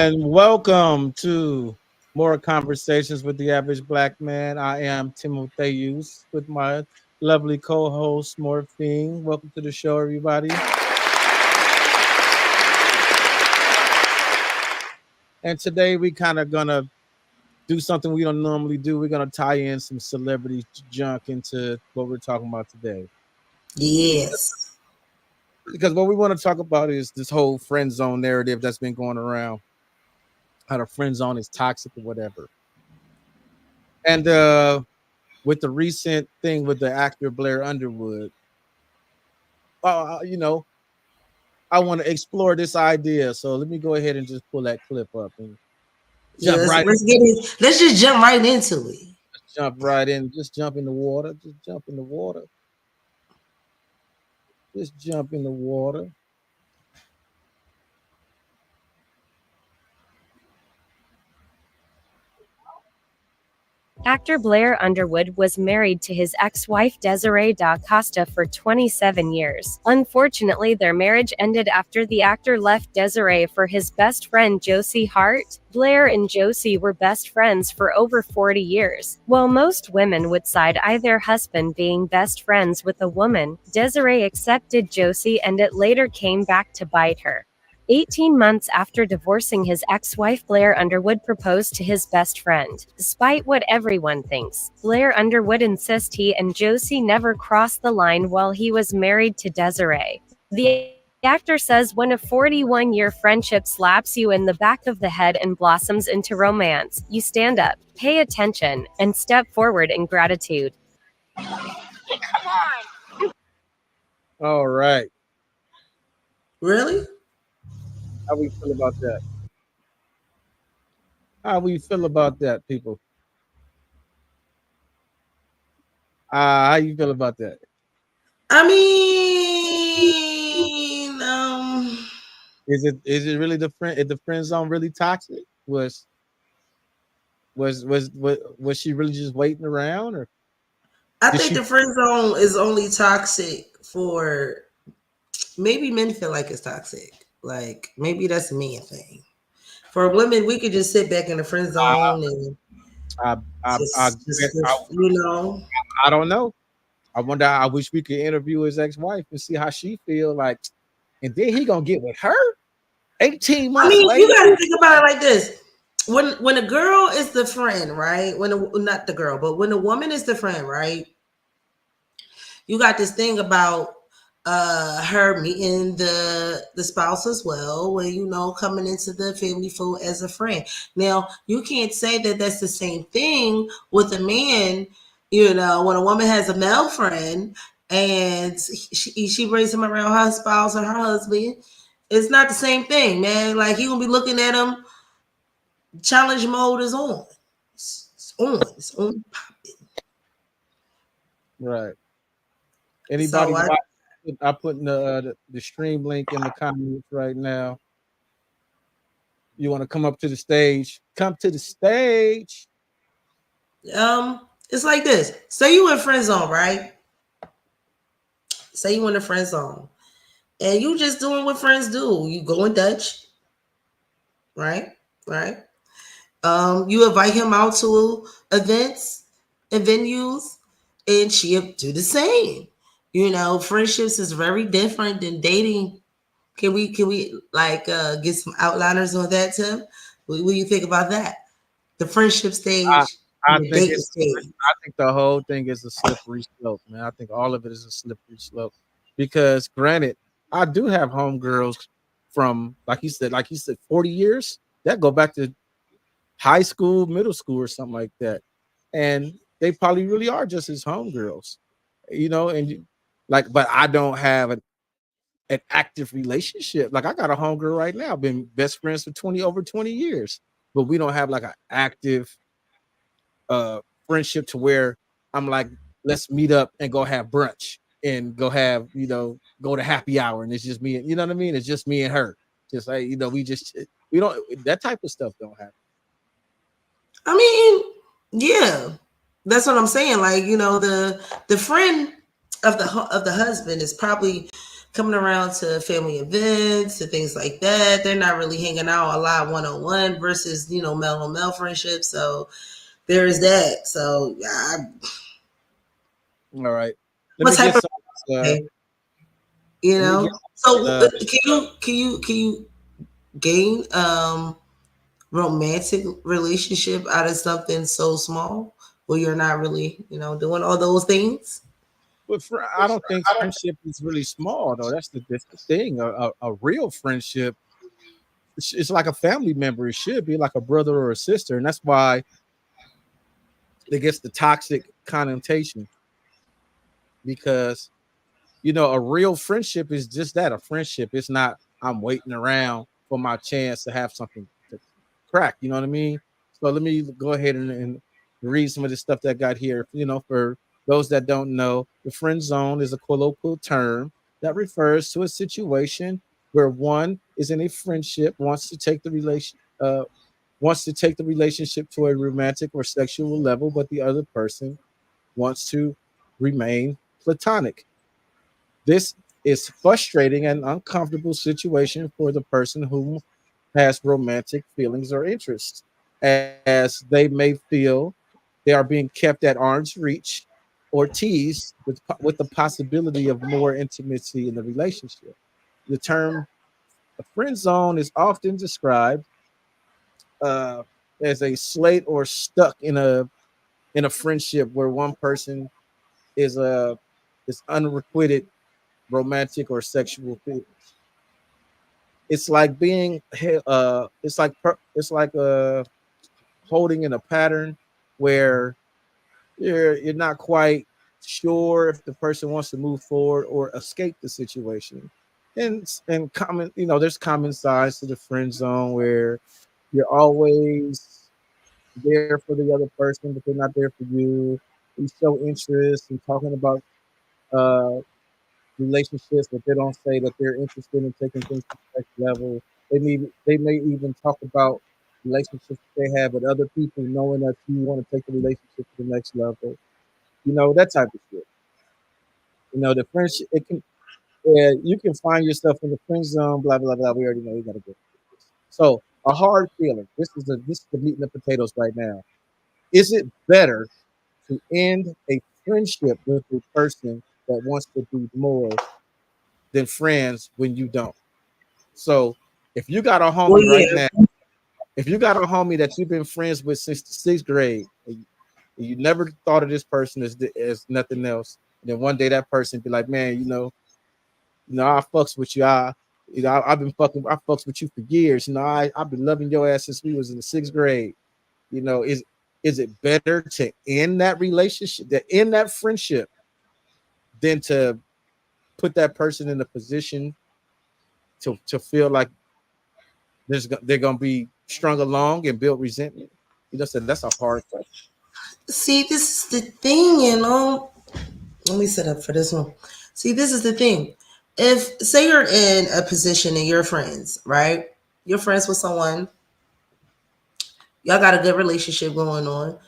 And welcome to more conversations with the average black man. I am Timotheus with my lovely co-host Morphine. Welcome to the show, everybody. And today we kind of gonna do something we don't normally do. We're gonna tie in some celebrity junk into what we're talking about today. Yes. Because what we want to talk about is this whole friend zone narrative that's been going around. How the friend zone is toxic or whatever. And with the recent thing with the actor Blair Underwood, you know, I want to explore this idea. So let me go ahead and just pull that clip up and Yeah, jump let's, right, let's get it. Let's just jump right into it. jump right in. Just jump in the water. Just jump in the water. Just jump in the water. Actor Blair Underwood was married to his ex-wife Desiree da Costa for 27 years. Unfortunately, their marriage ended after the actor left Desiree for his best friend Josie Hart. Blair and Josie were best friends for over 40 years. While most women would side-eye their husband being best friends with a woman, Desiree accepted Josie and it later came back to bite her. 18 months after divorcing his ex-wife, Blair Underwood proposed to his best friend. Despite what everyone thinks, Blair Underwood insists he and Josie never crossed the line while he was married to Desiree. The actor says when a 41-year friendship slaps you in the back of the head and blossoms into romance, you stand up, pay attention, and step forward in gratitude. All right. Really? How we feel about that? How we feel about that, people? How you feel about that? I mean, Is it really the friend? Is the friend zone really toxic? Was she really just waiting around, or I did think she? the friend zone is only toxic for maybe men feel like it's toxic. Like maybe that's a man thing. For women, we could just sit back in the friend zone and I I I just you know. I don't know. I wonder. I wish we could interview his ex-wife and see how she feel. Like, and then he gonna get with her 18 I months mean, you later. got to think about it like this. When a girl is the friend, right? Not the girl, but when a woman is the friend, right? You got this thing about her meeting the spouse as well, where coming into the family fold as a friend. Now you can't say that that's the same thing with a man. When a woman has a male friend and she brings him around her spouse or her husband, it's not the same thing, man. Like he gonna be looking at him. Challenge mode is on. It's on. It's on. Right. So Anybody's watching? I put in the stream link in the comments right now. You want to come up to the stage? Come to the stage. it's like this. Say you in friend zone, right? Say you in the friend zone, and you just doing what friends do. You go in Dutch, right? Right. You invite him out to events and venues, and she'll do the same. Friendships is very different than dating. Can we like get some outliners on that, Tim? What do you think about that? The friendship I stage I and the think dating it's stage. I think the whole thing is a slippery slope, man. I think all of it is a slippery slope. Because granted, I do have homegirls from like you said, 40 years. That go back to high school, middle school, or something like that. And they probably really are just his homegirls, but I don't have an active relationship. Like I got a homegirl right now, been best friends for over 20 years, but we don't have like an active uh friendship to where I'm like, let's meet up and go have brunch and go have, go to happy hour and it's just me and you know what I mean? It's just me and her. Just like, we don't that type of stuff don't happen. I mean, yeah, that's what I'm saying. Like, the friend of the husband is probably coming around to family events and things like that. They're not really hanging out a lot one-on-one versus, male on male friendship. So there's that. So All right. Let what me type get of some. Uh, you let me know? get. So Uh, can you gain romantic relationship out of something so small where you're not really, doing all those things? but I don't think friendship is really small though. That's the thing. A real friendship, it's like a family member. It should be like a brother or a sister, and that's why it gets the toxic connotation because a real friendship is just that, a friendship. It's not I'm waiting around for my chance to have something to crack. You know what I mean? So let me go ahead and read some of the stuff that got here. For those that don't know, the friend zone is a colloquial term that refers to a situation where one is in a friendship, wants to take the relationship to a romantic or sexual level, but the other person wants to remain platonic. This is frustrating and uncomfortable situation for the person who has romantic feelings or interests, as they may feel they are being kept at arm's reach or teased with the possibility of more intimacy in the relationship. The term friend zone is often described uh, as a slate or stuck in a friendship where one person is unrequited romantic or sexual feelings. It's like holding in a pattern where you're not quite sure if the person wants to move forward or escape the situation. And common, there's common sides to the friend zone where you're always there for the other person, but they're not there for you. You show interest in talking about uh, relationships, but they don't say that they're interested in taking things to the next level. They may even talk about relationships that they have with other people, knowing that you want to take the relationship to the next level. That type of shit. The friendship it can you can find yourself in the friend zone, blah blah blah. We already know you gotta go through this. So a hard feeling. This is the meat and the potatoes right now. Is it better to end a friendship with a person that wants to be more than friends when you don't? So if you got a Well, homie right yeah. now, if you got a homie that you've been friends with since the sixth grade, and you never thought of this person as nothing else, and then one day that person be like, man, I fucks with you. I've been I fucks with you for years. I've been loving your ass since we was in the sixth grade. Is it better to end that relationship, to end that friendship, than to put that person in a position to feel like they're gonna be strung along and build resentment? Said that's a hard question. See, this is the thing. Let me set up for this one. See, this is the thing. If say you're in a position and you're friends, right? You're friends with someone, y'all got a good relationship going on.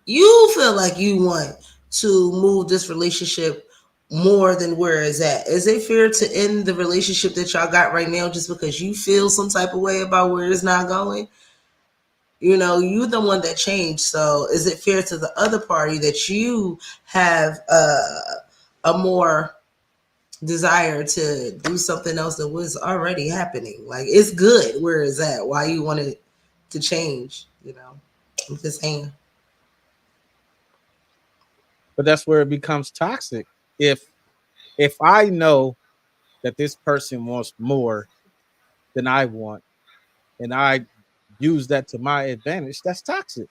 You feel like you want to move this relationship more than where it's at. Is it fair to end the relationship that y'all got right now just because you feel some type of way about where it's not going? You're the one that changed. So is it fair to the other party that you have a more desire to do something else that was already happening? Like, it's good where it's at. Why you want it to change? I'm just saying. But that's where it becomes toxic. If I know that this person wants more than I want, and I use that to my advantage, that's toxic.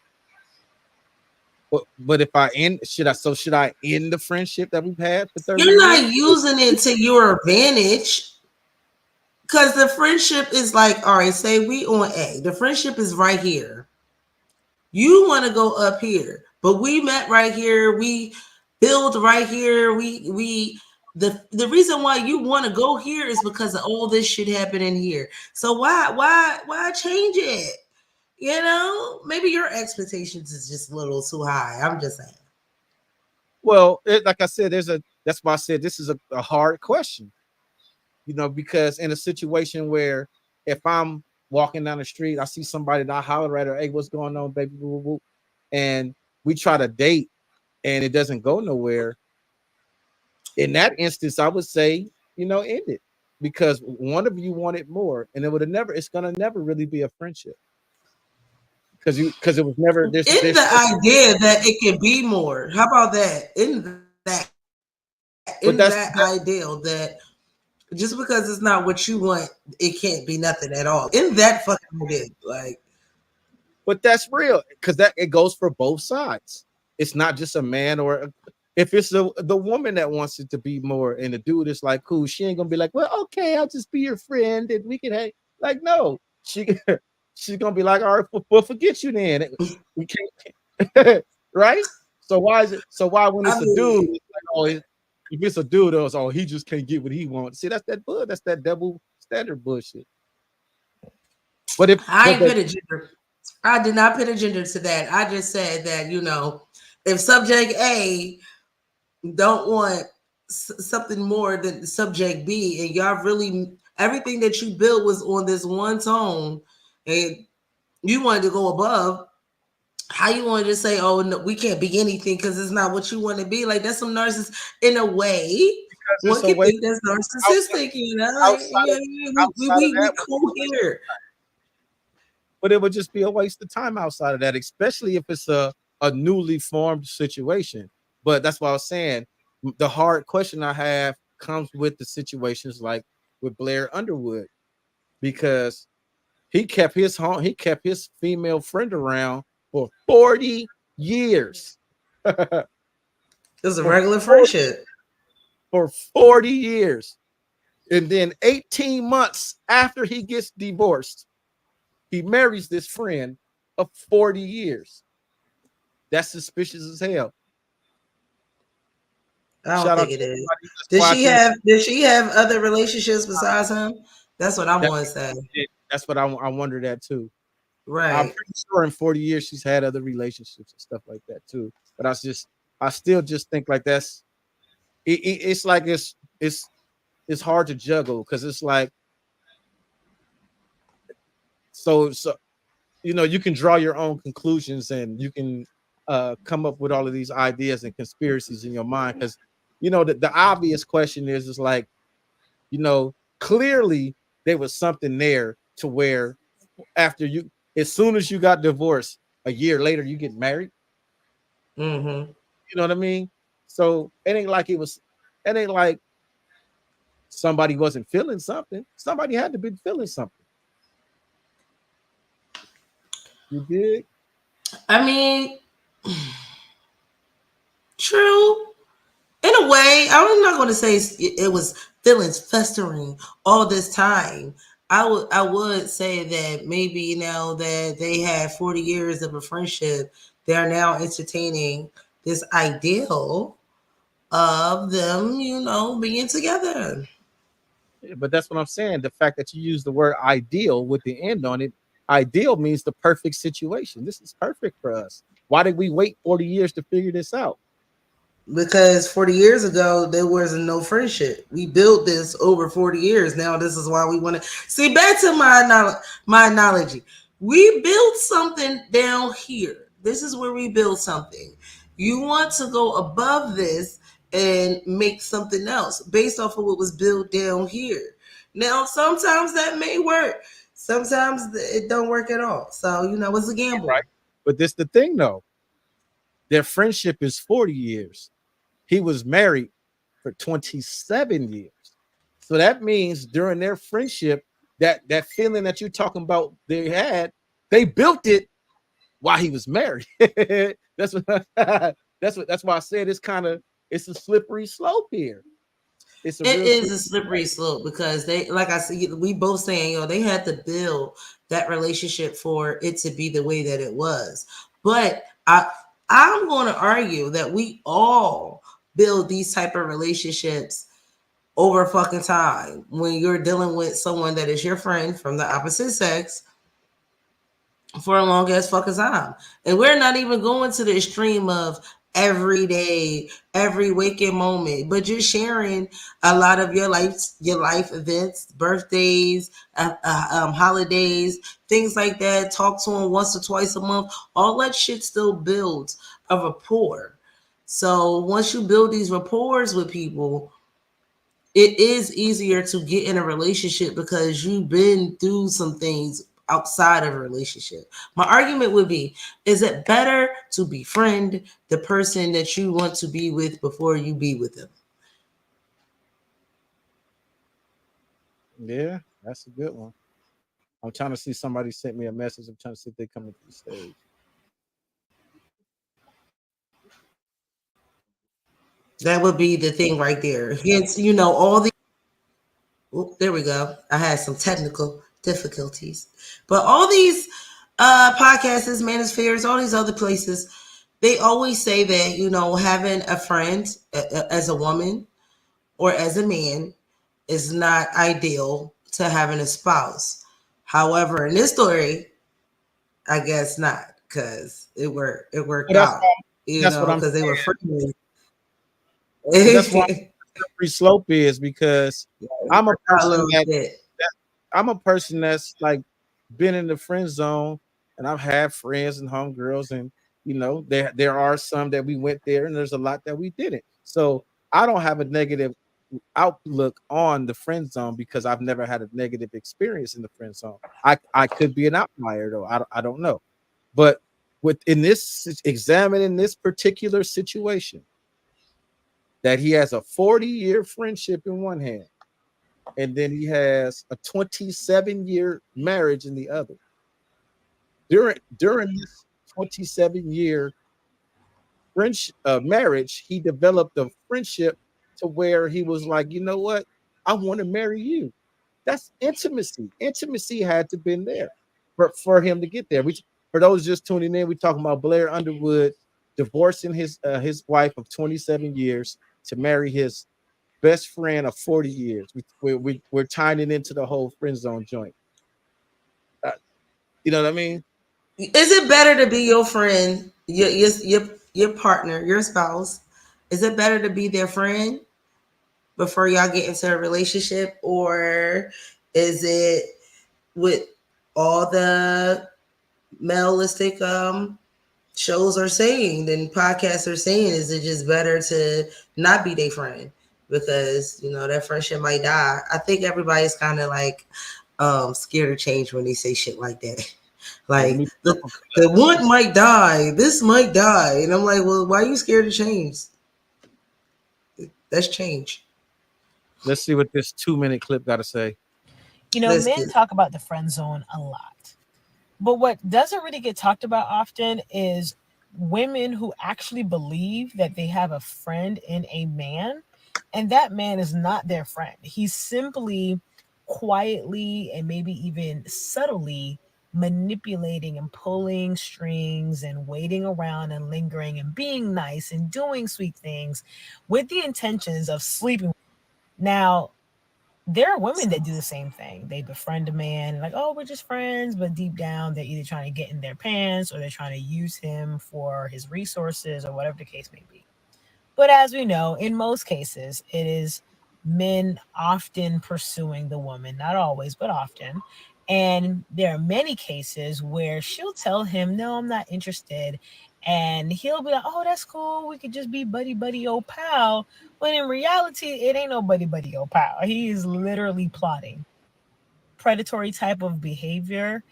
But if I end, should I end the friendship that we've had for 30 You're years? not using it to your advantage because the friendship is like, all right, say we on A. The friendship is right here. You want to go up here, but we met right here. We build right here. The reason why you want to go here is because of all this shit happening here. So why change it? Maybe your expectations is just a little too high. I'm just saying. Well, like I said, that's why I said this is a hard question. because in a situation where if I'm walking down the street, I see somebody and I holler at her, hey, what's going on, baby? Woo, woo, woo. And we try to date and it doesn't go nowhere. In that instance, I would say, end it because one of you wanted more, and it's gonna never really be a friendship because it was never in the idea that it can be more. How about that? That ideal that just because it's not what you want, it can't be nothing at all. In that fucking idea, like. But that's real because it goes for both sides. It's not just a man if it's the woman that wants it to be more and the dude is like, cool, she ain't gonna be like, well, okay, I'll just be your friend and we can hang. Like, no, she's gonna be like, all right, well, forget you then. We can't, right? So why when it's a dude, it's like, oh, if it's a dude, he just can't get what he wants. See, that's that double standard bullshit. But I did not put a gender to that. I just said that, if subject A don't want something more than subject B, and y'all really, everything that you built was on this one tone, and you wanted to go above, how you want to just say, oh, no, we can't be anything because it's not what you want to be? Like, that's some narcissist in a way. One can think that's narcissistic, we cool here. But it would just be a waste of time outside of that, especially if it's a newly formed situation. But that's what I was saying. The hard question I have comes with the situations like with Blair Underwood, because he kept his female friend around for 40 years. It was a regular friendship. For 40 years. And then 18 months after he gets divorced, he marries this friend of 40 years. That's suspicious as hell. I don't think it is. Did she have other relationships besides him? That's what I want to say. That's what I wonder that too. Right. I'm pretty sure in 40 years she's had other relationships and stuff like that too. But I still just think like it's like it's hard to juggle because it's like so you can draw your own conclusions and you can come up with all of these ideas and conspiracies in your mind because the obvious question is like clearly there was something there to where as soon as you got divorced a year later you get married. Mm-hmm. You know what I mean? So it ain't like somebody wasn't feeling something. Somebody had to be feeling something. You did? I mean, true. In a way, I'm not going to say it was feelings festering all this time. I would say that maybe now that they had 40 years of a friendship, they are now entertaining this ideal of them, being together. Yeah, but that's what I'm saying. The fact that you use the word ideal with the end on it, ideal means the perfect situation. This is perfect for us. Why did we wait 40 years to figure this out? Because 40 years ago, there was no friendship. We built this over 40 years. Now, this is why we want to see back to my analogy. We built something down here. This is where we build something. You want to go above this and make something else based off of what was built down here. Now, sometimes that may work. Sometimes it don't work at all. So, it's a gamble. Right. But this the thing, though. Their friendship is 40 years. He was married for 27 years. So that means during their friendship, that feeling that you're talking about they built it while he was married. That's why I said it's a slippery slope here. It is a slippery slope because they, like I said, we both saying, they had to build that relationship for it to be the way that it was. But I'm going to argue that we all build these type of relationships over fucking time when you're dealing with someone that is your friend from the opposite sex for a long ass fucking time. And we're not even going to the extreme of every day, every waking moment, but you're sharing a lot of your life events, birthdays, holidays, things like that. Talk to them once or twice a month. All that shit still builds a rapport. So once you build these rapports with people, it is easier to get in a relationship because you've been through some things outside of a relationship. My argument would be, is it better to befriend the person that you want to be with before you be with them? Yeah, that's a good one. I'm trying to see, somebody sent me a message. I'm trying to see if they coming to the stage. That would be the thing right there. Hence, you know, all the there we go. I had some technical difficulties. But all these podcasts, manospheres, all these other places, they always say that, you know, having a friend as a woman or as a man is not ideal to having a spouse. However, in this story, I guess not, because it worked But that's out, you that's what know, I'm because they were saying. friends. But that's why slippery slope is, because I'm a A person little that bit. that's like been in the friend zone, and I've had friends and homegirls, and there are some that we went there, and there's a lot that we didn't. So I don't have a negative outlook on the friend zone because I've never had a negative experience in the friend zone. I could be an outlier though. I don't know, but within this examining this particular situation, that he has a 40-year friendship in one hand, and then he has a 27-year marriage in the other. During this 27-year French marriage, he developed a friendship to where he was like, you know what, I want to marry you. That's intimacy. Intimacy had to been there for him to get there. For those just tuning in, we talking about Blair Underwood divorcing his wife of 27 years to marry his best friend of 40 years. We're tying it into the whole friend zone joint. Uh, you know what I mean? Is it better to be your friend, your partner, your spouse? Is it better to be their friend before y'all get into a relationship, or is it with all the maleistic shows are saying and podcasts are saying? Is it just better to not be their friend because you know that friendship might die? I think everybody's kind of like scared of change when they say shit like that. Well, let Like me the one might die, this might die, and I'm like, well, why are you scared of change? That's change. let's see what this 2-minute clip got to say. You know, Let's men get talk about the friend zone a lot. But what doesn't really get talked about often is women who actually believe that they have a friend in a man, and that man is not their friend. He's simply quietly and maybe even subtly manipulating and pulling strings and waiting around and lingering and being nice and doing sweet things with the intentions of sleeping. Now, there are women that do the same thing. They befriend a man, like, oh, we're just friends, but deep down, they're either trying to get in their pants or they're trying to use him for his resources or whatever the case may be. But as we know, in most cases, it is men often pursuing the woman, not always, but often. And there are many cases where she'll tell him, no, I'm not interested. And he'll be like, oh, that's cool. We could just be buddy, buddy, old pal. When in reality, it ain't no buddy, buddy, old pal. He is literally plotting. Predatory type of behavior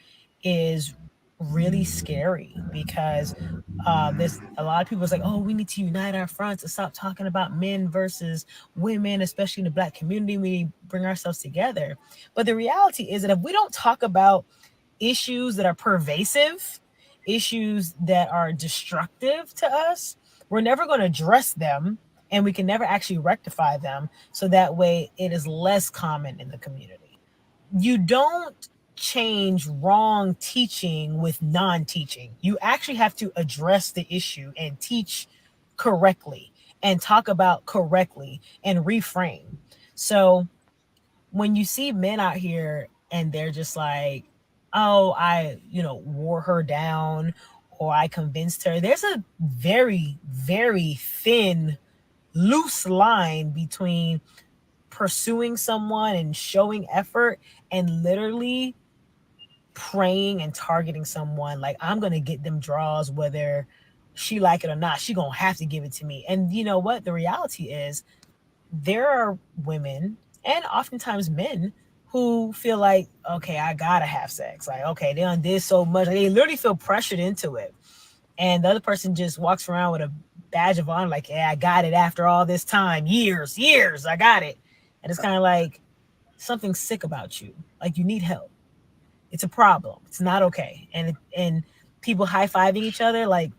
is really scary because there's a lot of people is like, oh, we need to unite our fronts and stop talking about men versus women, especially in the Black community. We need to bring ourselves together. But the reality is that if we don't talk about issues that are pervasive, issues that are destructive to us, we're never going to address them, and we can never actually rectify them. So that way it is less common in the community. You don't change wrong teaching with non-teaching. You actually have to address the issue and teach correctly and talk about correctly and reframe. So when you see men out here and they're just like, oh, I wore her down, or I convinced her. There's a very, very thin, loose line between pursuing someone and showing effort and literally praying and targeting someone. Like, I'm going to get them draws, whether she like it or not. She going to have to give it to me. And you know what? The reality is there are women and oftentimes men who feel like, okay, I gotta have sex. Like, okay, they done did so much. They literally feel pressured into it. And the other person just walks around with a badge of honor, like, yeah, I got it after all this time. Years, I got it. And it's kind of like something sick about you. Like, you need help. It's a problem. It's not okay. And people high-fiving each other, like,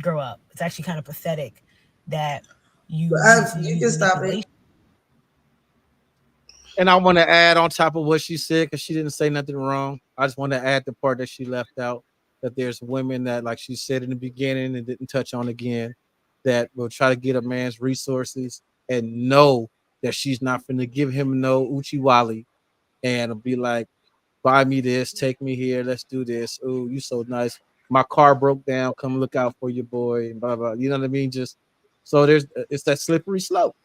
grow up. It's actually kind of pathetic that you can stop it. And I want to add on top of what she said, because she didn't say nothing wrong. I just want to add the part that she left out, that there's women that, like she said in the beginning and didn't touch on again, that will try to get a man's resources and know that she's not going to give him no uchiwali, and it'll be like, buy me this, take me here, let's do this. Oh, you so nice. My car broke down. Come look out for your boy. And blah blah. You know what I mean? Just so it's that slippery slope.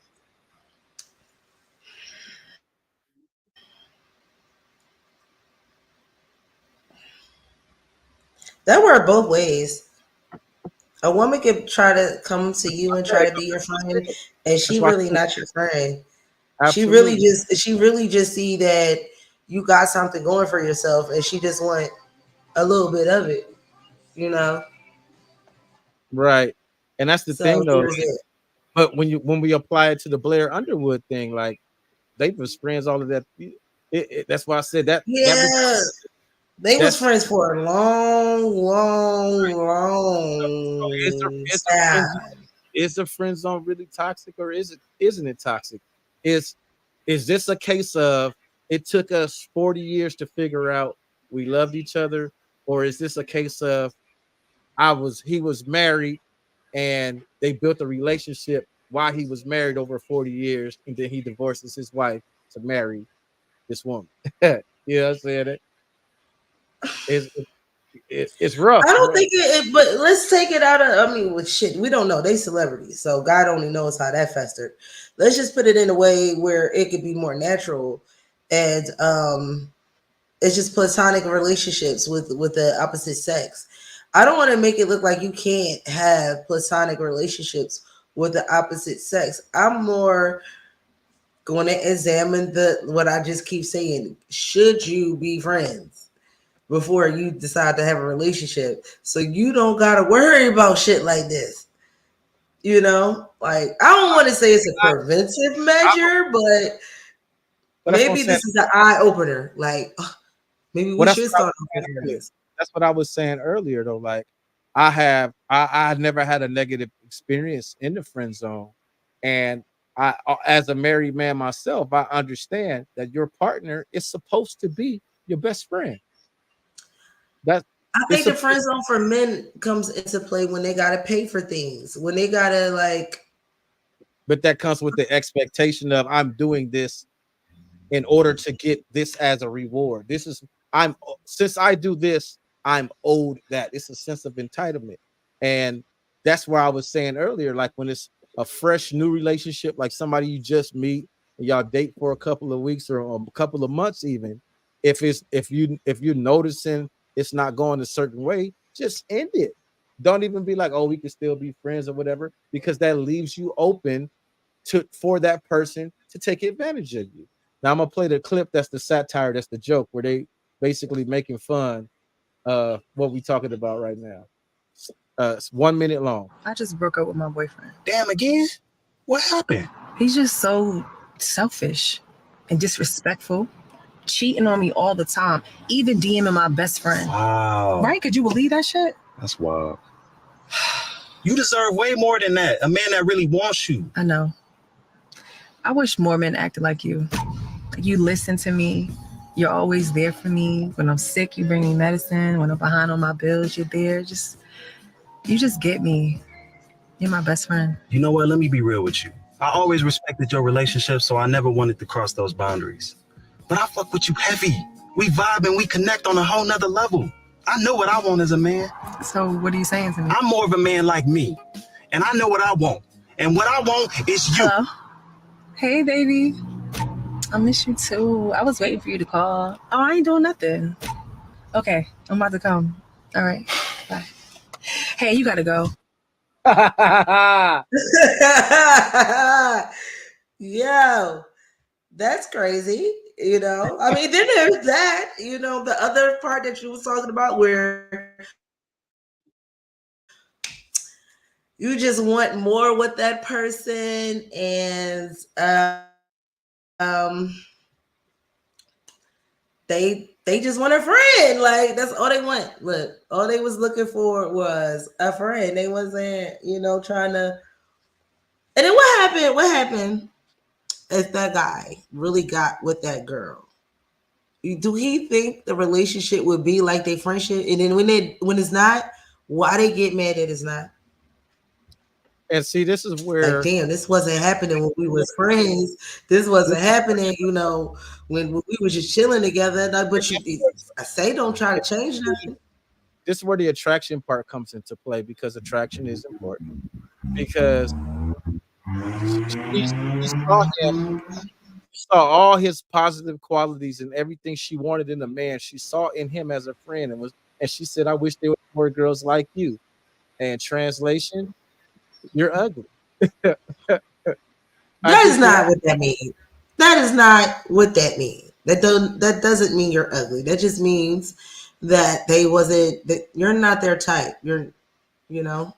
That worked both ways. A woman could try to come to you and try to be your friend, and she really not your friend. Absolutely. She really just see that you got something going for yourself, and she just want a little bit of it, you know. Right. And that's the thing though. here's it. But when we apply it to the Blair Underwood thing, like they was friends, all of that. That's why I said that. Yeah, they was friends for a long time. Is the friend zone really toxic, or isn't it toxic? Is this a case of it took us 40 years to figure out we loved each other, or is this a case of he was married and they built a relationship while he was married over 40 years, and then he divorces his wife to marry this woman? You know what I'm saying? It's rough. I don't think it, but let's take it out of, I mean, with shit, we don't know. They celebrities, so God only knows how that festered. Let's just put it in a way where it could be more natural, and it's just platonic relationships with the opposite sex. I don't want to make it look like you can't have platonic relationships with the opposite sex. I'm more going to examine what I just keep saying. Should you be friends before you decide to have a relationship, so you don't gotta worry about shit like this? You know, like, I don't want to say it's a preventive measure, but maybe this is an eye opener. Like, maybe we should start doing this. That's what I was saying earlier, though. Like, I never had a negative experience in the friend zone, and I, as a married man myself, I understand that your partner is supposed to be your best friend. I think the friend zone for men comes into play when they gotta pay for things, when they gotta like. But that comes with the expectation of, I'm doing this in order to get this as a reward. Since I do this, I'm owed that. It's a sense of entitlement, and that's why I was saying earlier, like when it's a fresh new relationship, like somebody you just meet and y'all date for a couple of weeks or a couple of months, even if you're noticing it's not going a certain way, just end it. Don't even be like, oh, we can still be friends or whatever, because that leaves you open for that person to take advantage of you. Now I'm gonna play the clip. That's the satire. That's the joke where they basically making fun of what we talking about right now. It's 1 minute long. I just broke up with my boyfriend. Damn, again? What happened? He's just so selfish and disrespectful, cheating on me all the time, even DMing my best friend. Wow. Right? Could you believe that shit? That's wild. You deserve way more than that. A man that really wants you. I know. I wish more men acted like you. You listen to me. You're always there for me. When I'm sick, you bring me medicine. When I'm behind on my bills, you're there. You just get me. You're my best friend. You know what? Let me be real with you. I always respected your relationship, so I never wanted to cross those boundaries. But I fuck with you heavy. We vibe and we connect on a whole nother level. I know what I want as a man. So what are you saying to me? I'm more of a man like me, and I know what I want. And what I want is you. Hello. Hey, baby. I miss you too. I was waiting for you to call. Oh, I ain't doing nothing. Okay, I'm about to come. All right, bye. Hey, you gotta go. Yo, that's crazy. You know, I mean, then there's that, you know, the other part that you was talking about where you just want more with that person, and um they just want a friend. Like, that's all they want. Look, all they was looking for was a friend. They wasn't, you know, trying to. And then what happened if that guy really got with that girl? Do he think the relationship would be like their friendship? And then when it's not, why they get mad that it's not? And see, this is Like, where damn, this wasn't happening when we was friends. This wasn't happening, you know, when we was just chilling together. Like, but I say don't try to change nothing. this is where the attraction part comes into play, because attraction is important. Because she saw him, saw all his positive qualities and everything she wanted in a man. She saw in him as a friend, and she said, "I wish there were more girls like you." And translation, you're ugly. That is not what that means. That is not what that means. That doesn't mean you're ugly. That just means that you're not their type. You know.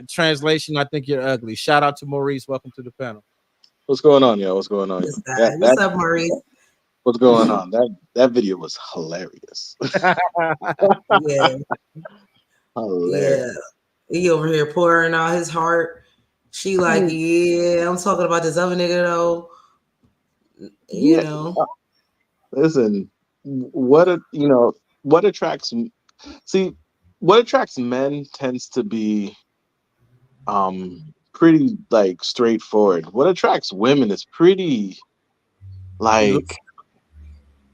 Translation, I think you're ugly. Shout out to Maurice. Welcome to the panel. What's going on, yo? What's going on? This guy. That What's up, Maurice? what's going on? That video was hilarious. Yeah. Hilarious. Yeah. He over here pouring out his heart. She like, yeah, I'm talking about this other nigga though. You Yeah. know. Listen, what attracts men tends to be pretty like straightforward. What attracts women is pretty like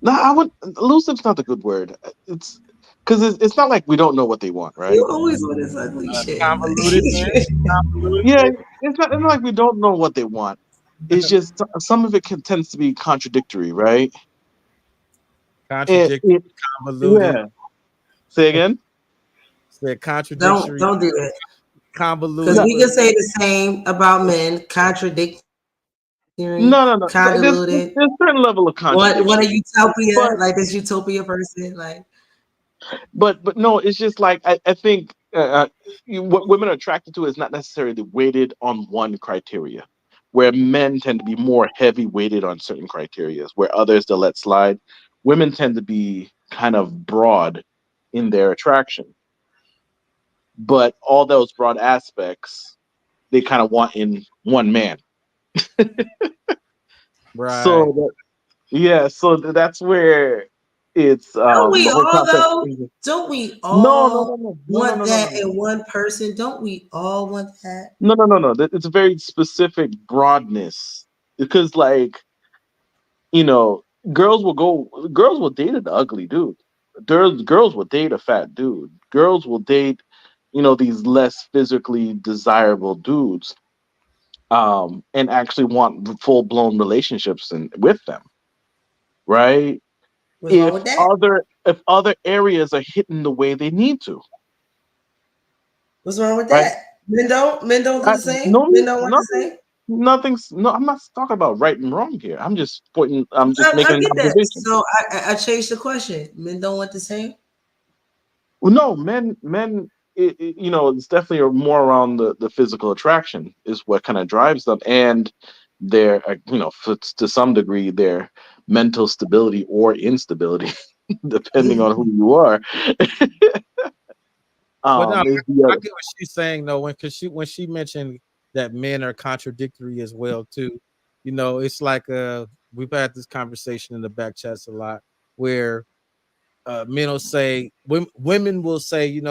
I would elusive's not the good word. It's because it's not like we don't know what they want, right? You always want this ugly shit. Convoluted. Yeah, it's not like we don't know what they want. It's just some of it tends to be contradictory, right? Contradictory, convoluted. Yeah. Say again. Said contradictory. Don't do that. Convoluted. Because we can say the same about men. Contradictory. No. Convoluted. There's a certain level of contradiction. What a utopia, like this utopia person, like. But no, it's just like I think what women are attracted to is not necessarily weighted on one criteria, where men tend to be more heavy weighted on certain criteria, where others they'll let slide. Women tend to be kind of broad in their attraction, but all those broad aspects they kind of want in one man. Right. So that's where it's Don't we the whole all concept though? is- Don't we all no, want that in one person? Don't we all want that? No. It's a very specific broadness because, like, girls will date an ugly dude. Girls will date a fat dude. Girls will date, these less physically desirable dudes, and actually want full blown relationships with them, right? What's wrong with that? If other areas are hitting the way they need to, What's wrong with right? that? Men don't do the same. No, Men don't want the same. I'm not talking about right and wrong here. I'm just making I an get that. observation. So I changed the question. Men don't want the same. Well, no, men, it's definitely more around the physical attraction is what kind of drives them, and their, to some degree, their mental stability or instability, depending on who you are. But no, I is the get other. what she's saying though, when she mentioned that men are contradictory as well too. It's like we've had this conversation in the back chats a lot, where men will say, women will say,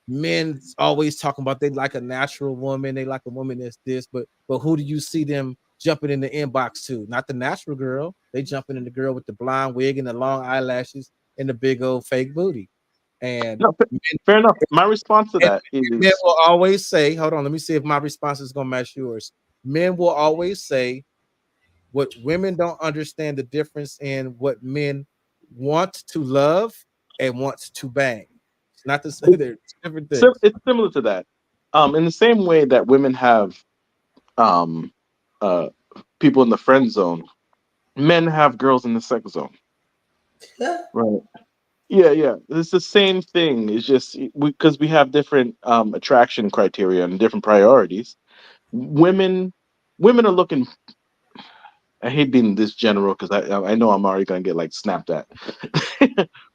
men always talking about they like a natural woman, they like a woman that's this, but who do you see them jumping in the inbox to? Not the natural girl. They jumping in the girl with the blonde wig and the long eyelashes and the big old fake booty. And No, men, fair enough. My response to and that men is will always say, hold on, let me see if my response is gonna match yours. Men will always say what women don't understand the difference in what men want to love and wants to bang. It's not to say they're different things. it's similar to that. In the same way that women have um uh people in the friend zone, men have girls in the sex zone. Yeah. Right. Yeah, yeah. It's the same thing. It's just because we have different attraction criteria and different priorities. Women women are looking. I hate being this general because I know I'm already gonna get like snapped at.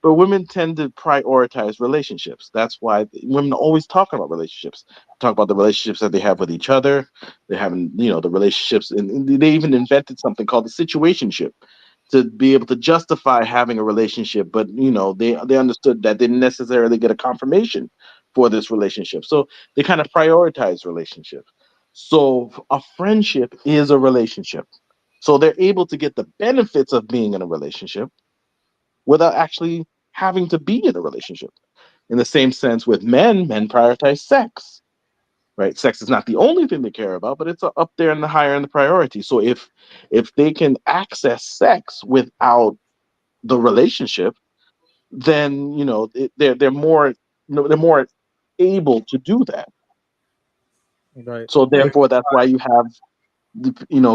But women tend to prioritize relationships. That's why women are always talking about relationships. Talk about the relationships that they have with each other. They having, the relationships, and they even invented something called the situationship to be able to justify having a relationship. But they understood that they didn't necessarily get a confirmation for this relationship, so they kind of prioritize relationships. So a friendship is a relationship. So they're able to get the benefits of being in a relationship without actually having to be in a relationship. In the same sense with men, men prioritize sex, right? Sex is not the only thing they care about, but it's up there in the higher in the priority. So if they can access sex without the relationship, then they're more they're more able to do that. Right. So Which therefore, that's why you have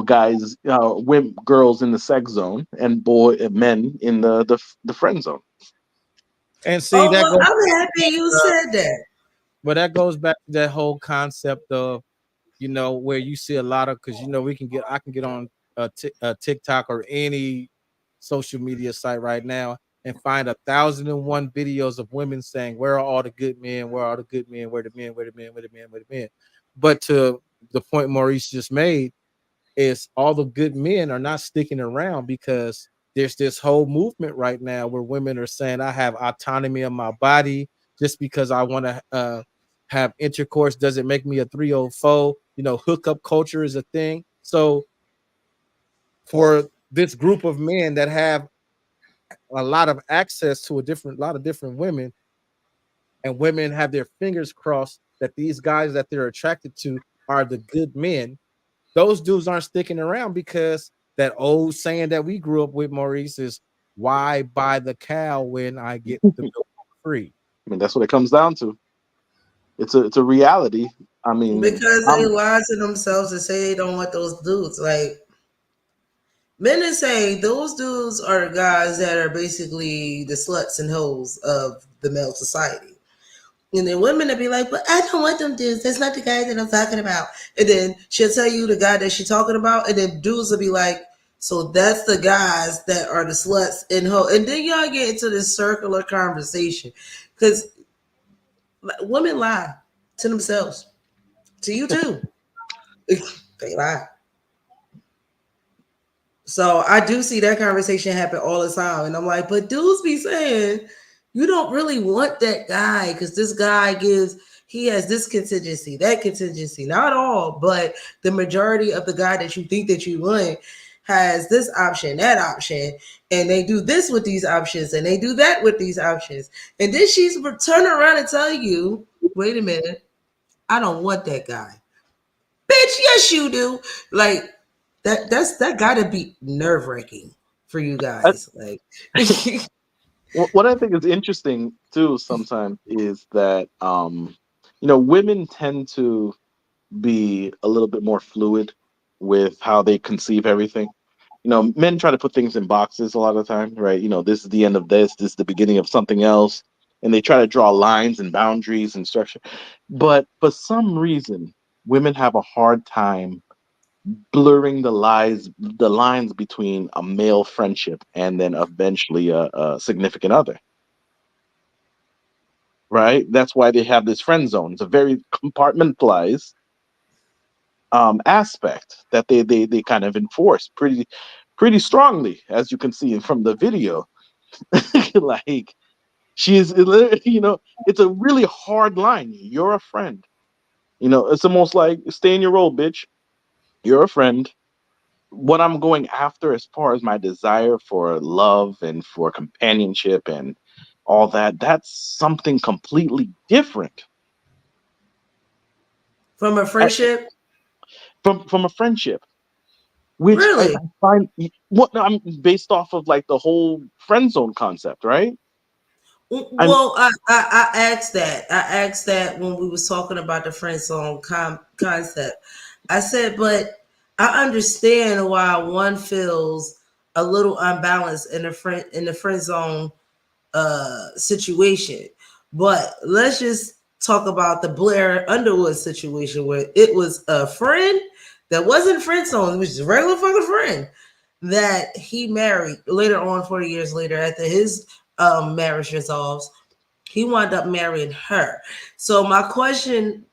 guys, women, girls in the sex zone, and men in the friend zone. and see Oh that well, goes I'm happy you said that. but that goes back to that whole concept of where you see a lot of because I can get on a TikTok or any social media site right now and find 1,001 videos of women saying, "Where are all the good men? Where are the good men? Where the men? Where the men? Where the men? Where the men?" But to the point Maurice just made is all the good men are not sticking around because there's this whole movement right now where women are saying, "I have autonomy of my body. Just because I want to have intercourse doesn't make me a 304." Hookup culture is a thing. So for this group of men that have a lot of access to lot of different women, and women have their fingers crossed that these guys that they're attracted to are the good men, those dudes aren't sticking around because that old saying that we grew up with, Maurice, is why buy the cow when I get the milk for free? I mean, that's what it comes down to. It's a reality. I mean, Because they lie to themselves and say they don't want those dudes. Like men are saying those dudes are the guys that are basically the sluts and hoes of the male society. And then women will be like, but I don't want them dudes. That's not the guy that I'm talking about. And then she'll tell you the guy that she's talking about. And then dudes will be like, so that's the guys that are the sluts and hoes. And then y'all get into this circular conversation. Because women lie to themselves. To you too. They lie. So I do see that conversation happen all the time. And I'm like, but dudes be saying, you don't really want that guy because this guy he has this contingency, that contingency. Not all, but the majority of the guy that you think that you want has this option, that option, and they do this with these options and they do that with these options. And then she's turn around and tell you, wait a minute, I don't want that guy. Bitch, yes, you do. Like that gotta be nerve wracking for you I, guys. Like what I think is interesting too sometimes is that women tend to be a little bit more fluid with how they conceive everything. Men try to put things in boxes a lot of the time, right? This is the end of this is the beginning of something else, and they try to draw lines and boundaries and structure. But for some reason, women have a hard time blurring the lines between a male friendship and then eventually a significant other, right? That's why they have this friend zone. It's a very compartmentalized aspect that they kind of enforce pretty strongly, as you can see from the video. Like it's a really hard line. You're a friend. It's almost like stay in your role, bitch. You're a friend. What I'm going after as far as my desire for love and for companionship and all that. That's something completely different. From a I, friendship? from a friendship, which I Really? find what I'm based off of like the whole friend zone concept, right? I'm Well, I asked that. I asked that when we was talking about the friend zone concept. I said, but I understand why one feels a little unbalanced in the friend zone situation. But let's just talk about the Blair Underwood situation where it was a friend that wasn't friend zone, which is a regular fucking friend that he married later on, 40 years later, after his marriage resolves. He wound up marrying her. So my question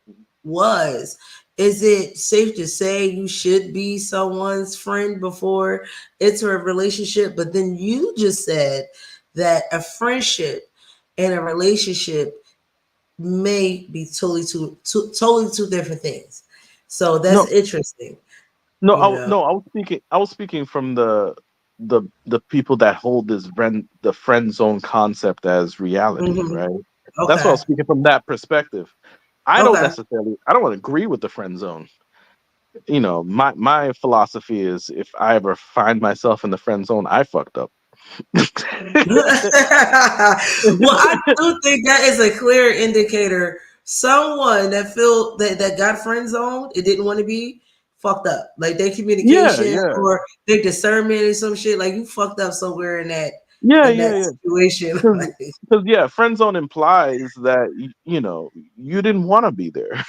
was, is it safe to say you should be someone's friend before enter a relationship? But then you just said that a friendship and a relationship may be totally two different things. So that's no, interesting, no, you know. no. I was speaking from the people that hold the friend zone concept as reality, Mhm. right? That's what I Okay. was speaking from that perspective. I don't Okay. necessarily, I don't agree with the friend zone. My philosophy is if I ever find myself in the friend zone, I fucked up. Well, I do think that is a clear indicator. Someone that feel that got friend zoned, it didn't want to be fucked up. Like their Yeah, communication yeah, or their discernment or some shit. Like you fucked up somewhere yeah, in yeah, that yeah. situation. Because, Like, yeah, friend zone implies that you didn't want to be there.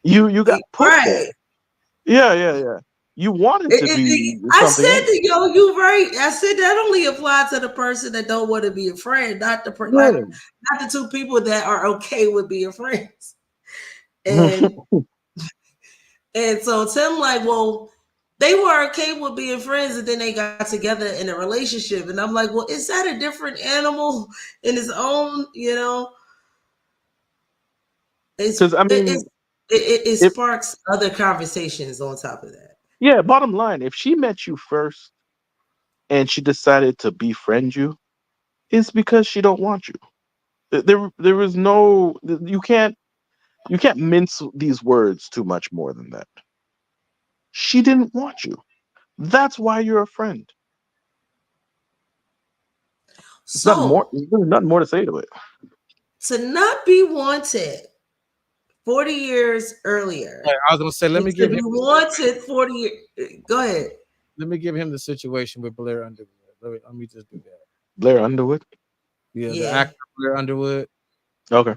You got put there. right. Yeah, yeah, yeah. You wanted to be I something said else. to yo, you right. I said that only applies to the person that don't want to be a friend, not Yeah. not the two people that are okay with being friends. And so Tim like, well, they were okay with being friends, and then they got together in a relationship. And I'm like, well, is that a different animal in its own? You know, Because I mean, it if sparks other conversations on top of that. yeah, bottom line, if she met you first and she decided to befriend you, it's because she don't want you. There is no you can't mince these words too much more than that. She didn't want you. That's why you're a friend. It's not more. So There's nothing more to say to it. to not be wanted 40 years earlier, I was gonna say, and to be wanted 40 years. Go ahead. let me give him the situation with Blair Underwood. Let me just do that. Blair Underwood. Yeah, the Yeah, actor Blair Underwood. Okay.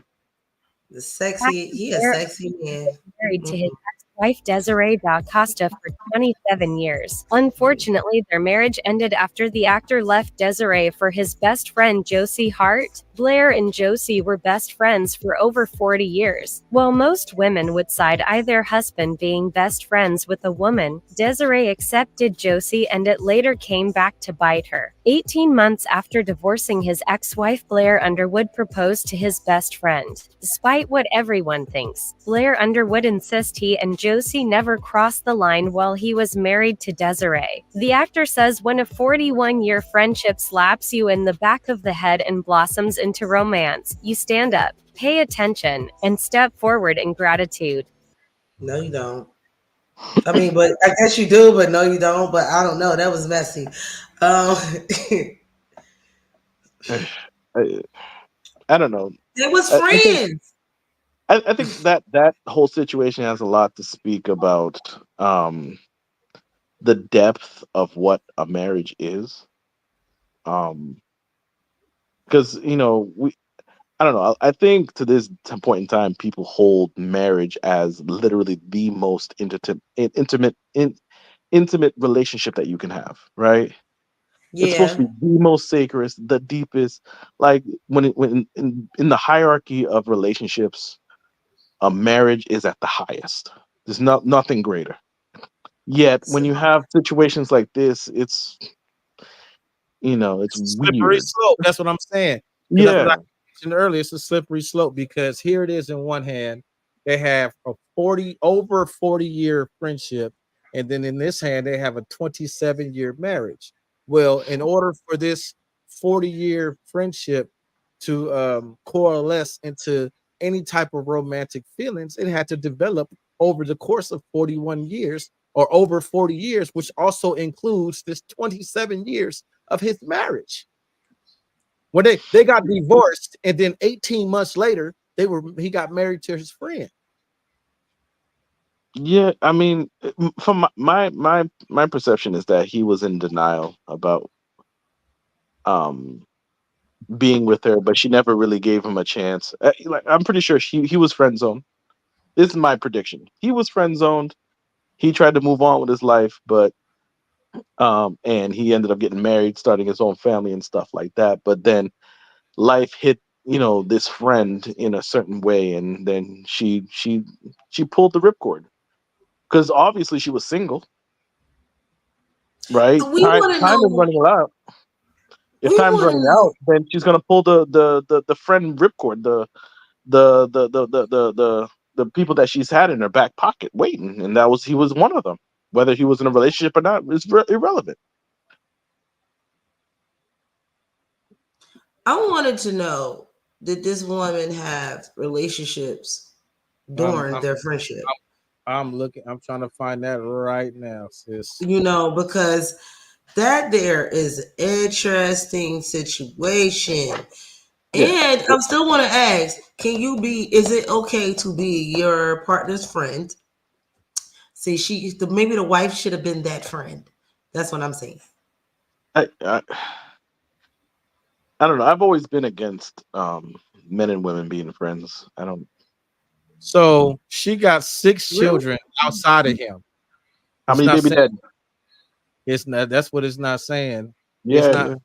the sexy. He a Blair sexy man. married to his Mhm. ex-wife Desiree da Costa for 27 years. Unfortunately, their marriage ended after the actor left Desiree for his best friend Josie Hart. Blair and Josie were best friends for over 40 years. While most women would side eye their husband being best friends with a woman, Desiree accepted Josie and it later came back to bite her. 18 months after divorcing his ex-wife, Blair Underwood proposed to his best friend. Despite what everyone thinks, Blair Underwood insists he and Josie never crossed the line while he was married to Desiree. The actor says when a 41-year friendship slaps you in the back of the head and blossoms into romance, you stand up, pay attention, and step forward in gratitude. No, you don't. I mean, but I guess you do, but no, you don't. But I don't know. That was messy. Um, I, I don't know. they was I think friends. I think that whole situation has a lot to speak about the depth of what a marriage is. Um, because we I don't know. I think to this point in time, people hold marriage as literally the most intimate relationship that you can have, right? It's supposed to Yeah. be the most sacred, the deepest. Like when in the hierarchy of relationships, a marriage is at the highest. There's nothing greater. Yet when So, you have situations like this, it's It's a slippery weird. slope. That's what I'm saying. Because that's what I Yeah. mentioned earlier. It's a slippery slope because here it is in one hand, they have a 40-year friendship, and then in this hand, they have a 27-year marriage. Well, in order for this 40-year friendship to coalesce into any type of romantic feelings, it had to develop over the course of 41 years or over 40 years, which also includes this 27 years of his marriage. When they got divorced, and then 18 months later, he got married to his friend. Yeah, I mean, from my perception is that he was in denial about being with her, but she never really gave him a chance. Like, I'm pretty sure he was friend zoned. This is my prediction. He was friend zoned. He tried to move on with his life, but and he ended up getting married, starting his own family and stuff like that. But then life hit, this friend in a certain way, and then she pulled the ripcord because obviously she was single, right? So we Time want to time is know. running out. If We time's want to running know. out, then she's gonna pull the friend ripcord, the people that she's had in her back pocket waiting, and he was one of them. Whether he was in a relationship or not is irrelevant. I wanted to know, did this woman have relationships I'm, during I'm, their friendship? I'm looking. I'm trying to find that right now, sis. Because that there is an interesting situation. Yeah. And I still want to ask, is it okay to be your partner's friend? See, maybe the wife should have been that friend. That's what I'm saying. I don't know. I've always been against men and women being friends. I don't. So she got 6 Really? children outside of him. How It's many not baby saying, daddy? it's not. That's what it's not saying. It's Yeah, not.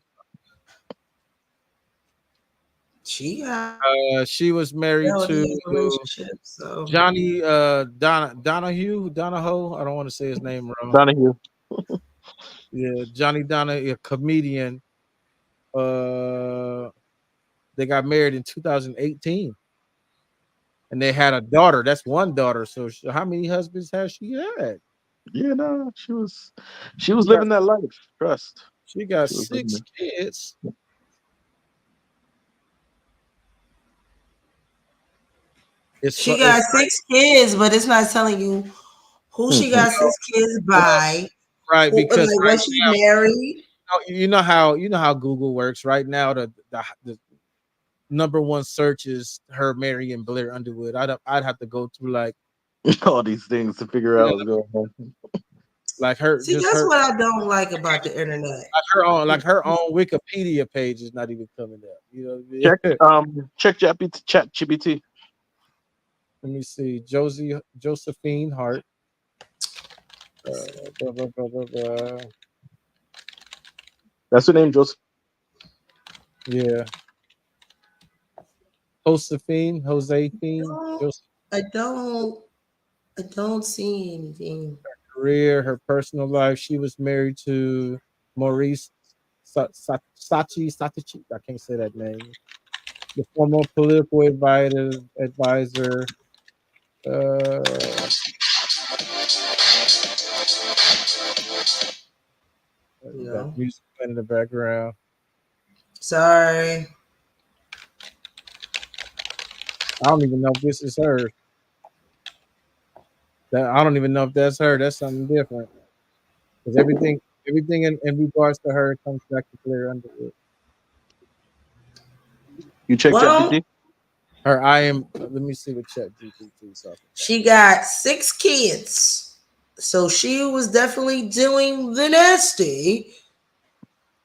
She was married to Relationship. So Johnny Donahoe. I don't want to say his name wrong. Donahue. Yeah, Johnny Donahue, a comedian. They got married in 2018, and they had a daughter. That's one daughter. So how many husbands has she had? Yeah, no, she was living that life. Trust. She got She was living 6 kids. she got 6 kids, but it's not telling you who she got 6 kids by. Right, because like, was she married? You know how Google works right now. The number one search is her marrying Blair Underwood. I'd have to go through like all these things to figure out what's going on. Like her. See, that's what I don't like about the internet. Like her own Wikipedia page is not even coming up. You know what I mean? Check ChatGPT. Let me see. Josephine Hart. Blah, blah, blah, blah, blah. That's her name, Joseph. Yeah. Josephine. I don't see anything. Her career, her personal life. She was married to Maurice Sachi. I can't say that name. The former political advisor. No. Music playing in the background. Sorry. I don't even know if this is her. I don't even know if that's her. That's something different. Because everything in regards to her comes back to Blair Underwood. You check ChatGPT? Let me see what ChatGPT is. She got 6 kids. So she was definitely doing the nasty.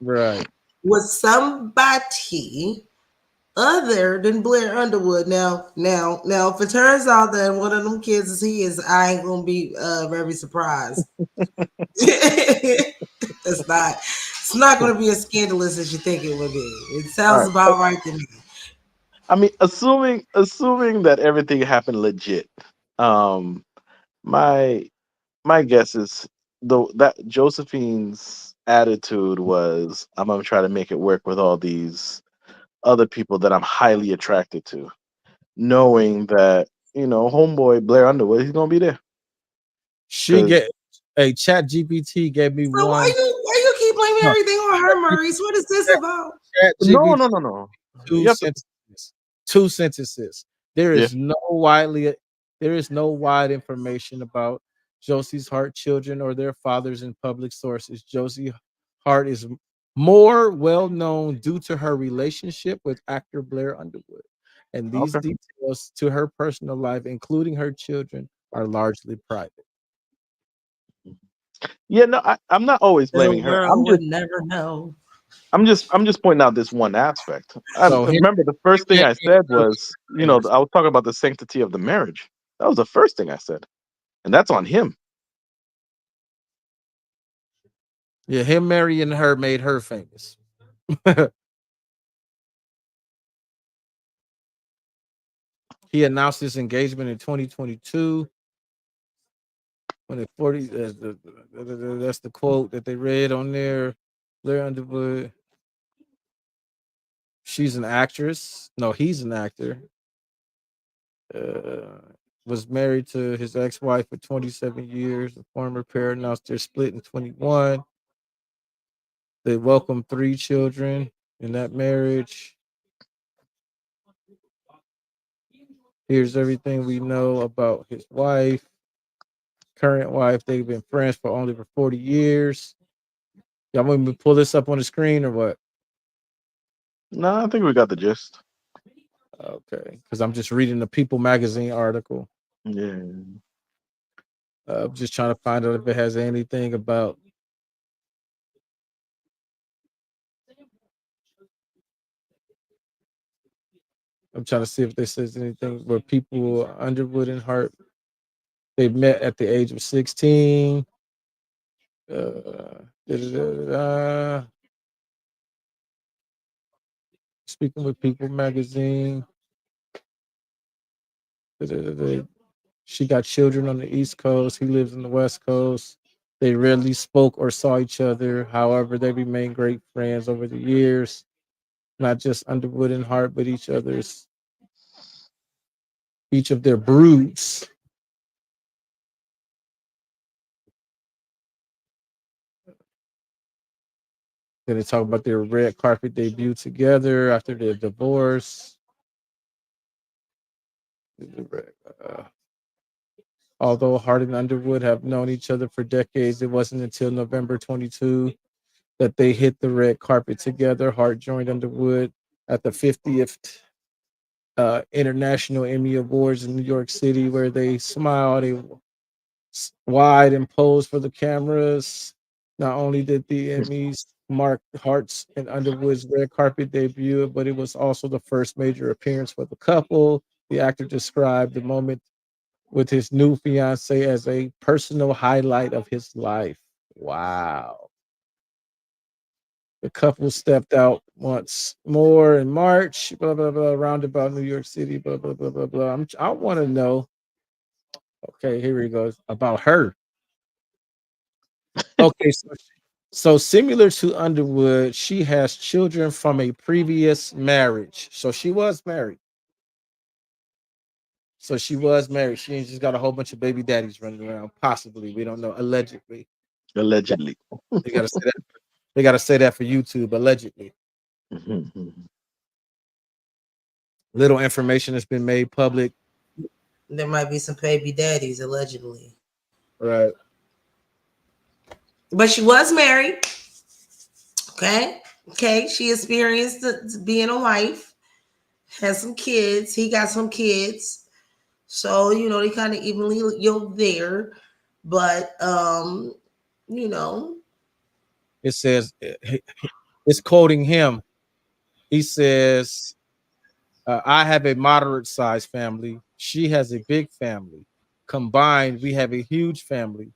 Right. With somebody other than Blair Underwood. Now, if it turns out that one of them kids is his, I ain't gonna be very surprised. It's not gonna be as scandalous as you think it would be. It sounds about right to me. I mean, assuming that everything happened legit, my guess is that Josephine's attitude was, I'm gonna try to make it work with all these other people that I'm highly attracted to, knowing that, homeboy Blair Underwood, he's gonna be there. ChatGPT gave me one. Why you keep blaming everything on her, Maurice? What is this about? Chat No, GBT no, no, no. two You have to, sentences. Two sentences. There yeah. is no wide information about Josie's Hart children or their fathers in public sources. Josie Hart is more well known due to her relationship with actor Blair Underwood. And these Okay. details to her personal life, including her children, are largely private. Yeah, no, I'm not always The blaming her. world would never know. I'm just pointing out this one aspect. I So him, remember the first thing him I marrying said her was, famous. I was talking about the sanctity of the marriage. That was the first thing I said, and that's on him. Yeah, him marrying her made her famous. He announced his engagement in 2022. When the 40, that's the quote that they read on there. Blair Underwood. She's an actress. No, he's an actor. Was married to his ex-wife for 27 years. The former pair announced their split in 21. They welcomed 3 children in that marriage. Here's everything we know about his wife, current wife. They've been friends for only 40 years. Y'all want me to pull this up on the screen or what? No, I think we got the gist. Okay, because I'm just reading the People magazine article. Yeah. I'm just trying to find out if it has anything about. I'm trying to see if this says anything where people Underwood and Hart they met at the age of 16. Speaking with People magazine. She got children on the East Coast. He lives on the West Coast. They rarely spoke or saw each other. However, they remained great friends over the years. Not just Underwood and Hart, but each of their broods. Then they talk about their red carpet debut together after their divorce. Although Hart and Underwood have known each other for decades, it wasn't until November 22 that they hit the red carpet together. Hart joined Underwood at the 50th International Emmy Awards in New York City, where they smiled wide and posed for the cameras. Not only did the Emmys mark Hart's and Underwood's red carpet debut, but it was also the first major appearance for the couple. The actor described the moment with his new fiancee as a personal highlight of his life. Wow. The couple stepped out once more in March, blah, blah, blah, roundabout New York City, blah, blah, blah, blah, blah. I want to know. Okay, here he goes about her. Okay, so similar to Underwood, she has children from a previous marriage. So she was married. She ain't just got a whole bunch of baby daddies running around. Possibly, we don't know. Allegedly, Allegedly. they gotta say that. They gotta say that for YouTube. Allegedly, little information has been made public. There might be some baby daddies, allegedly. Right. But she was married. Okay. She experienced being a wife, has some kids. He got some kids. So, they kind of evenly yoked there. But, It says it's quoting him. He says, I have a moderate sized family. She has a big family. Combined, we have a huge family.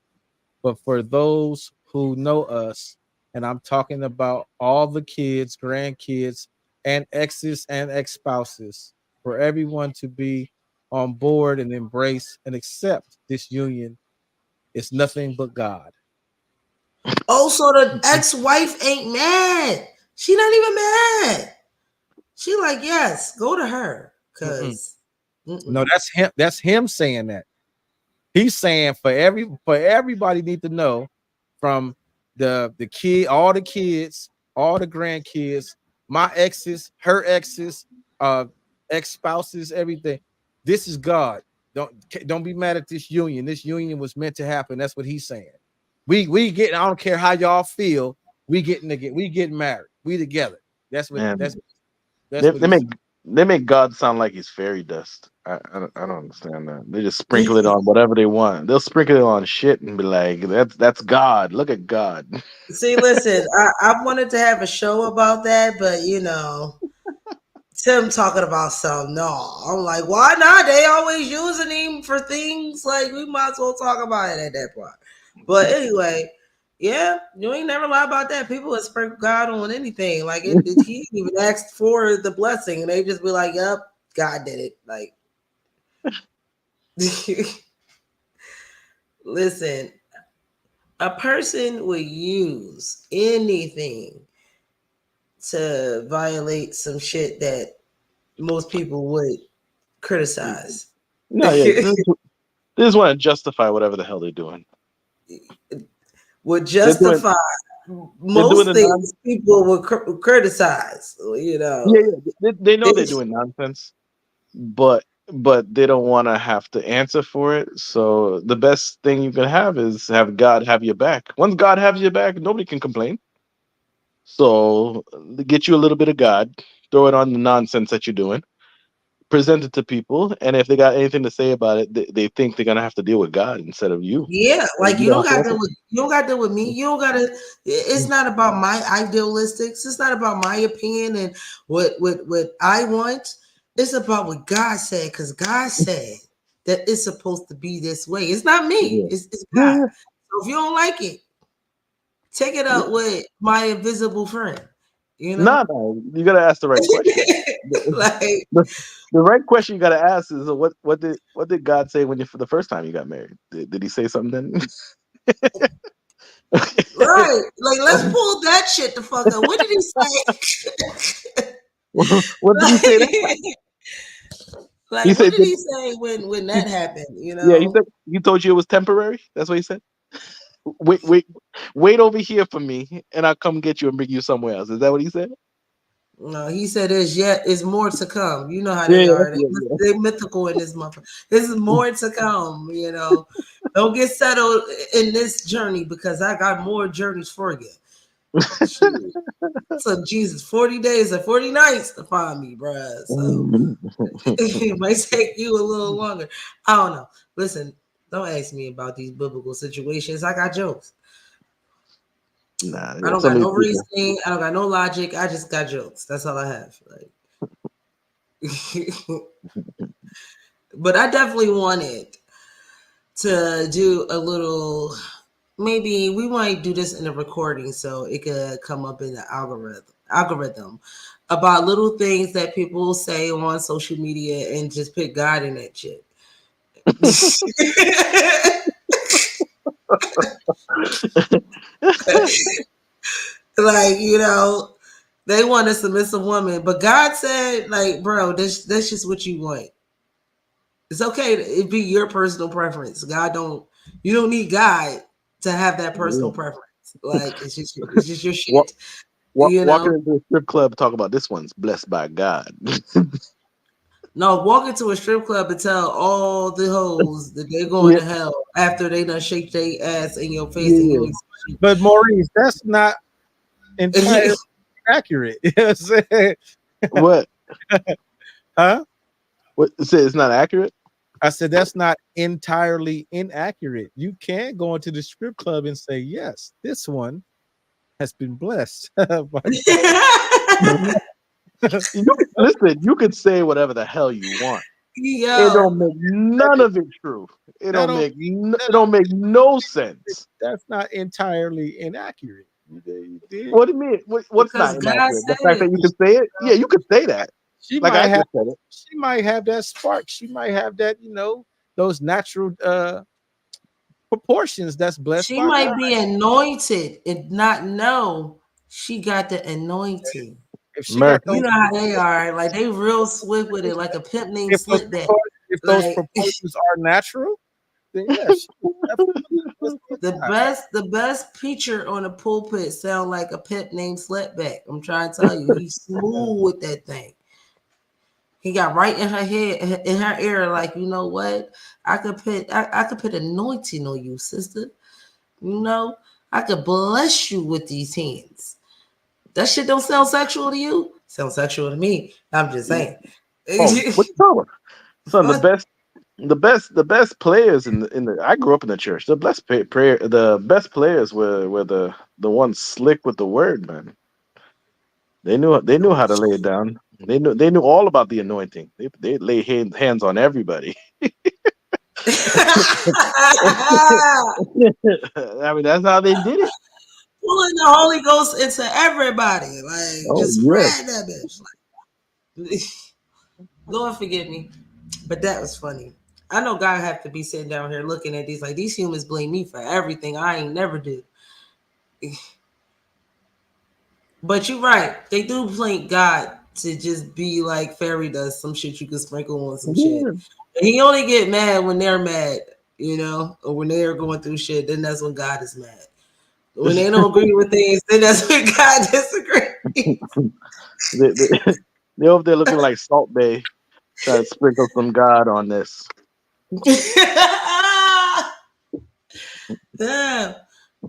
But for those who know us, and I'm talking about all the kids, grandkids, and exes and ex-spouses, for everyone to be on board and embrace and accept this union is nothing but God. Oh, so the ex-wife ain't mad. She not even mad. She like, yes, go to her. Cause no, that's him. That's him saying that. He's saying for everybody need to know, from the kid, all the kids, all the grandkids, my exes, her exes, ex-spouses, everything. This is God. Don't be mad at this union. This union was meant to happen. That's what he's saying. We get. I don't care how y'all feel. We getting married. We together. That's what. Man, That's they, what they he's make they make God sound like he's fairy dust. I don't understand that. They just sprinkle it on whatever they want. They'll sprinkle it on shit and be like, that's God. Look at God. See, listen, I wanted to have a show about that, but you know, Tim talking about something. No, I'm like, why not? They always using him for things like we might as well talk about it at that point. But anyway, yeah, you ain't never lie about that. People would sprinkle God on anything. Like he even asked for the blessing, and they just be like, "Yep, God did it." Like, listen, a person would use anything to violate some shit that most people would criticize. No, yeah. They just want to justify whatever the hell they're doing. Would justify most things people would criticize. You know, Yeah. They know they're doing nonsense, but they don't want to have to answer for it. So the best thing you can have is have God have your back. Once God has your back, nobody can complain. So get you a little bit of God, throw it on the nonsense that you're doing, present it to people, and if they got anything to say about it, they think they're gonna have to deal with God instead of you. Yeah, like you don't got to deal with me. You don't got to. It's not about my idealistics. It's not about my opinion and what I want. It's about what God said, because God said that it's supposed to be this way. It's not me. It's God. So if you don't like it, take it up with my invisible friend. You know? No, you gotta ask the right question. Like the right question you gotta ask is what did God say when for the first time you got married? Did he say something then? Right. Like let's pull that shit the fuck up. What did he say? What did he say that? Like what did he say when that happened? You know? Yeah, he told you it was temporary. That's what he said. Wait over here for me, and I'll come get you and bring you somewhere else. Is that what he said? No, he said there's more to come. You know how they are. They're mythical in this month. This is more to come, you know. Don't get settled in this journey because I got more journeys for you. So Jesus, 40 days and 40 nights to find me, bruh. So it might take you a little longer. I don't know. Listen, don't ask me about these biblical situations. I got jokes. Nah, I don't got no reasoning. I don't got no logic. I just got jokes. That's all I have. Like, but I definitely wanted to do a little. Maybe we might do this in a recording so it could come up in the algorithm about little things that people say on social media and just put God in that shit. Like, you know, they want a submissive woman, but God said, like, bro, that's just what you want. It's okay to be your personal preference. You don't need God to have that personal preference. Like, it's just your shit. Walking into a strip club, talk about this one's blessed by God. No, walk into a strip club and tell all the hoes that they're going to hell after they done shake their ass in your face. And you but Maurice, that's not entirely accurate. You know what I'm saying? What? Huh? What? Say it's not accurate? I said that's not entirely inaccurate. You can go into the strip club and say, yes, this one has been blessed. Listen, you could say whatever the hell you want. Yo. It don't make none of it true. It don't make no sense. That's not entirely inaccurate. What do you mean? What's not inaccurate? The fact that you can say it? Yeah, you could say that. She might have that spark. She might have that, you know, those natural proportions that's blessed. She might be anointed and not know she got the anointing. You know how they are, like they real swift with it, like a pimp named Slipback. If those proportions are natural, then yeah, she definitely The best preacher on the pulpit sound like a pimp named Slapback. I'm trying to tell you, he's smooth with that thing. He got right in her head, in her ear, like, you know what? I could put anointing on you, sister. You know, I could bless you with these hands. That shit don't sound sexual to you? Sounds sexual to me. I'm just saying. Oh, what you talking about? Son, the best players in the I grew up in the church. The best players were the ones slick with the word, man. They knew how to lay it down. They knew all about the anointing. They lay hands on everybody. I mean, that's how they did it. Pulling the Holy Ghost into everybody. Like, Oh just yeah. spread that bitch. Like, Lord forgive me. But that was funny. I know God have to be sitting down here looking at these, like, these humans blame me for everything I ain't never do. But you're right. They do blame God to just be like fairy dust, some shit you can sprinkle on some shit. Yeah. And he only get mad when they're mad, or when they are going through shit, then that's when God is mad. When they don't agree with things, then that's when God disagrees. They're over there looking like Salt Bay, trying to sprinkle some God on this. Damn.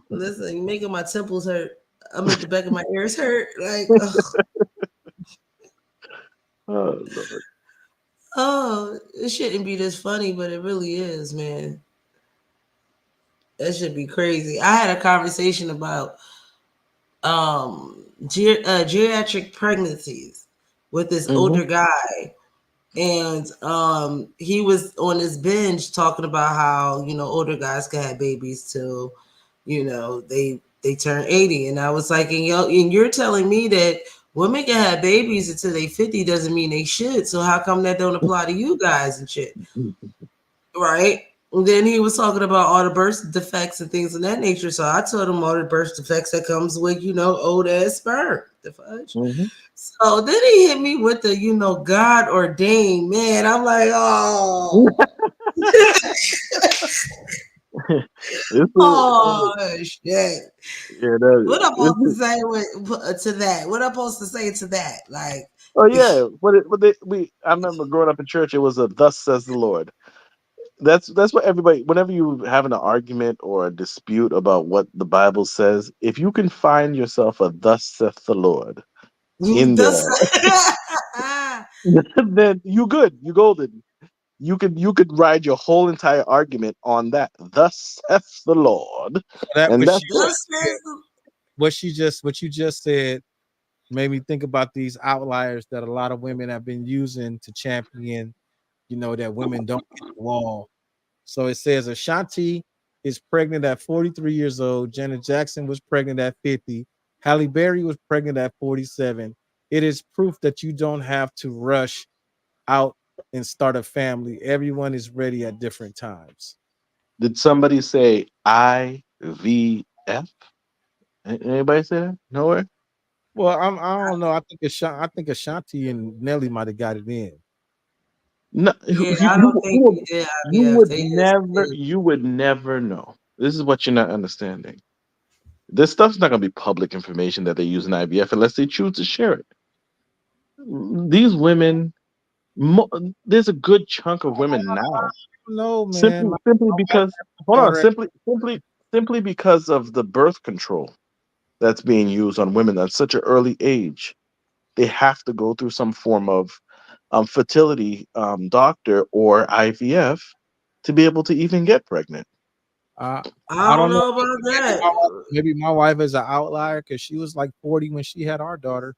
Listen, you're making my temples hurt. I make the back of my ears hurt. Like, Oh Lord. oh, it shouldn't be this funny, but it really is, man. That should be crazy. I had a conversation about geriatric pregnancies with this older guy, and he was on this binge talking about how older guys can have babies till they turn 80, and I was like, and you're telling me that women can have babies until they 50 doesn't mean they should, so how come that don't apply to you guys and shit, right? And then he was talking about all the birth defects and things of that nature. So I told him all the birth defects that comes with, old ass sperm. The fudge. So then he hit me with the, God ordained, man. I'm like, oh. Oh shit. Yeah, What I'm supposed to say to that? What I'm supposed to say to that? Like, oh yeah, I remember growing up in church. It was a "Thus says the Lord." That's what everybody. Whenever you having an argument or a dispute about what the Bible says, if you can find yourself a "Thus saith the Lord" in there, then you good. You golden. You could ride your whole entire argument on that. Thus saith the Lord, That and was that's what you just said made me think about these outliers that a lot of women have been using to champion, that women don't hit the wall. So it says Ashanti is pregnant at 43 years old. Janet Jackson was pregnant at 50. Halle Berry was pregnant at 47. It is proof that you don't have to rush out and start a family. Everyone is ready at different times. Did somebody say IVF? Anybody say that? Nowhere. Well, I don't know. I think Ashanti and Nelly might have got it in. No, yeah, I don't think he did IVF. You would never know. This is what you're not understanding. This stuff's not going to be public information that they use in IVF unless they choose to share it. These women, there's a good chunk of women now. No, man. Simply because, hold on, simply because of the birth control that's being used on women at such an early age, they have to go through some form of fertility doctor or IVF to be able to even get pregnant. I don't know about that. Maybe my wife is an outlier because she was like 40 when she had our daughter,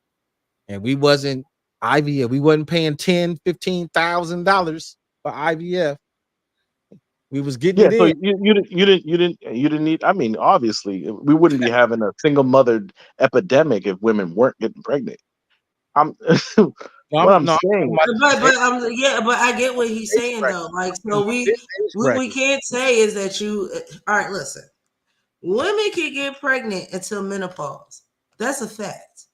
and we wasn't IVF. We wasn't paying $10,000-$15,000 for IVF. We was getting it So in. you didn't need. I mean, obviously, we wouldn't be having a single mothered epidemic if women weren't getting pregnant. I'm saying. But I get what he's saying though. Like, so we can't say is that you. All right, listen. Women can get pregnant until menopause. That's a fact.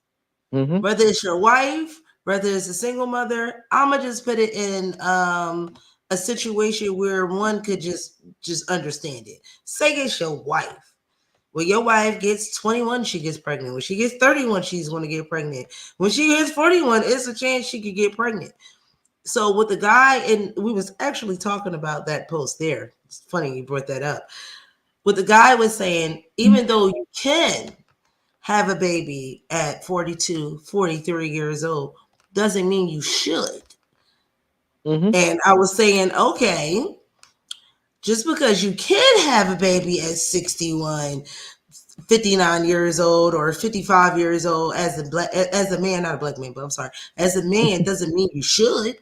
Whether it's your wife, whether it's a single mother, I'ma just put it in a situation where one could just understand it. Say it's your wife. When your wife gets 21, she gets pregnant. When she gets 31, she's going to get pregnant. When she gets 41, it's a chance she could get pregnant. So with the guy, and we was actually talking about that post there. It's funny you brought that up. What the guy was saying, even though you can have a baby at 42, 43 years old, doesn't mean you should. Mhm. And I was saying, okay, just because you can have a baby at 61, 59 years old or 55 years old as a man, not a black man, but I'm sorry, as a man doesn't mean you should.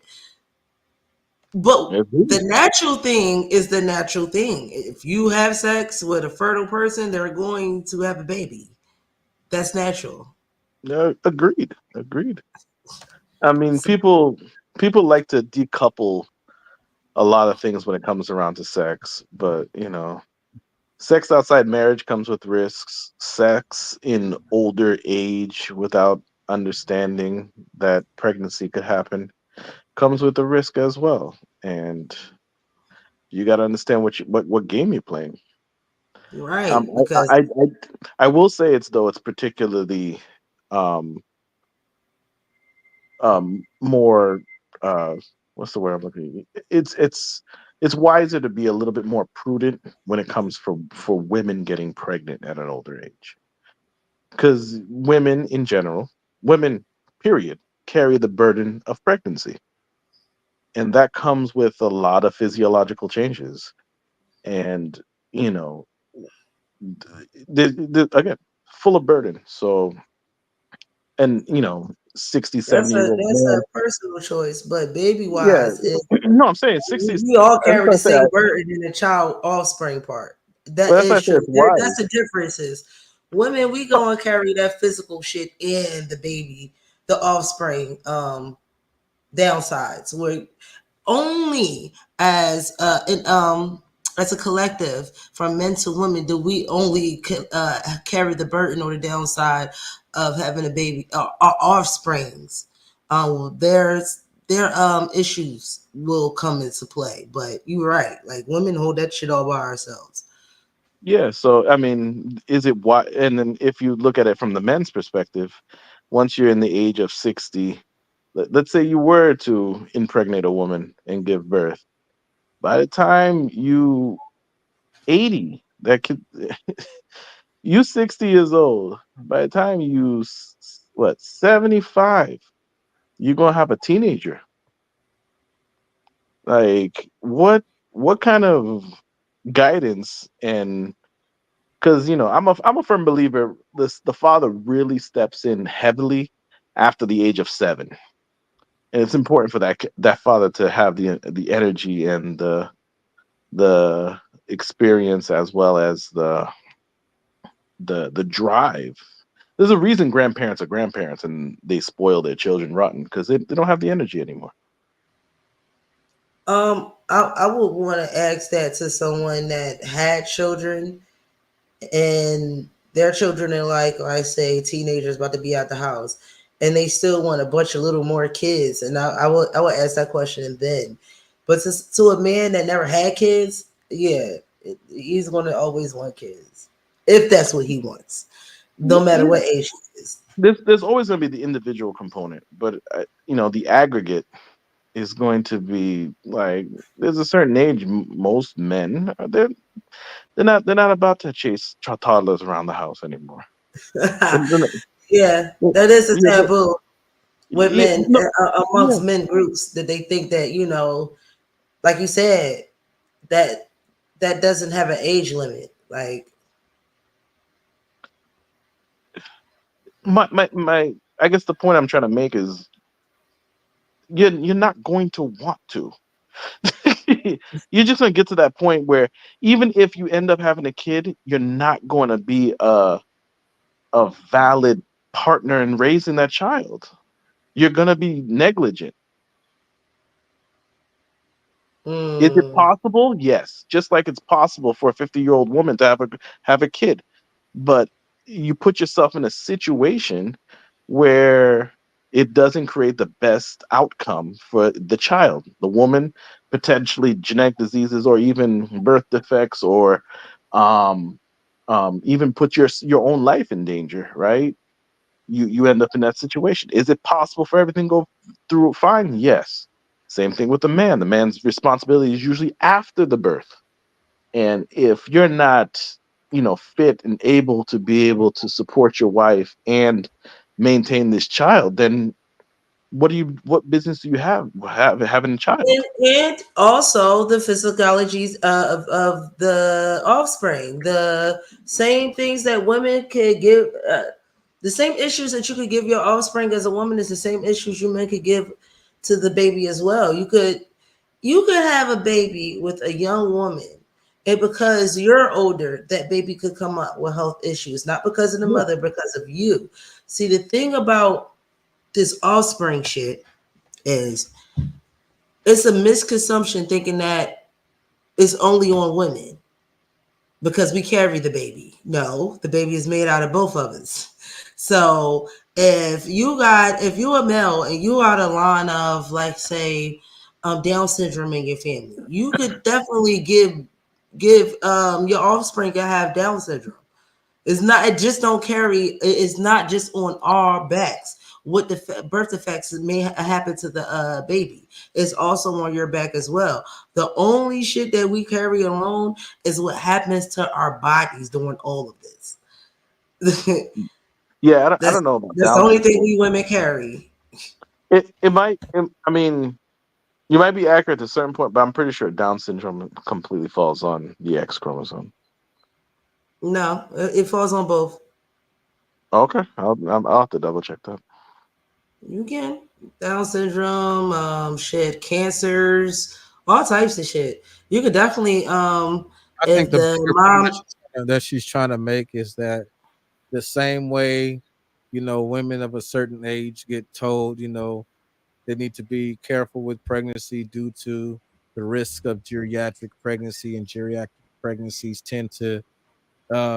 But Agreed. the natural thing is the natural thing. If you have sex with a fertile person, they're going to have a baby. That's natural. Agreed. I mean, So, people like to decouple a lot of things when it comes around to sex, but sex outside marriage comes with risks. Sex in older age without understanding that pregnancy could happen comes with a risk as well. And you got to understand what game you're playing. right, I, because I I I will say it's particularly um more uh what's the word I'm looking at? It's wiser to be a little bit more prudent when it comes for women getting pregnant at an older age, because women in general, women period, carry the burden of pregnancy, and that comes with a lot of physiological changes. And you know again, full of burden. So, and 60, that's 70 a year old that's a man. personal choice. But baby Yeah. wise, it, No, I'm saying 60. we all That's carry why I the say same burden in the child offspring part. That well, that's why I is say true. it's wise. That's the differences. Women, we No, go and carry that physical shit and the baby, the offspring downsides. Where only as as a collective, from men to women, do we only carry the burden or the downside of having a baby, our offsprings. Their issues will come into play, but you're right. Like women hold that shit all by ourselves. yeah. So I mean, is it why? And then if you look at it from the men's perspective, once you're in the age of 60, let's say you were to impregnate a woman and give birth, by the time you 80, that could you 60 years old. By the time you 75, you're gonna have a teenager. Like what kind of guidance? And because I'm a firm believer the father really steps in heavily after the age of 7, and it's important for that father to have the energy and the experience, as well as the drive. There's a reason grandparents are grandparents and they spoil their children rotten, because they don't have the energy anymore. I would want to ask that to someone that had children and their children are like I say teenagers about to be out the house and they still want a bunch of little more kids, and I would ask that question then. But to a man that never had kids, yeah, he's going to always want kids if that's what he wants, no matter Yeah, what age he is. there's always going to be the individual component, but the aggregate is going to be like, there's a certain age most men they're not about to chase toddlers around the house anymore. They're not- Yeah, that is a yeah, taboo with men no, yeah. amongst men groups that they think that like you said, that that doesn't have an age limit. Like, My I guess the point I'm trying to make is you're not going to want to. You're just gonna get to that point where even if you end up having a kid, you're not going to be a valid partner in raising that child. You're gonna be negligent. Is it mm, possible? Yes. Just like it's possible for a 50-year-old woman to have a kid. But you put yourself in a situation where it doesn't create the best outcome for the child. The woman potentially genetic diseases or even birth defects, or even put your own life in danger, right? You end up in that situation. Is it possible for everything to go through fine? Yes. Same thing with the man. The man's responsibility is usually after the birth. And if you're not, fit and able to support your wife and maintain this child, then what business do you have having a child? And also the physiologies of the offspring, the same things that women could give, the same issues that you could give your offspring as a woman is the same issues you men could give to the baby as well. You could have a baby with a young woman, and because you're older, that baby could come up with health issues, not because of the mother, because of you. See, the thing about this offspring shit is it's a misconception thinking that it's only on women because we carry the baby. No, the baby is made out of both of us. So if you're a male and you are a line of, like, say, Down syndrome in your family, you could definitely give your offspring to have Down syndrome. It just don't carry. It's not just on our backs. What the birth effects may happen to the baby is also on your back as well. The only shit that we carry alone is what happens to our bodies during all of this. Yeah, I That's don't know about that's the Down only thing syndrome. we women carry. It might. I mean, you might be accurate to a certain point, but I'm pretty sure Down syndrome completely falls on the X chromosome. No, it falls on both. Okay, I'll have to double check that. You can Down syndrome, shit, cancers, all types of shit. You could definitely I if think the the bigger mom. point that she's trying to make is that the same way, women of a certain age get told, they need to be careful with pregnancy due to the risk of geriatric pregnancy, and geriatric pregnancies tend to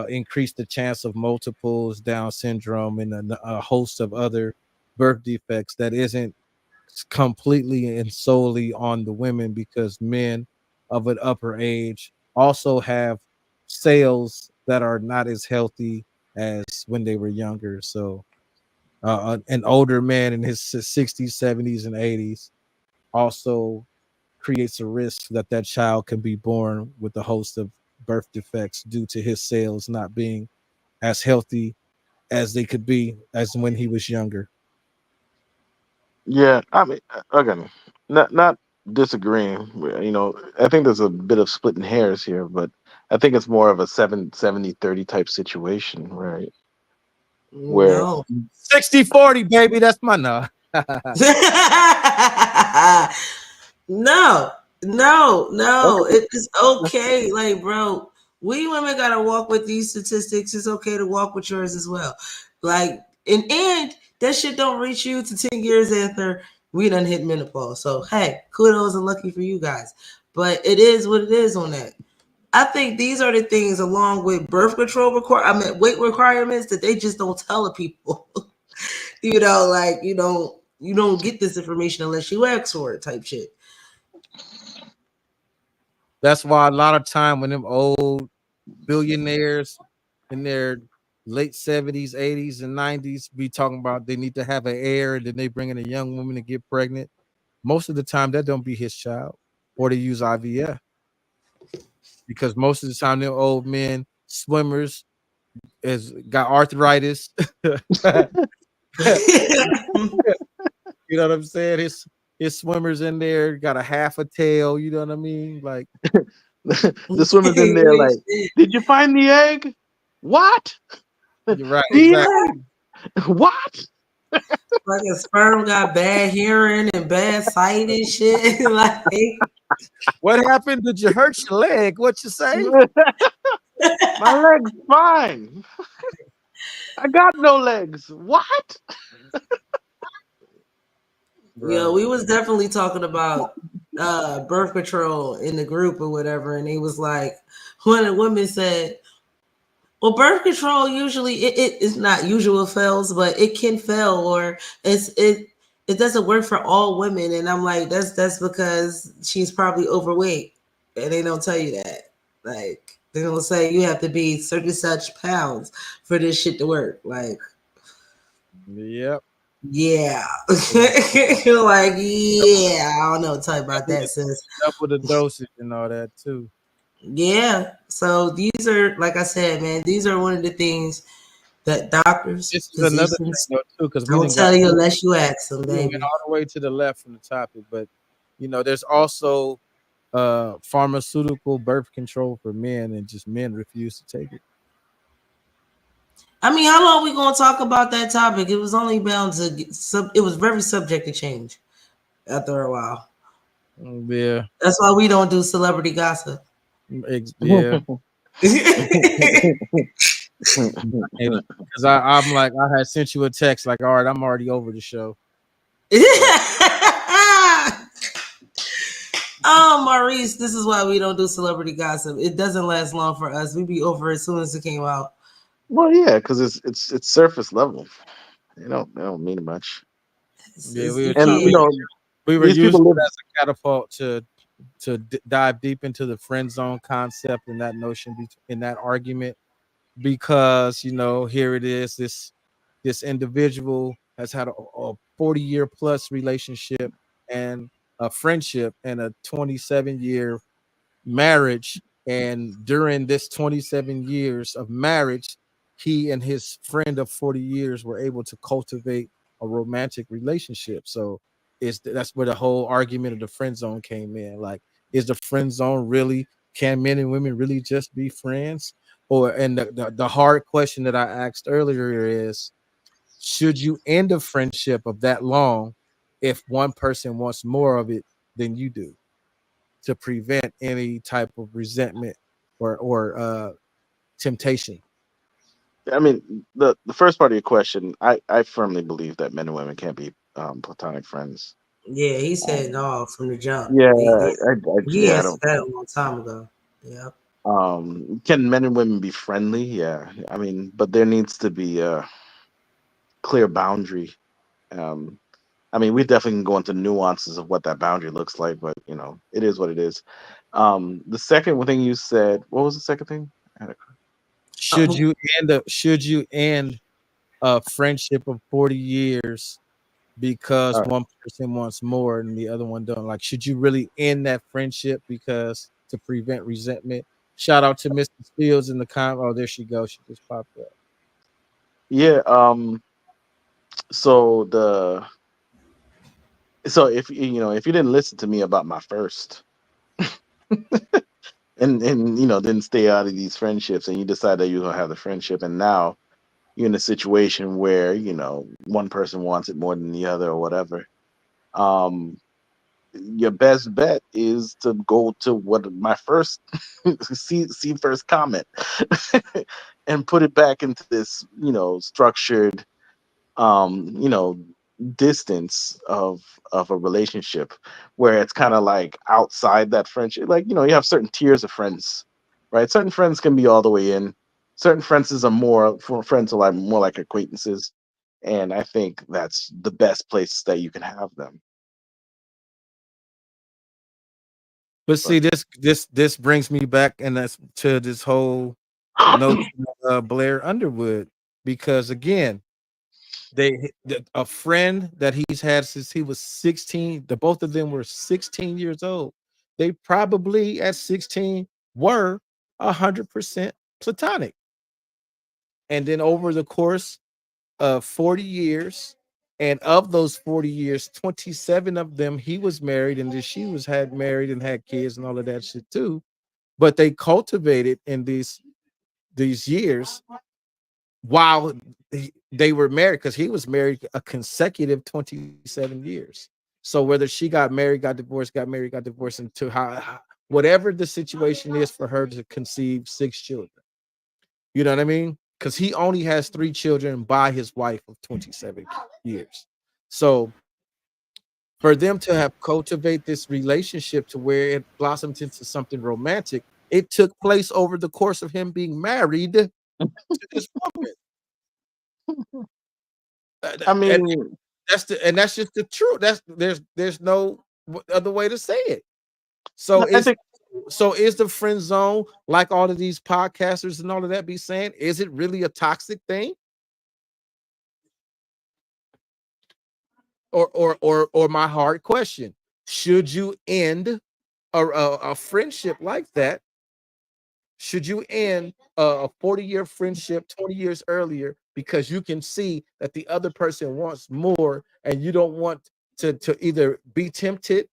increase the chance of multiples, Down syndrome, and a host of other birth defects that isn't completely and solely on the women, because men of an upper age also have cells that are not as healthy as when they were younger. So an older man in his 60s, 70s, and 80s also creates a risk that that child can be born with a host of birth defects due to his cells not being as healthy as they could be as when he was younger. Yeah, I mean, again, not disagreeing. I think there's a bit of splitting hairs here, but I think it's more of a 70-30 type situation, right? Where No. 60-40, baby. That's my no. No, no. It is okay. Like, bro, we women gotta walk with these statistics. It's okay to walk with yours as well. Like, and that shit don't reach you to 10 years after we done hit menopause. So hey, kudos and lucky for you guys. But it is what it is on that. I think these are the things, along with birth control weight requirements, that they just don't tell the people. Like, you don't get this information unless you ask for it, type shit. That's why a lot of time when them old billionaires in their late 70s, 80s, and 90s be talking about they need to have an heir, and then they bring in a young woman to get pregnant. Most of the time that don't be his child, or they use IVF, because most of the time them old men swimmers has got arthritis. You know what I'm saying? His swimmers in there got a half a tail. You know what I mean? Like the swimmer's in there, like, did you find the egg? What? you're right. The Exactly. egg? What? Like a sperm got bad hearing and bad sight and shit. Like, What happened? Did you hurt your leg? What you say? My leg's fine. I got no legs. What? we was definitely talking about birth control in the group or whatever, and he was like, one of the women said, well, birth control usually it is not usual fails, but it can fail, or it doesn't work for all women. And I'm like, that's because she's probably overweight. And they don't tell you that. Like, they don't say you have to be 30 such pounds for this shit to work. Like, Yep. yeah. You're like, yeah, I don't know what to tell you about that, sis. Double the dosage and all that too. Yeah. So these are, like I said, man, these are one of the things that doctors, This is another thing physicians though too, because we don't didn't tell got you unless you ask them, we went baby. all the way to the left from the topic, but there's also pharmaceutical birth control for men, and just men refuse to take it. I mean, how long we gonna talk about that topic? It was only bound to it was very subject to change after a while. Yeah, That's why we don't do celebrity gossip. yeah. Because I'm like, I had sent you a text like, all right, I'm already over the show. Oh, Maurice, this is why we don't do celebrity gossip. It doesn't last long for us. We be over as soon as it came out. Well, yeah, because it's surface level. They don't mean much. Yeah, we were And trying. We were these people using it live. as a catapult to dive deep into the friend zone concept and that notion in that argument, because here it is, this individual has had a 40-year plus relationship and a friendship and a 27-year marriage, and during this 27 years of marriage, he and his friend of 40 years were able to cultivate a romantic relationship. So that's where the whole argument of the friend zone came in. Like, is the friend zone really, can men and women really just be friends? And the hard question that I asked earlier is, should you end a friendship of that long if one person wants more of it than you do, to prevent any type of resentment or temptation? I mean, the first part of your question, I firmly believe that men and women can't be platonic friends. Yeah, he said no from the jump. Yeah, He I answered don't. that a long time ago. Yeah. Can men and women be friendly? Yeah, I mean, but there needs to be a clear boundary. Um, I mean, we definitely can go into nuances of what that boundary looks like, but it is what it is. The second thing you said, what was the second thing? Should you end a friendship of 40 years because one person wants more and the other one don't? Like, should you really end that friendship because to prevent resentment? Shout out to Mrs. Fields in the comment. Oh, there she goes. She just popped up. Yeah. So if if you didn't listen to me about my first, and didn't stay out of these friendships, and you decide that you're gonna have the friendship, and now you're in a situation where one person wants it more than the other or whatever, your best bet is to go to what my first see first comment and put it back into this structured distance of a relationship, where it's kind of like outside that friendship. Like, you have certain tiers of friends, right? Certain friends can be all the way in. Certain friends are like more like acquaintances, and I think that's the best place that you can have them. But see, this brings me back, and that's to this whole notion of Blair Underwood, because again, a friend that he's had since he was 16. The both of them were 16 years old. They probably at 16 were 100% platonic, and then over the course of 40 years, and of those 40 years, 27 of them he was married, and then she was had married and had kids and all of that shit too. But they cultivated in these years while they were married, because he was married a consecutive 27 years. So whether she got married, got divorced, got married, got divorced, into whatever the situation is for her to conceive 6 children, you know what I mean? Because he only has 3 children by his wife of 27 years. So for them to have cultivate this relationship to where it blossomed into something romantic, it took place over the course of him being married to this woman. I mean, that's just the truth. There's no other way to say it. So I think is the friend zone, like all of these podcasters and all of that be saying, is it really a toxic thing? Or my hard question: should you end a friendship like that? Should you end a 40-year friendship 20 years earlier because you can see that the other person wants more and you don't want to either be tempted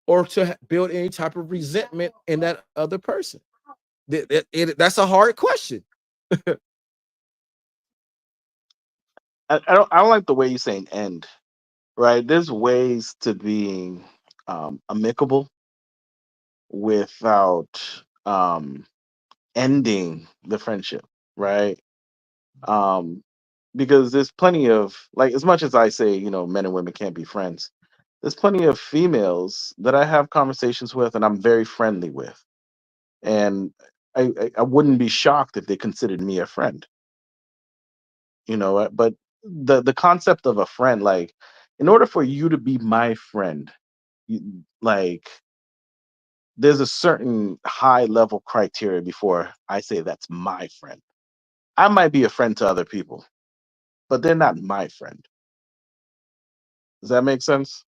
or to build any type of resentment in that other person? That's a hard question. I don't like the way you're saying end. Right? There's ways to being amicable without ending the friendship, right? Um, because there's plenty of, like, as much as I say, men and women can't be friends, there's plenty of females that I have conversations with and I'm very friendly with. And I wouldn't be shocked if they considered me a friend, but the concept of a friend, like, in order for you to be my friend, like, there's a certain high level criteria before I say that's my friend. I might be a friend to other people, but they're not my friend. Does that make sense?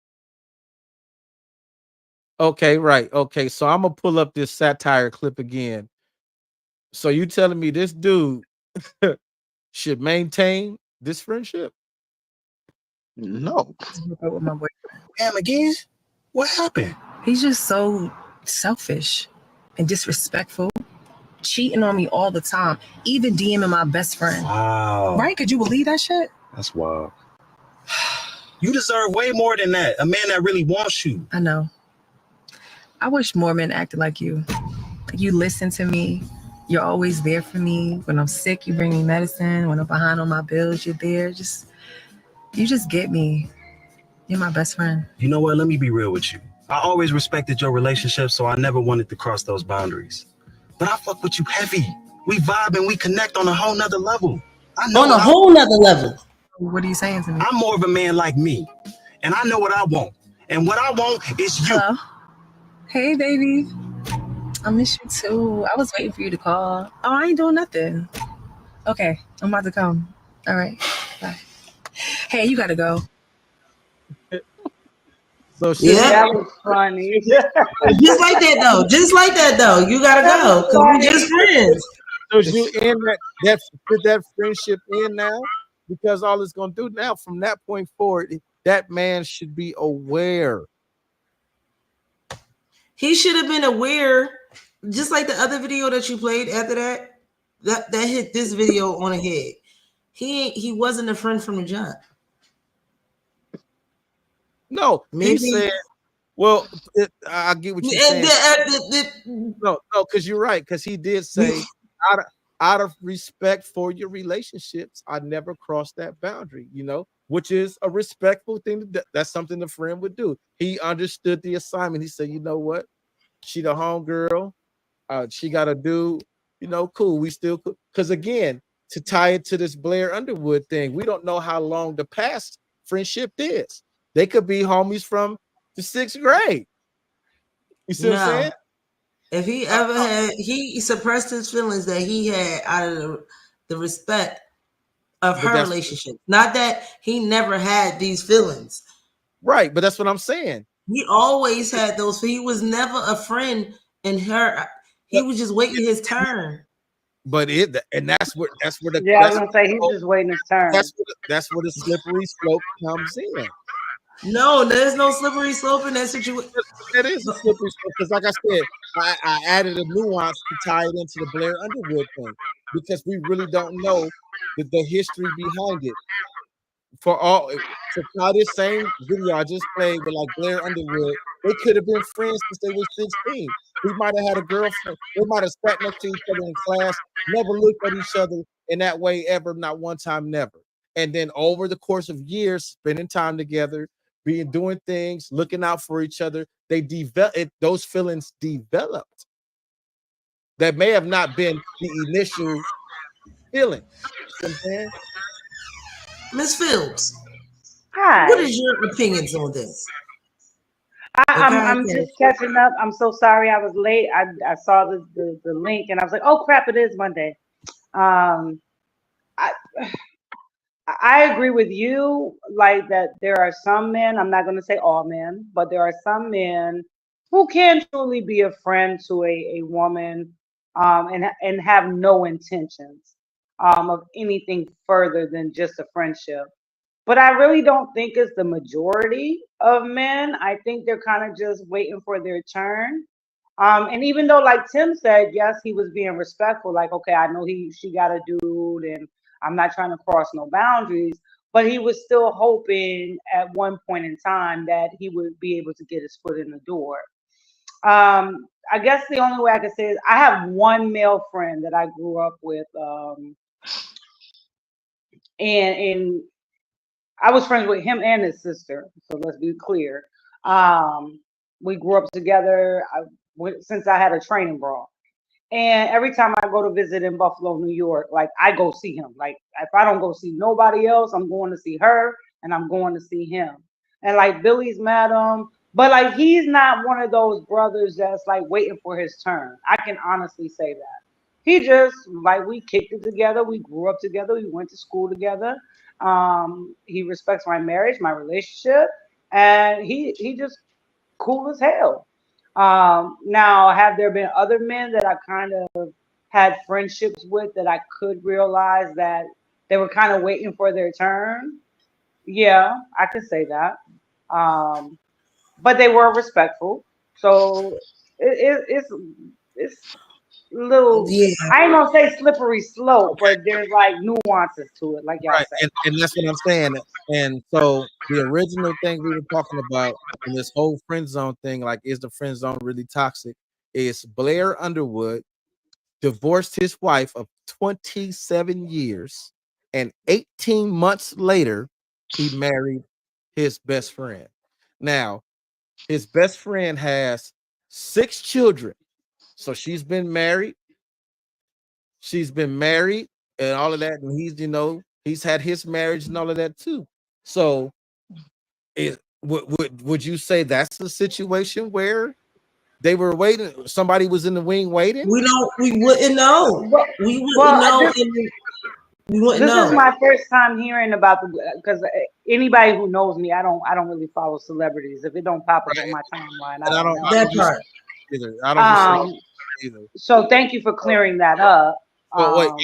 Okay, right. Okay, so I'm gonna pull up this satire clip again. So you telling me this dude should maintain this friendship? No. Hook up with my boyfriend. Damn, again? What happened? He's just so selfish and disrespectful, cheating on me all the time, even DMing my best friend. Wow. Right? Could you believe that shit? That's wild. You deserve way more than that. A man that really wants you. I know. I wish more men acted like you. Like, you listen to me. You're always there for me. When I'm sick, you bring me medicine. When I'm behind on my bills, you're there. You just get me. You're my best friend. You know what? Let me be real with you. I always respected your relationship, so I never wanted to cross those boundaries. But I fuck with you heavy. We vibe and we connect on a whole nother level. On a whole nother level. What are you saying to me? I'm more of a man like me, and I know what I want. And what I want is you. Hello? Hey, baby. I miss you too. I was waiting for you to call. Oh, I ain't doing nothing. Okay, I'm about to come. All right, bye. Hey, you gotta go. So Yeah. That was funny. Just like that though. You gotta go because we're just friends. So you end that friendship in now, because all it's gonna do now from that point forward, that man should be aware. He should have been aware, just like the other video that you played after that. That hit this video on the head. He wasn't a friend from the jump. No, Maybe. he said, well, I get what you're saying. No, because you're right. Because he did say, out of respect for your relationships, I never crossed that boundary, which is a respectful thing. That's something a friend would do. He understood the assignment. He said, you know what? She the homegirl. She got to do, cool. We still cool. Because again, to tie it to this Blair Underwood thing, we don't know how long the past friendship is. They could be homies from the 6th grade. You see what I'm saying? If he ever had, he suppressed his feelings that he had out of the respect of her relationship. Not that he never had these feelings. Right, but that's what I'm saying. He always had those. He was never a friend in her. He was just waiting his turn. But that's where the I was gonna say he's just waiting his turn. That's where the slippery slope comes in. No, there's no slippery slope in that situation. That is a slippery slope because, like I said, I added a nuance to tie it into the Blair Underwood thing because we really don't know the history behind it. To tie this same video I just played with like Blair Underwood, they could have been friends since they were 16. We might have had a girlfriend. They might have sat next to each other in class, never looked at each other in that way ever, not one time, never. And then over the course of years, spending time together, doing things, looking out for each other, those feelings developed. That may have not been the initial feeling. You know what I'm saying? Miss Fields, What Hi. is your opinions on this? I'm Okay. just catching up. I'm so sorry I was late. I saw the link and I was like, oh crap, it is Monday. Um, I I agree with you, like that there are some men, I'm not gonna say all men, but there are some men who can truly be a friend to a woman, and have no intentions of anything further than just a friendship. But I really don't think it's the majority of men. I think they're kind of just waiting for their turn. And even though, like Tim said, yes, he was being respectful, like, okay, I know she got a dude and I'm not trying to cross no boundaries, but he was still hoping at one point in time that he would be able to get his foot in the door. I guess the only way I could say is I have one male friend that I grew up with, and I was friends with him and his sister, so let's be clear. Um, we grew up together since I had a training bra. And every time I go to visit in Buffalo, New York, like I go see him. Like if I don't go see nobody else, I'm going to see her and I'm going to see him. And like Billy's met him, but like he's not one of those brothers that's like waiting for his turn. I can honestly say that. He just like we kicked it together. We grew up together. We went to school together. He respects my marriage, my relationship, and he just cool as hell. Now, have there been other men that I kind of had friendships with that I could realize that they were kind of waiting for their turn? Yeah, I could say that. Um, but they were respectful. So it's little. Yeah. I ain't gonna say slippery slope, but there's like nuances to it, like y'all Right, say. and that's what I'm saying. And so the original thing we were talking about in this whole friend zone thing, like, is the friend zone really toxic? Is Blair Underwood divorced his wife of 27 years, and 18 months later, he married his best friend. Now, his best friend has 6 children. So she's been married and all of that, and he's had his marriage and all of that too. So would you say that's the situation where they were waiting, somebody was in the wing waiting? We wouldn't know. We wouldn't Well, know. this We wouldn't this is know. my first time hearing about because anybody who knows me, I don't really follow celebrities. If it don't pop up on Right. my timeline, I And I don't don't know. That do part. either. I don't do Um, either. so thank you for clearing that up. But wait, Um,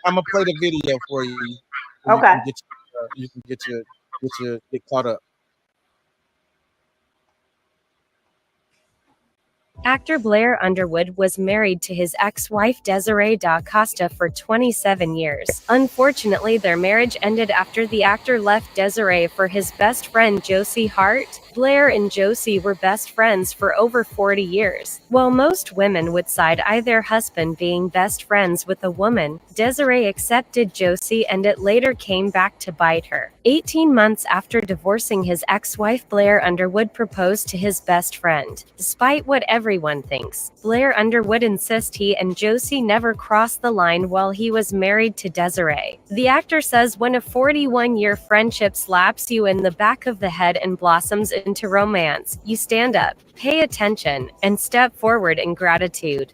I'm gonna play the video for you, so okay. you can get caught up. Actor Blair Underwood was married to his ex-wife Desiree da Costa for 27 years. Unfortunately, their marriage ended after the actor left Desiree for his best friend Josie Hart. Blair and Josie were best friends for over 40 years. While most women would side eye their husband being best friends with a woman, Desiree accepted Josie, and it later came back to bite her. 18 months after divorcing his ex-wife, Blair Underwood proposed to his best friend. Despite what everyone thinks, Blair Underwood insists he and Josie never crossed the line while he was married to Desiree. The actor says when a 41-year friendship slaps you in the back of the head and blossoms into romance, you stand up, pay attention, and step forward in gratitude.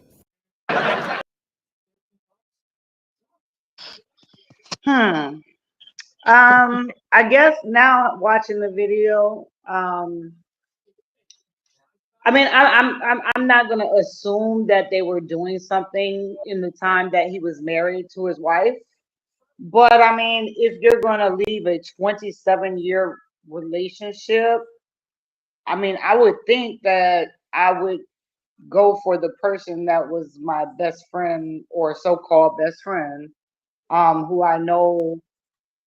Hmm. I guess now watching the video, I mean, I'm not gonna assume that they were doing something in the time that he was married to his wife. But I mean, if you're gonna leave a 27-year relationship, I mean, I would think that I would go for the person that was my best friend or so-called best friend, who I know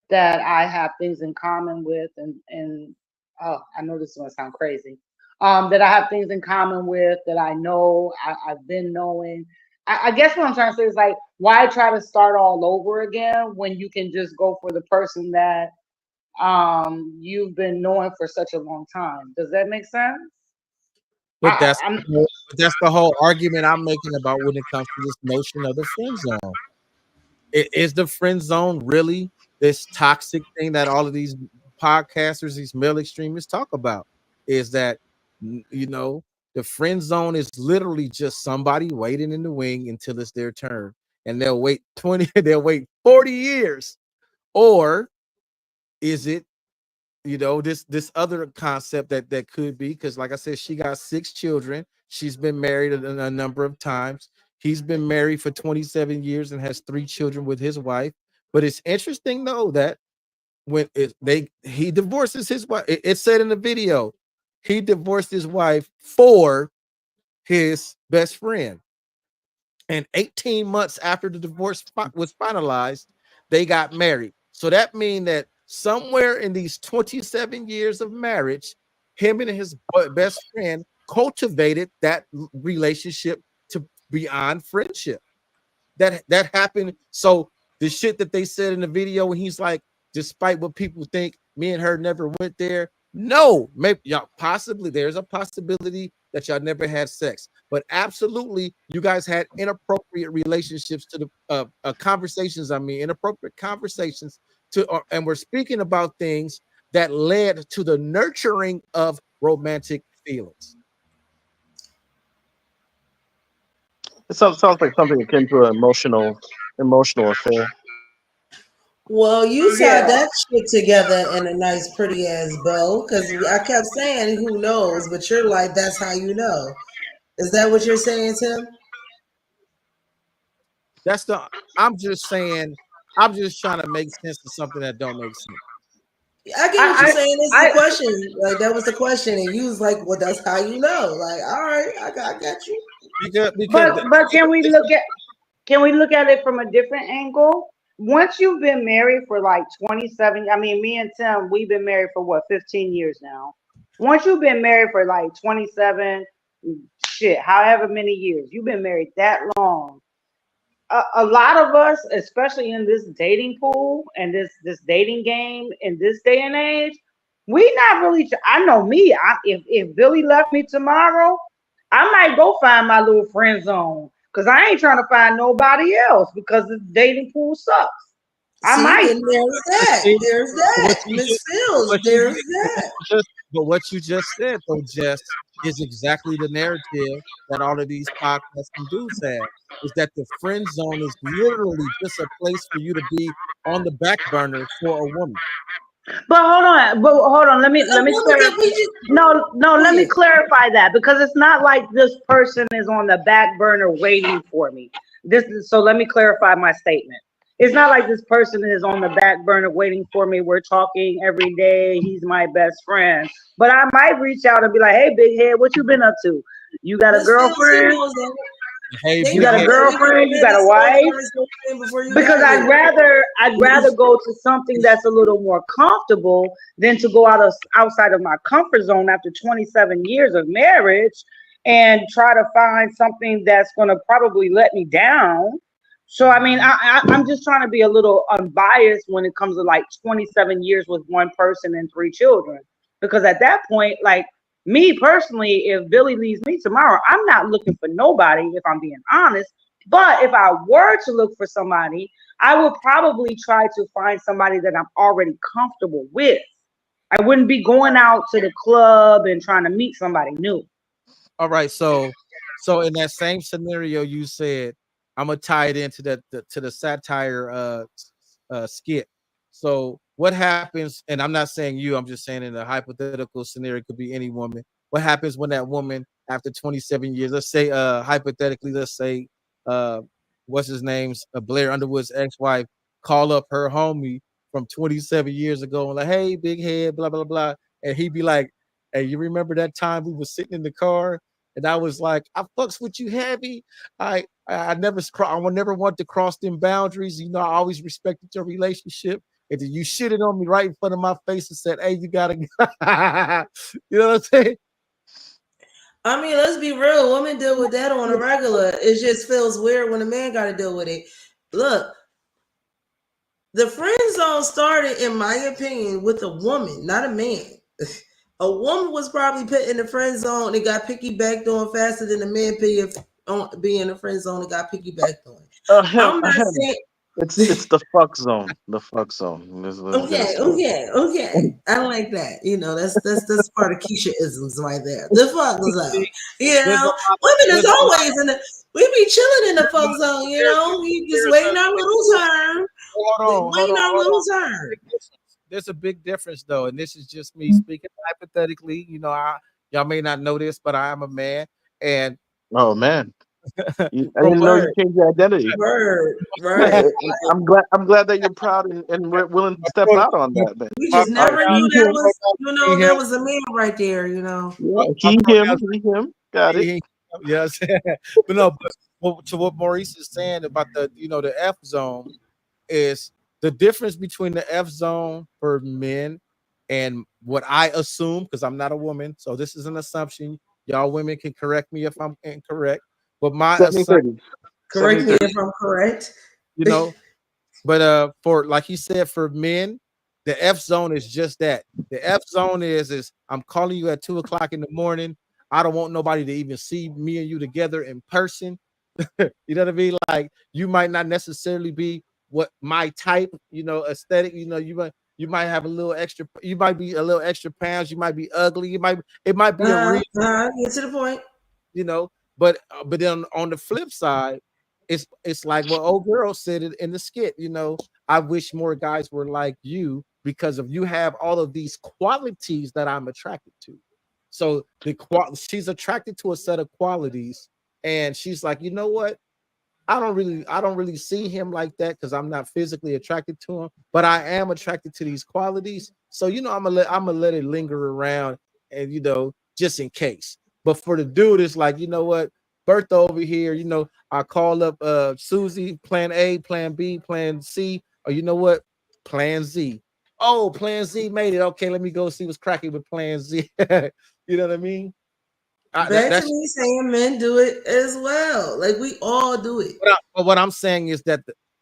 that I have things in common with, and oh, I know this is gonna sound crazy. That I have things in common with, that I know I've been knowing. I guess what I'm trying to say is like, why try to start all over again when you can just go for the person that you've been knowing for such a long time? Does that make sense? But I'm that's the whole argument I'm making about when it comes to this notion of the friend zone. Is the friend zone really this toxic thing that all of these podcasters, these male extremists talk about is that, you know, the friend zone is literally just somebody waiting in the wing until it's their turn, and they'll wait 20, they'll wait 40 years, or is it, you know, this other concept that could be, because like I said, she got 6 children, she's been married a number of times, he's been married for 27 years and has 3 children with his wife. But it's interesting though that when he divorces his wife, it said in the video he divorced his wife for his best friend, and 18 months after the divorce was finalized, they got married. So that means that somewhere in these 27 years of marriage, him and his best friend cultivated that relationship to beyond friendship. That happened. So the shit that they said in the video, when he's like, despite what people think, me and her never went there. No, maybe y'all possibly there's a possibility that y'all never had sex, but absolutely you guys had inappropriate relationships to the conversations. I mean, inappropriate conversations and we're speaking about things that led to the nurturing of romantic feelings. It sounds like something akin to an emotional affair. Well, you Yeah. tied that shit together in a nice, pretty ass bow. Because I kept saying, "Who knows?" But you're like, "That's how you know." Is that what you're saying, Tim? I'm just saying, I'm just trying to make sense of something that don't make sense. I get what you're saying. It's the I- question. Like that was the question, and you was like, "Well, that's how you know." Like, all right, I got you. But can we look at it from a different angle? Once you've been married for like 27, I mean, me and Tim, we've been married for what, 15 years now. Once you've been married for like 27, shit, however many years, you've been married that long. A lot of us, especially in this dating pool and this dating game in this day and age, we not really. I know me. If Billy left me tomorrow, I might go find my little friend zone because I ain't trying to find nobody else because the dating pool sucks. I might. And there's that. There's that, Miss Fields. There's that. But what you just said, though, Jess, is exactly the narrative that all of these podcasts and dudes have. Is that the friend zone is literally just a place for you to be on the back burner for a woman. But hold on. Let me clarify. No. Let me clarify that because it's not like this person is on the back burner waiting for me. So let me clarify my statement. It's not like this person is on the back burner waiting for me. We're talking every day. He's my best friend. But I might reach out and be like, "Hey, big head, what you been up to? You got a girlfriend? You got a girlfriend? You got a wife?" Because I'd rather go to something that's a little more comfortable than to go outside of my comfort zone after 27 years of marriage and try to find something that's going to probably let me down. So, I mean, I'm just trying to be a little unbiased when it comes to like 27 years with one person and 3 children. Because at that point, like me personally, if Billy leaves me tomorrow, I'm not looking for nobody, if I'm being honest. But if I were to look for somebody, I would probably try to find somebody that I'm already comfortable with. I wouldn't be going out to the club and trying to meet somebody new. All right, so in that same scenario you said, I'm gonna tie it into the satire skit. So what happens, and I'm not saying you, I'm just saying in a hypothetical scenario, it could be any woman. What happens when that woman, after 27 years, let's say hypothetically, let's say what's his name's Blair Underwood's ex-wife, call up her homie from 27 years ago and like, "Hey, big head, blah blah blah," and he'd be like, "Hey, you remember that time we were sitting in the car and I was like, I fucks with you heavy. I would never want to cross them boundaries. You know, I always respected your relationship. And then you shitted on me right in front of my face and said, 'Hey, you gotta,' you know what I'm saying?" I mean, let's be real. Women deal with that on a regular. It just feels weird when a man got to deal with it. Look, the friend zone started, in my opinion, with a woman, not a man. A woman was probably put in the friend zone and got piggybacked on faster than a man being in the friend zone and got piggybacked on. I'm not saying It's the fuck zone. The fuck zone. Let's get it Okay, started. okay. I like that. You know, that's part of Keisha isms right there. The fuck zone. You There's a know, lot. women is There's a lot. always in the. We be chilling in the fuck zone. You There's know, we just there's waiting a our little turn. Waiting our little turn. There's a big difference though, and this is just me speaking hypothetically. You know, y'all may not know this, but I am a man, and Oh man, I from didn't what know you Word, changed your identity. word, Yeah, right. I'm glad that you're proud and willing to step out on that, man. We my just All right, never he knew that him. was, you know, him, that was a man right there. You know. Yeah, my pronouns he him. Got it. he, yes, but no, but to what Maurice is saying about the the F zone is the difference between the F zone for men and what I assume, because I'm not a woman, so this is an assumption. Y'all women can correct me if I'm incorrect, but my 70-30. assumption, Correct me 70-30. if I'm correct. you know, but for like he said, for men, the F zone is just that. The F zone is I'm calling you at 2 o'clock in the morning. I don't want nobody to even see me and you together in person. You know what I mean? Like you might not necessarily be what my type, aesthetic. You might have a little extra. You might be a little extra pounds. You might be ugly. It might be a real, Get to the point. you know. But then on the flip side, it's like what old girl said it in the skit. I wish more guys were like you because of you have all of these qualities that I'm attracted to. So she's attracted to a set of qualities, and she's like, you know what? I don't really see him like that because I'm not physically attracted to him, but I am attracted to these qualities. So I'm gonna let it linger around, and just in case. But for the dude, it's like, you know what? Bertha over here, I call up Susie, plan A, plan B, plan C, or you know what? Plan Z. Oh, plan Z made it. Okay, let me go see what's cracking with plan Z. You know what I mean? Back to That's me saying men do it as well. Like we all do it. but what I'm saying is that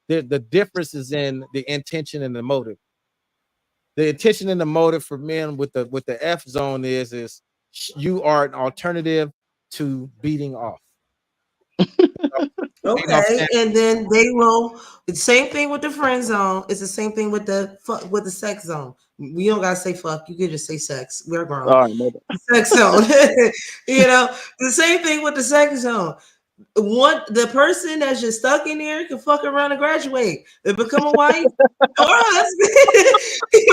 the difference is in the intention and the motive. The intention and the motive for men with the F zone is you are an alternative to beating off. Beating off Okay, and then they will. The same thing with the friend zone. It's the same thing with the sex zone. We don't gotta say fuck. You can just say sex. We're grown. All right, man. Sex zone. The same thing with the sex zone. The person that's just stuck in there can fuck around and graduate and become a wife or a husband.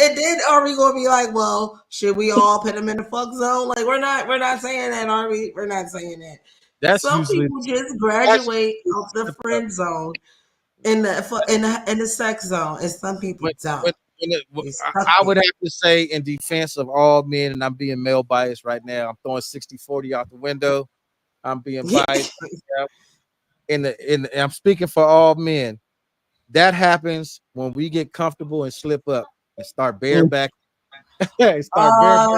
And then are we gonna be like, well, should we all put them in the fuck zone? Like we're not saying that, are we? We're not saying that. That's Some usually people just graduate off the friend zone in the sex zone, and some people don't. I would have to say in defense of all men, and I'm being male biased right now. I'm throwing 60-40 out the window. I'm being biased. And I'm speaking for all men. That happens when we get comfortable and slip up and start bareback. My God,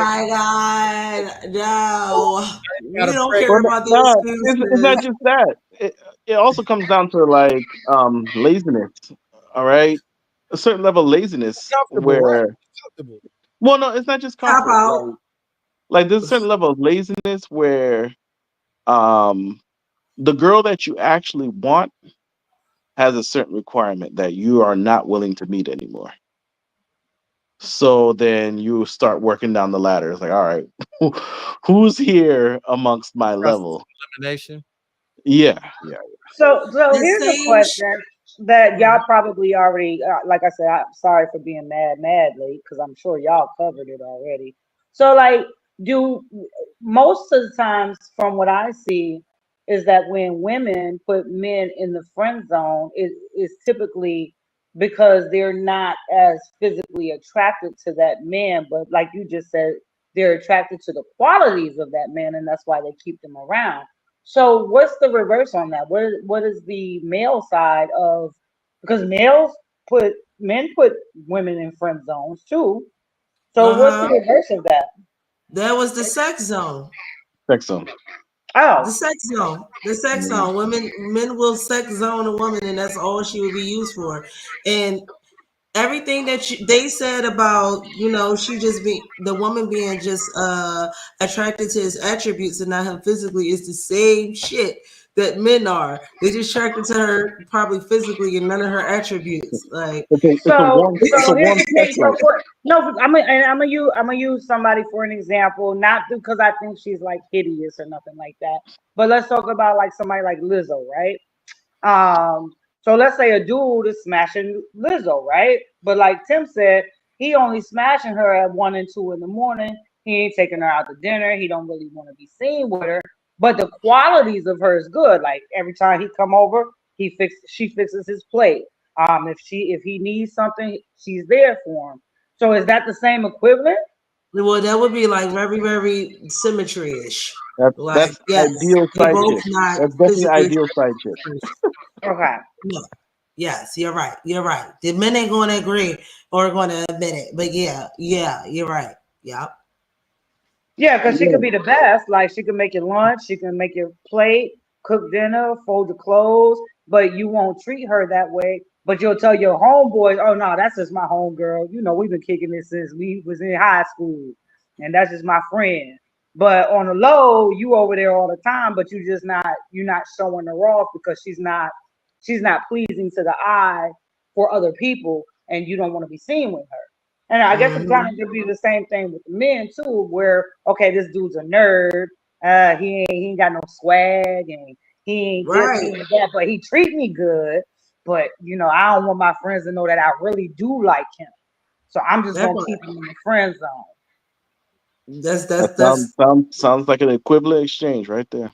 no, we don't care about the No, excuses. it's not just that. It also comes down to like laziness. All right, a certain level of laziness where. Right? Well, no, it's not just Cop comfort. out. Like there's a certain level of laziness where the girl that you actually want has a certain requirement that you are not willing to meet anymore. So then you start working down the ladder. It's like, all right, who's here amongst my level? Elimination. Yeah. So The here's a same question that y'all probably already, like I said, I'm sorry for being mad late because I'm sure y'all covered it already. So like, do most of the times from what I see is that when women put men in the friend zone, it is typically because they're not as physically attracted to that man, but like you just said, they're attracted to the qualities of that man, and that's why they keep them around. So what's the reverse on that? What is the male side of, because men put women in friend zones too. So what's the reverse of that? That was the sex zone. Sex zone. Oh, The sex zone. The sex zone. Men will sex zone a woman, and that's all she would be used for. And everything that they said about, she just the woman being just attracted to his attributes and not him physically is the same shit that men are. They just attracted to her probably physically and none of her attributes. Like It's a So, it's a here's warm the sex thing. So, life. I'm gonna use somebody for an example, not because I think she's like hideous or nothing like that. But let's talk about like somebody like Lizzo, right? So let's say a dude is smashing Lizzo, right? But like Tim said, he only smashing her at 1 and 2 in the morning. He ain't taking her out to dinner. He don't really want to be seen with her. But the qualities of her is good. Like every time he come over, she fixes his plate. If he needs something, she's there for him. So is that the same equivalent? well, that would be like very, very symmetry-ish. Like, That's yes, ideal they side both chick. not That's definitely physically ideal side chick. Okay. no. Yes, you're right. You're right. The men ain't going to agree or going to admit it, but yeah, you're right. Yep. Yeah, because she Yeah. could be the best. Like she can make your lunch, she can make your plate, cook dinner, fold your clothes, but you won't treat her that way. But you'll tell your homeboys, "Oh no, that's just my homegirl. You know, we've been kicking this since we was in high school, and that's just my friend." But on the low, you over there all the time, but you're not showing her off because she's not pleasing to the eye for other people, and you don't want to be seen with her. And I guess it Mm-hmm. kind of could be the same thing with the men too, where okay, this dude's a nerd. He ain't got no swag, and he ain't this, he Right. ain't that, but he treat me good. But you know, I don't want my friends to know that I really do like him. So I'm just That gonna part. keep him in the friend zone. That sounds like an equivalent exchange right there.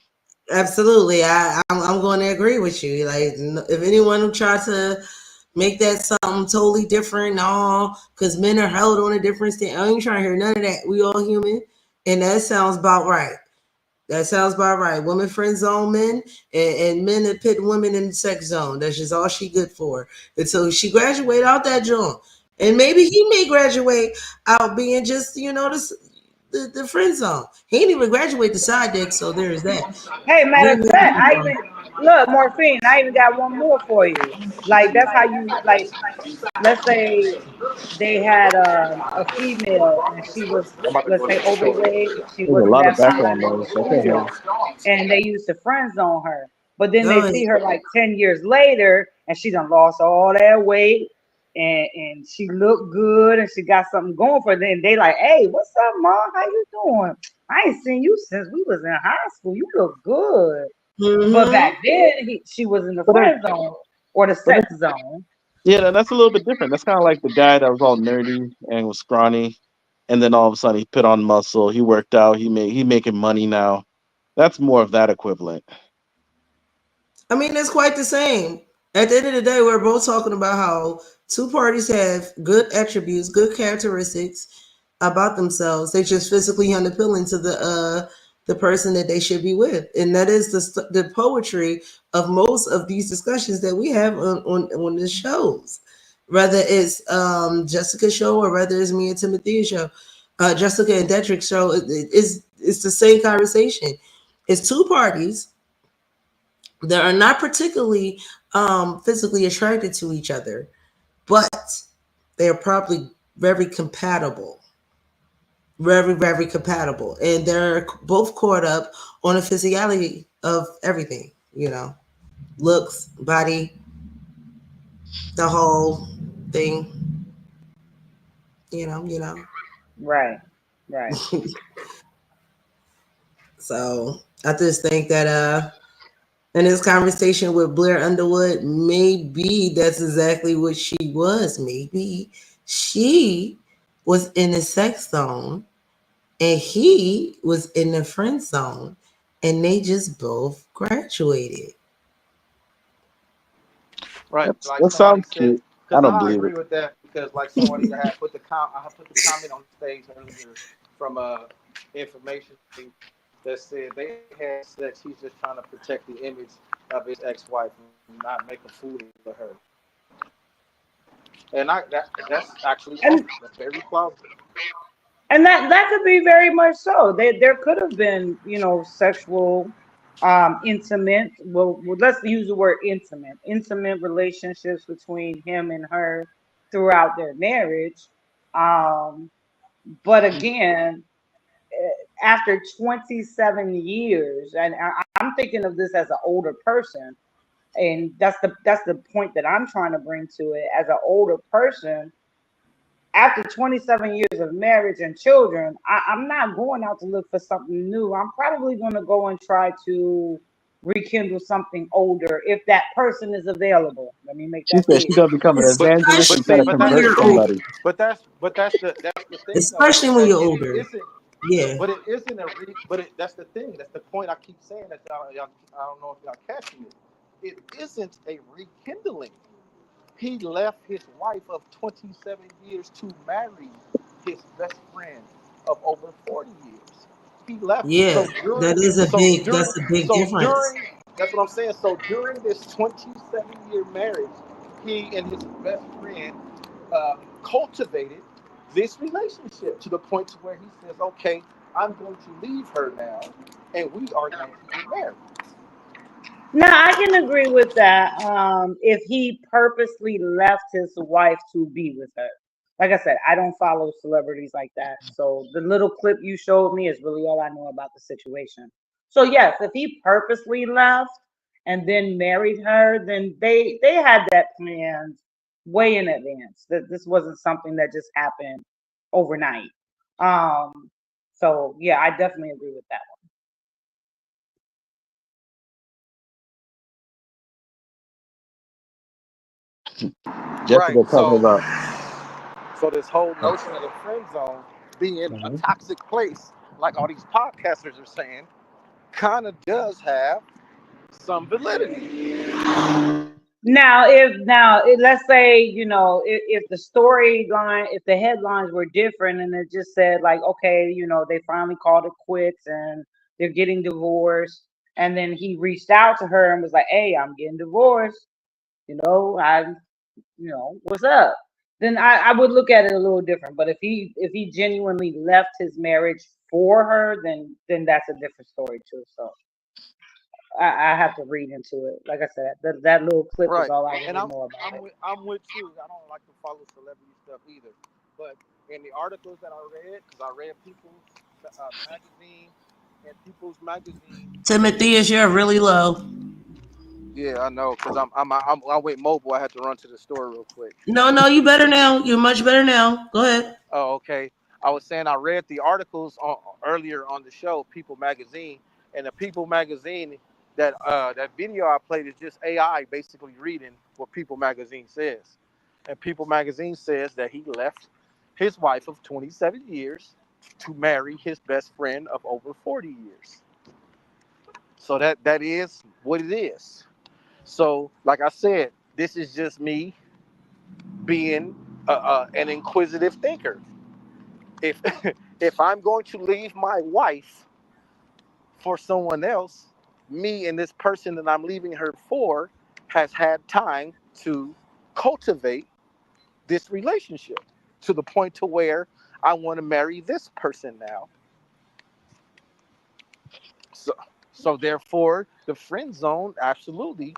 Absolutely. I'm going to agree with you. Like, if anyone tries to make that something totally different, no, because men are held on a different stand. I ain't trying to hear none of that. We all human, and that sounds about right. That sounds about right. Women friend zone men, and men that put women in the sex zone. That's just all she good for. And so she graduate out that joint. And maybe he may graduate out being just, the friend zone. He didn't even graduate the side deck, so there's that. Hey, matter Where of may fact, be I from? even look Morphine. I even got one more for you. Like that's how you like. Let's say they had a female and she was, I'm about to let's go to say, the store. overweight. She There's a wasn't lot that of background fine, noise. she I was can't hear cute, you. and they used to friend zone her. But then Go they ahead. see her like 10 years later, and she done lost all that weight, and she looked good, and she got something going for her. Then they like, hey, what's up, mom? How you doing? I ain't seen you since we was in high school. You look good. But Mm-hmm. back then, she was in the But then, friend zone or the but sex zone. yeah, that's a little bit different. That's kind of like the guy that was all nerdy and was scrawny, and then all of a sudden he put on muscle. He worked out. He making money now. That's more of that equivalent. I mean, it's quite the same. At the end of the day, we're both talking about how two parties have good attributes, good characteristics about themselves. They're just physically unappealing to the person that they should be with, and that is the poetry of most of these discussions that we have on the shows. Whether it's Jessica's show or whether it's me and Timothy's show, Jessica and Detrick's show, it's the same conversation. It's two parties that are not particularly physically attracted to each other, but they are probably very compatible, very, very compatible. And they're both caught up on the physicality of everything, looks, body, the whole thing, you know. Right, right. So I just think that in this conversation with Blair Underwood, maybe that's exactly what she was. Maybe she was in the sex zone and he was in the friend zone, and they just both graduated. Right, like That somebody sounds said, cute. I because don't I believe agree it. with that. Because like somebody had put I had put the comment on the stage earlier from information thing that said they had sex. He's just trying to protect the image of his ex-wife and not make a fool of her. And that's actually And possible. That's very plausible. that could be very much so. There could have been, sexual, intimate. Well, let's use the word intimate relationships between him and her throughout their marriage. Um, but again, after 27 years, and I'm thinking of this as an older person, and that's the point that I'm trying to bring to it. As an older person, after 27 years of marriage and children, I'm not going out to look for something new. I'm probably going to go and try to rekindle something older if that person is available. Let me make She that said clear. she's gonna become an Especially evangelist and try to when convert you're older. somebody. But that's the thing though, Especially is when that you're it older. isn't. Yeah. But it isn't that's the thing. That's the point I keep saying that y'all I don't know if y'all catching it. It isn't a rekindling. He left his wife of 27 years to marry his best friend of over 40 years. He left. Yeah. That's a big So difference. during that's what I'm saying. So during this 27-year marriage, he and his best friend cultivated this relationship to the point to where he says, "Okay, I'm going to leave her now, and we are going to get married." Now I can agree with that. If he purposely left his wife to be with her, like I said, I don't follow celebrities like that. So the little clip you showed me is really all I know about the situation. So yes, if he purposely left and then married her, then they had that planned way in advance. That this wasn't something that just happened overnight. Um, so yeah, I definitely agree with that. Jessica Right. talking about. So this whole notion of the friend zone being a Mhm. toxic place, like all these podcasters are saying, kind of does have some validity. Let's say, if the storyline, if the headlines were different and it just said like, okay, they finally called it quits and they're getting divorced, and then he reached out to her and was like, hey, I'm getting divorced, I what's up? Then I would look at it a little different. But if he genuinely left his marriage for her, then that's a different story too. So I have to read into it. Like I said, that little clip is Right. all I And really know about it. I'm with you. I don't like to follow celebrity stuff either. But in the articles that I read, because I read People's magazine and People's magazine, Timotheus, you're really low. yeah, I know, because I went mobile. I had to run to the store real quick. No, you better now. You're much better now. Go ahead. Oh, okay. I was saying I read the articles earlier on the show, People Magazine, and the People Magazine that video I played is just AI basically reading what People Magazine says, and People Magazine says that he left his wife of 27 years to marry his best friend of over 40 years. So that is what it is. So, like I said, this is just me being an inquisitive thinker. If if I'm going to leave my wife for someone else, me and this person that I'm leaving her for has had time to cultivate this relationship to the point to where I want to marry this person now. So so therefore the friend zone, absolutely,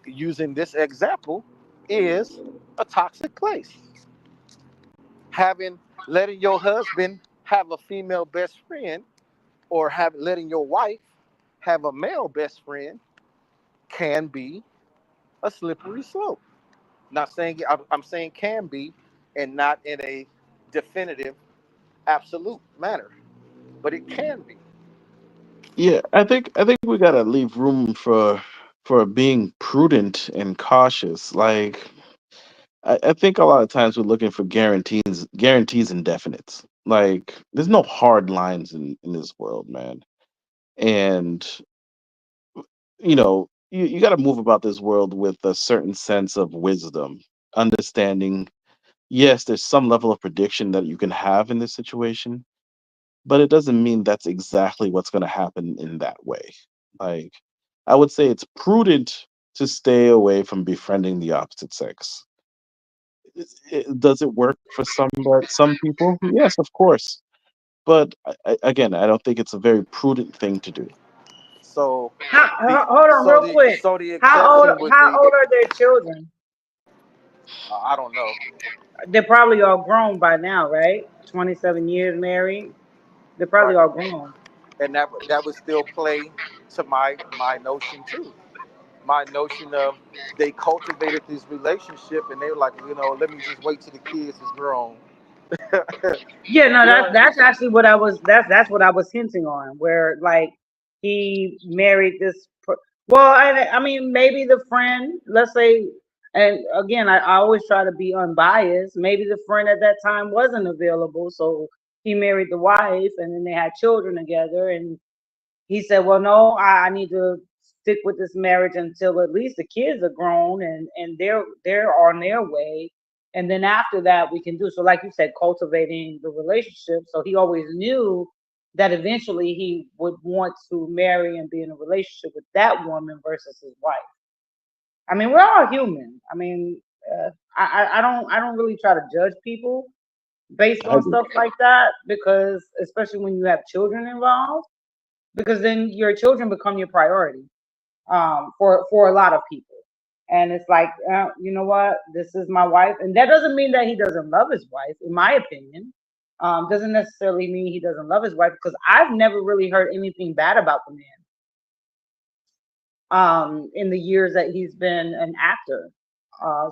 using this example, is a toxic place. Having letting your husband have a female best friend, or letting your wife have a male best friend, can be a slippery slope. Not saying I'm saying can be, and not in a definitive, absolute manner, but it can be. Yeah, I think we gotta leave room for being prudent and cautious. Like I think a lot of times we're looking for guarantees and definites. Like there's no hard lines in this world, man. And you got to move about this world with a certain sense of wisdom, understanding. Yes, there's some level of prediction that you can have in this situation, but it doesn't mean that's exactly what's going to happen in that way. Like, I would say it's prudent to stay away from befriending the opposite sex. Does it work for some people? Yes, of course. But again, I don't think it's a very prudent thing to do. So the Hold on, real quick. the How old? exception would How be, old are their children? I don't know, They're probably all grown by now, right? 27 years married. They're probably right, all grown. and that would still play to my notion too. My notion of they cultivated this relationship and they were like, let me just wait till the kids is grown. Yeah, no, You know, that's actually what I was. That's what I was hinting on. Where like he married this. Well, I mean, maybe the friend. Let's say, and again, I always try to be unbiased. Maybe the friend at that time wasn't available, so he married the wife, and then they had children together. And he said, "Well, no, I need to stick with this marriage until at least the kids are grown and they're on their way, and then after that we can do." So, like you said, cultivating the relationship. So he always knew that eventually he would want to marry and be in a relationship with that woman versus his wife. I mean, we're all human. I mean, I don't really try to judge people based I on agree. stuff like that because especially when you have children involved because then your children become your priority for a lot of people. And it's like, you know what? This is my wife, and that doesn't mean that he doesn't love his wife. In my opinion, doesn't necessarily mean he doesn't love his wife because I've never really heard anything bad about the man in the years that he's been an actor.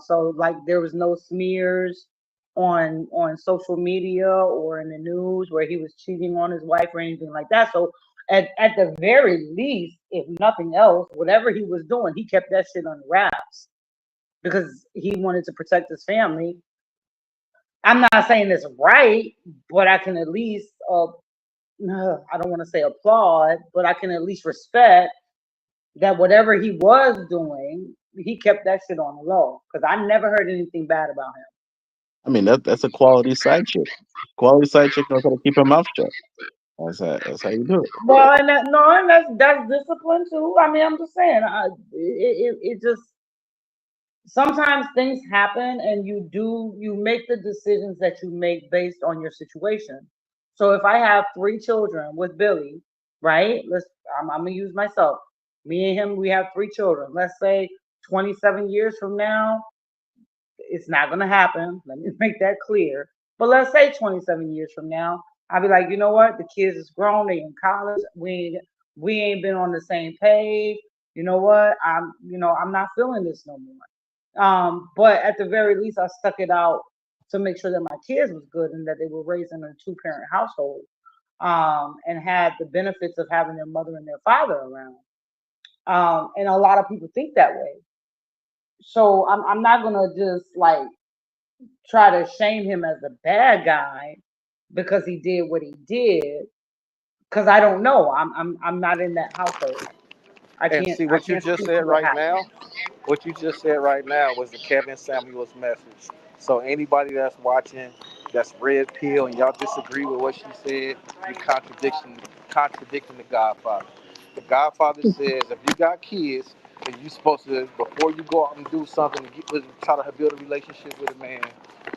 So like there was no smears on social media or in the news where he was cheating on his wife or anything like that. So at the very least, if nothing else, whatever he was doing, he kept that shit on wraps because he wanted to protect his family. I'm not saying it's right, but I can at least I don't want to say applaud, but I can at least respect that whatever he was doing, he kept that shit on the low because I never heard anything bad about him. I mean, that's a quality side chick. Quality side chick knows how to keep her mouth shut. That's how you do it. Well, and that, no, and that's discipline too. I mean, I'm just saying, it just sometimes things happen, and you make the decisions that you make based on your situation. So if I have 3 children with Billy, right? I'm gonna use myself. Me and him, we have 3 children. Let's say 27 years from now, it's not gonna happen. Let me make that clear. But let's say 27 years from now, I'll be like, you know what? The kids is grown, they in college. We ain't been on the same page. You know what? I'm not feeling this no more. But at the very least, I stuck it out to make sure that my kids was good and that they were raised in a 2-parent household, and had the benefits of having their mother and their father around. And a lot of people think that way. So I'm not gonna just like try to shame him as a bad guy because he did what he did because I don't know. I'm not in that household. I and can't see I what you can't just speak to said what right happened. now. What you just said right now was the Kevin Samuels message. So anybody that's watching, that's red pill, and y'all disagree with what she said, you contradicting the Godfather. The Godfather says if you got kids, and you supposed to before you go out and do something, try to build a relationship with a man.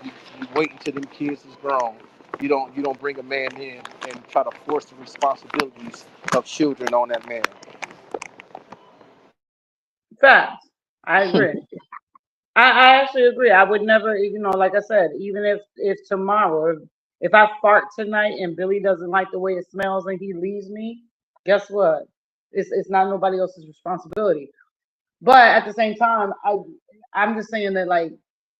You wait until them kids is grown. You don't bring a man in and try to force the responsibilities of children on that man. Facts. I agree. I actually agree. I would never, like I said, even if tomorrow, if I fart tonight and Billy doesn't like the way it smells and he leaves me, guess what? It's not nobody else's responsibility. But at the same time, I'm just saying that like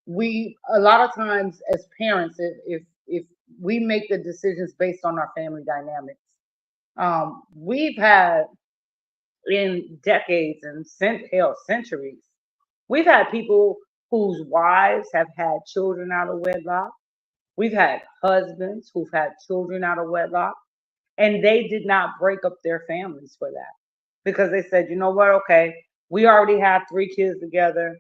we a lot of times as parents, if we make the decisions based on our family dynamics, we've had in decades and hell centuries, we've had people whose wives have had children out of wedlock. We've had husbands who've had children out of wedlock, and they did not break up their families for that because they said, you know what? Okay, we already have 3 kids together.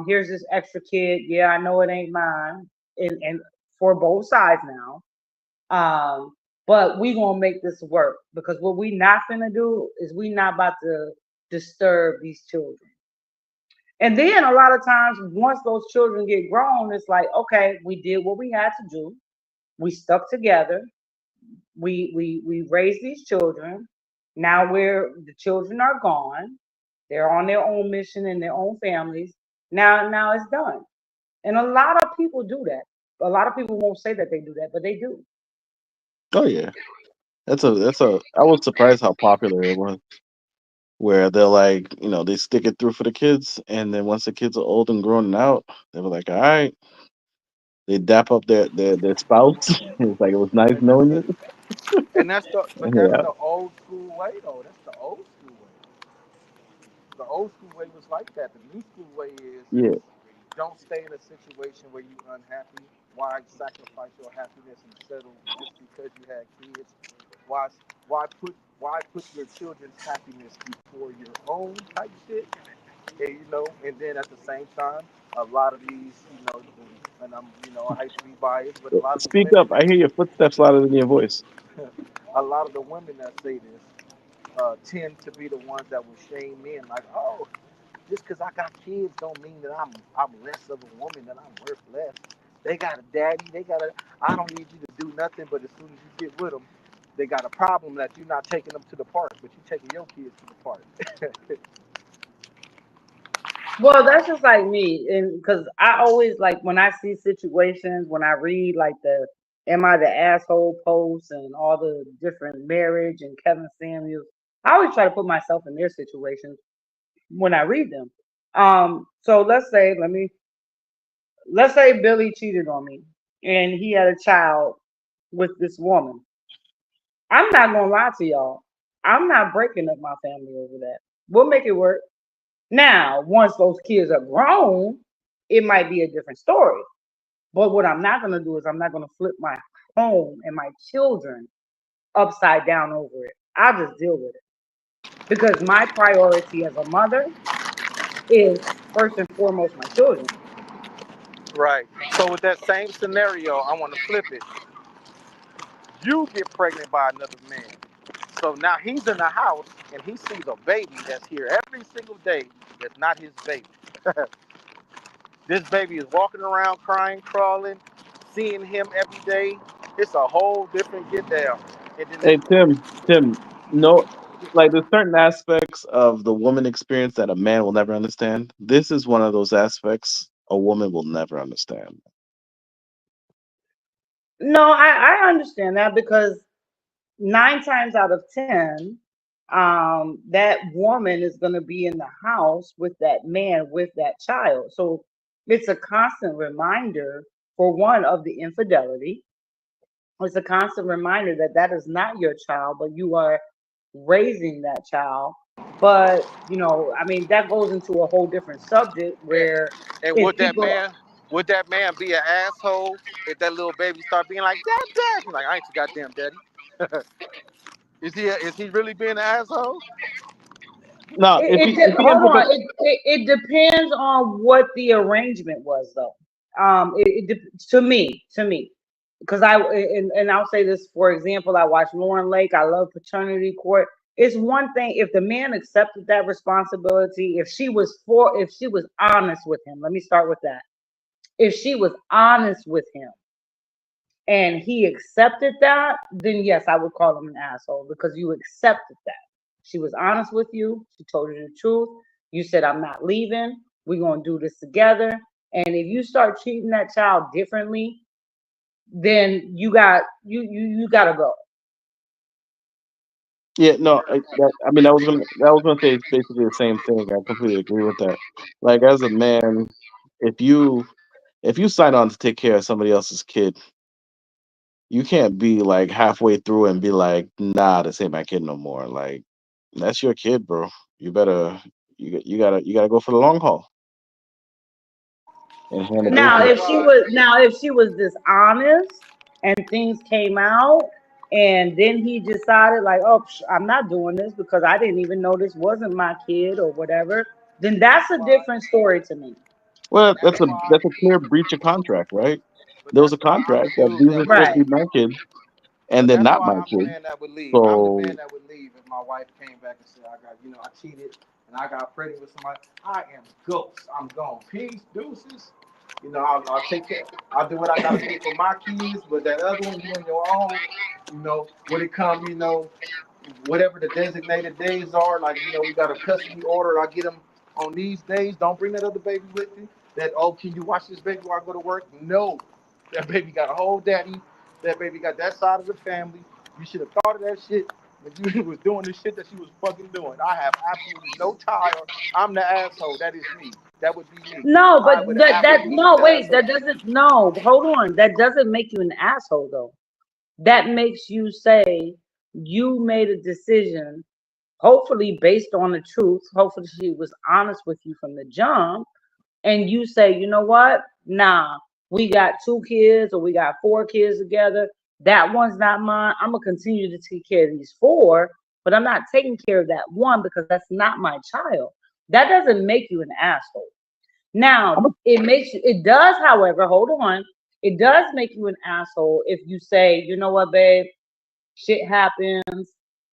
Here's this extra kid. Yeah, I know it ain't mine, and for both sides now. But we gonna make this work because what we not gonna do is we not about to disturb these children. And then a lot of times, once those children get grown, it's like, okay, we did what we had to do. We stuck together. We raised these children. Now the children are gone. They're on their own mission and their own families. Now it's done. And a lot of people do that. A lot of people won't say that they do that, but they do. Oh yeah, that's a. I was surprised how popular it was. where they're like, they stick it through for the kids, and then once the kids are old and grown and out, they were like, all right, they dap up their spouse. It's like, it was nice And that's knowing it. you. And that's Yeah, the old school way though. That's the old school way. The old school way was like that. The new school way is yeah. don't stay in a situation where you're unhappy. Why sacrifice your happiness and settle just because you had kids? Why why put your children's happiness before your own type shit? And then at the same time, a lot of these, and I hate to be biased, but a lot of the Speak women up. I hear your footsteps louder than your voice. a lot of the women that say this tend to be the ones that will shame men, like, oh, just because I got kids don't mean that I'm less of a woman, that I'm worth less. They got a daddy. I don't need you to do nothing, but as soon as you get with them, they got a problem that you're not taking them to the park, but you're taking your kids to the park. Well, that's just like me, and because I always like when I see situations, when I read like the "Am I the asshole?" posts and all the different marriage and Kevin Samuels, I always try to put myself in their situations when I read them. So let's say Billy cheated on me and he had a child with this woman. I'm not gonna lie to y'all. I'm not breaking up my family over that. We'll make it work. Now, once those kids are grown, it might be a different story. But what I'm not gonna do is I'm not gonna flip my home and my children upside down over it. I'll just deal with it. Because my priority as a mother is first and foremost my children. Right. So with that same scenario, I want to flip it. You get pregnant by another man. So now he's in the house and he sees a baby that's here every single day that's not his baby. This baby is walking around crying, crawling, seeing him every day. It's a whole different get down. And then Hey, Tim, no, like there's certain aspects of the woman experience that a man will never understand. This is one of those aspects a woman will never understand. No, I understand that because 9 times out of 10, that woman is going to be in the house with that man with that child. So it's a constant reminder, for one, of the infidelity. It's a constant reminder that that is not your child, but you are raising that child. But, I mean, that goes into a whole different subject and, where and if people, would that man be an asshole if that little baby start being like, Dad? He's like, I ain't your goddamn daddy. Is he really being an asshole? Now, if he ends hold up on, it depends on what the arrangement was, though. To me, because and I'll say this, for example, I watched Lauren Lake. I love Paternity Court. It's one thing if the man accepted that responsibility, if she was honest with him. Let me start with that. If she was honest with him and he accepted that, then yes, I would call him an asshole because you accepted that. She was honest with you. She told you the truth. You said, I'm not leaving. We're going to do this together. And if you start treating that child differently, then you got to go. Yeah, no, I mean, I was gonna say it's basically the same thing. I completely agree with that. Like, as a man, if you sign on to take care of somebody else's kid, you can't be like halfway through and be like, nah, this ain't my kid no more. Like, that's your kid, bro. You better you gotta go for the long haul and handle And this Now, is business. why. if she was dishonest and things came out, and then he decided like, oh, I'm not doing this because I didn't even know this wasn't my kid or whatever, then This that's is a why. different story to me. Well, That's that's a why. that's a clear breach of contract, right? But There was that's a why I'm contract the that dude these that are would supposed to Right. leave. be my kids, and But they're that's not why my I'm the kids. man that would leave. I'm the man So that would leave if my wife came back and said, I cheated and I got pregnant with somebody. I am ghost. I'm gone. Peace, deuces. I'll take care. I'll do what I gotta do for my kids, but that other one, you on your own. When it comes, whatever the designated days are, like, we got a custody order. I get them on these days. Don't bring that other baby with you. Can you watch this baby while I go to work? No. That baby got a whole daddy. That baby got that side of the family. You should have thought of that shit when you was doing the shit that she was fucking doing. I have absolutely no child. I'm the asshole. That is me. That would be me. No, I but would that absolutely be no, the wait, asshole. that doesn't no, hold on. That doesn't make you an asshole though. That makes you say you made a decision, hopefully based on the truth. Hopefully she was honest with you from the jump, and you say, you know what? Nah, we got 2 kids or we got 4 kids together. That one's not mine. I'm gonna continue to take care of these 4, but I'm not taking care of that one because that's not my child. That doesn't make you an asshole. Now, it does, however, hold on. It does make you an asshole if you say, you know what, babe, shit happens.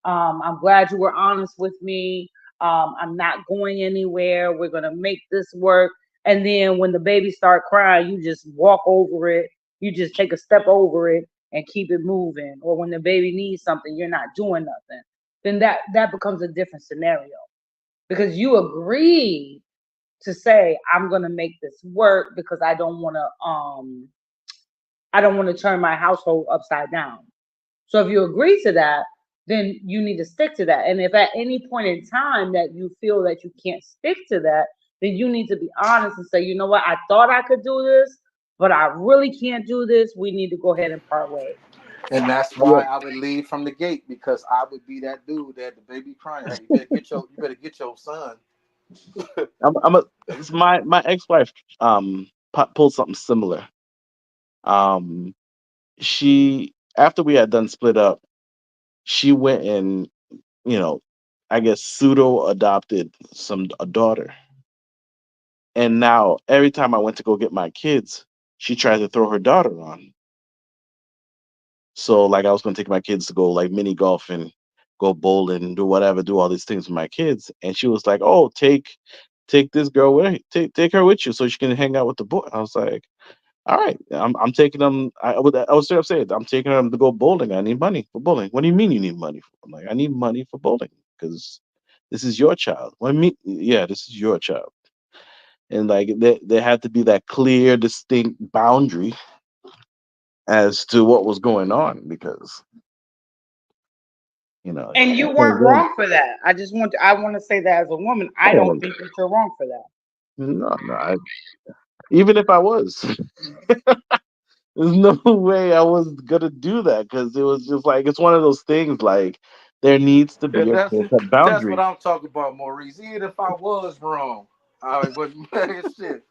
I'm glad you were honest with me. I'm not going anywhere. We're gonna make this work. And then when the baby start crying, you just walk over it. You just take a step over it and keep it moving. Or when the baby needs something, you're not doing nothing. Then that becomes a different scenario because you agreed to say I'm gonna make this work because I don't want to turn my household upside down. So if you agree to that, then you need to stick to that. And if at any point in time that you feel that you can't stick to that, then you need to be honest and say, you know what, I thought I could do this, but I really can't do this. We need to go ahead and part ways. And that's Yeah, why I would leave from the gate because I would be that dude that the baby crying. Hey, you better get your son. it's my ex-wife pulled something similar. Um, she after we had done split up, she went and you know, I guess pseudo adopted a daughter. And now every time I went to go get my kids, she tried to throw her daughter on. So like I was gonna take my kids to go like mini golf and go bowling, do whatever, do all these things with my kids. And she was like, "Oh, take this girl with take her with you so she can hang out with the boy." I was like, "All right, I'm taking them." I was straight up saying, "I'm taking them to go bowling. I need money for bowling." What do you mean you need money? I'm like, "I need money for bowling because this is your child." What do you mean? Yeah, this is your child. And like there had to be that clear, distinct boundary as to what was going on because And you I weren't told them, wrong for that. I want to say that as a woman, I don't "Oh, think that you're wrong for that. no, even if I was, there's no way I was gonna do that because it was just like it's one of those things like there needs to be And a clear-cut that's what boundary. I'm talking about, Maurice. Even if I was wrong, I wouldn't shit.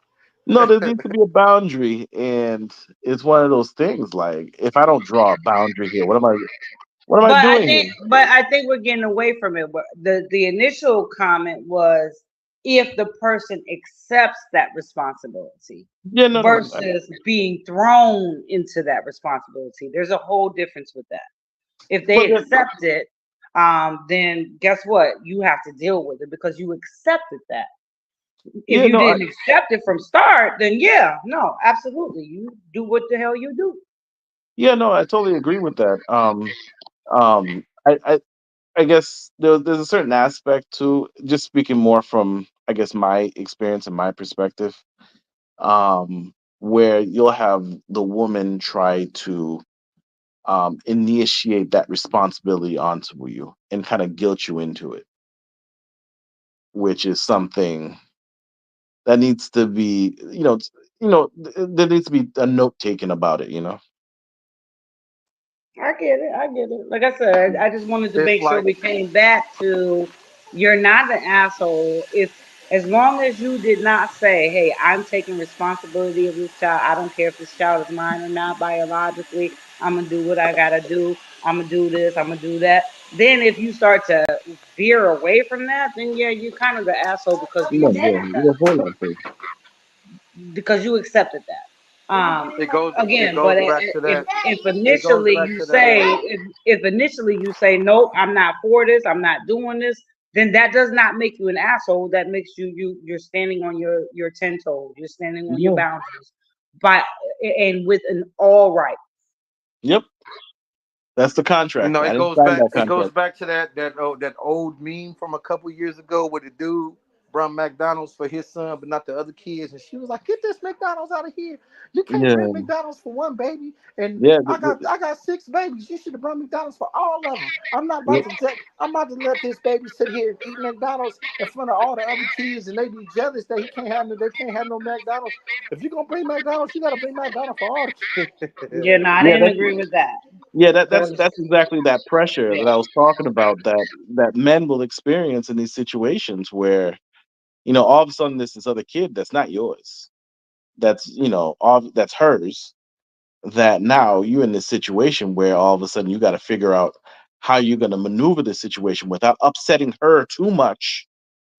No, there needs to be a boundary, and it's one of those things like if I don't draw a boundary here, what am I doing here? But I think we're getting away from it. But the initial comment was if the person accepts that responsibility Yeah, no. versus being thrown into that responsibility. There's a whole difference with that. If But they accept it, then guess what? You have to deal with it because you accepted that. If yeah, you no, didn't accept it from start, then yeah, no, absolutely. You do what the hell you do. yeah, no, I totally agree with that. Um, I guess there's a certain aspect to just speaking more from I guess my experience and my perspective, where you'll have the woman try to initiate that responsibility onto you and kind of guilt you into it, which is something that needs to be, there needs to be a note taken about it, I get it. I get it. Like I said, I just wanted to It's make sure like we came back to you're not an asshole. If as long as you did not say, "Hey, I'm taking responsibility of this child. I don't care if this child is mine or not biologically. I'm gonna do what I gotta do. I'm gonna do this. I'm gonna do that." Then if you start to veer away from that, then yeah, you're kind of the asshole because you accepted that. You're a whole lot of things. Because you accepted that. it Again, but goes back to that. if It goes initially back you to that. say if initially you say nope, I'm not for this, I'm not doing this, then that does not make you an asshole. That makes you're standing on your 10 toes. You're standing on your Yeah. boundaries, by and with an all right. Yep. That's the You contract. know, I it didn't goes sign back. that It goes contract. back to that old meme from a couple years ago with the dude brought McDonald's for his son, but not the other kids. And she was like, "Get this McDonald's out of here! You can't Yeah, bring McDonald's for one baby, and yeah, I got 6 babies. You should have brought McDonald's for all of them. I'm about to let this baby sit here and eat McDonald's in front of all the other kids, and they be jealous that they can't have no McDonald's. If you're gonna bring McDonald's, you gotta bring McDonald's for all the Yeah, kids." no, I yeah. didn't agree with that. That's Because exactly that pressure yeah, that I was talking about that men will experience in these situations where all of a sudden there's this other kid that's not yours, that's all that's hers. That now you're in this situation where all of a sudden you got to figure out how you're going to maneuver the situation without upsetting her too much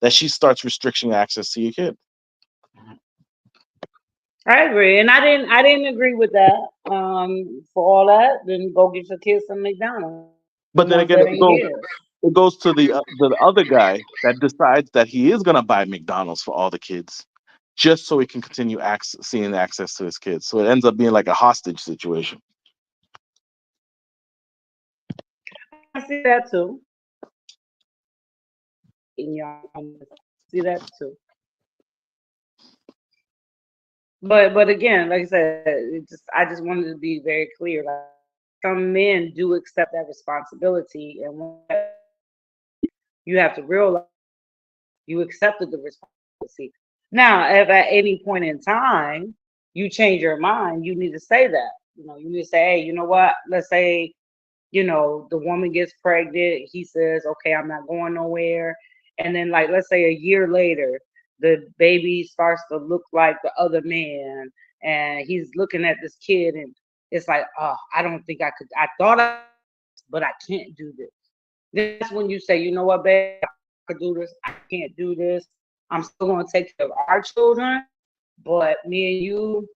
that she starts restricting access to your kid. I agree, and I didn't agree with that. For all that, then go get your kids some McDonald's. The But then ones again, that ain't here. it goes to the other guy that decides that he is going to buy McDonald's for all the kids just so he can continue seeing access to his kids. So it ends up being like a hostage situation. I see that too. In y'all see that too. But again, like I said, I just wanted to be very clear. Like some men do accept that responsibility, and you have to realize you accepted the responsibility. Now, if at any point in time you change your mind, you need to say that. You need to say, hey, you know what? Let's say, the woman gets pregnant. He says, okay, I'm not going nowhere. And then, like, let's say a year later, the baby starts to look like the other man, and he's looking at this kid, and it's like, oh, I don't think I could. I thought but I can't do this. That's when you say, you know what, babe, I could do this. I can't do this. I'm still going to take care of our children, but me and you,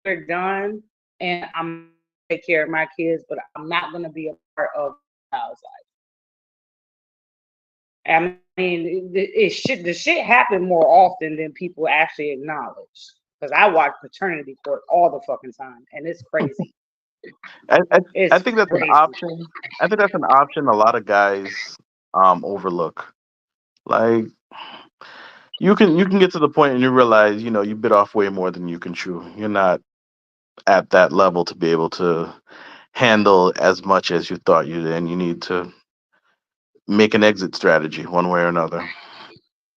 we're done, and I'm going to take care of my kids, but I'm not going to be a part of the child's life. I mean, the shit happen more often than people actually acknowledge. Because I watch paternity court all the fucking time, and it's crazy. I It's think that's an crazy. option. I think that's an option a lot of guys overlook. Like you can get to the point and you realize you bit off way more than you can chew. You're not at that level to be able to handle as much as you thought you did, and you need to make an exit strategy one way or another.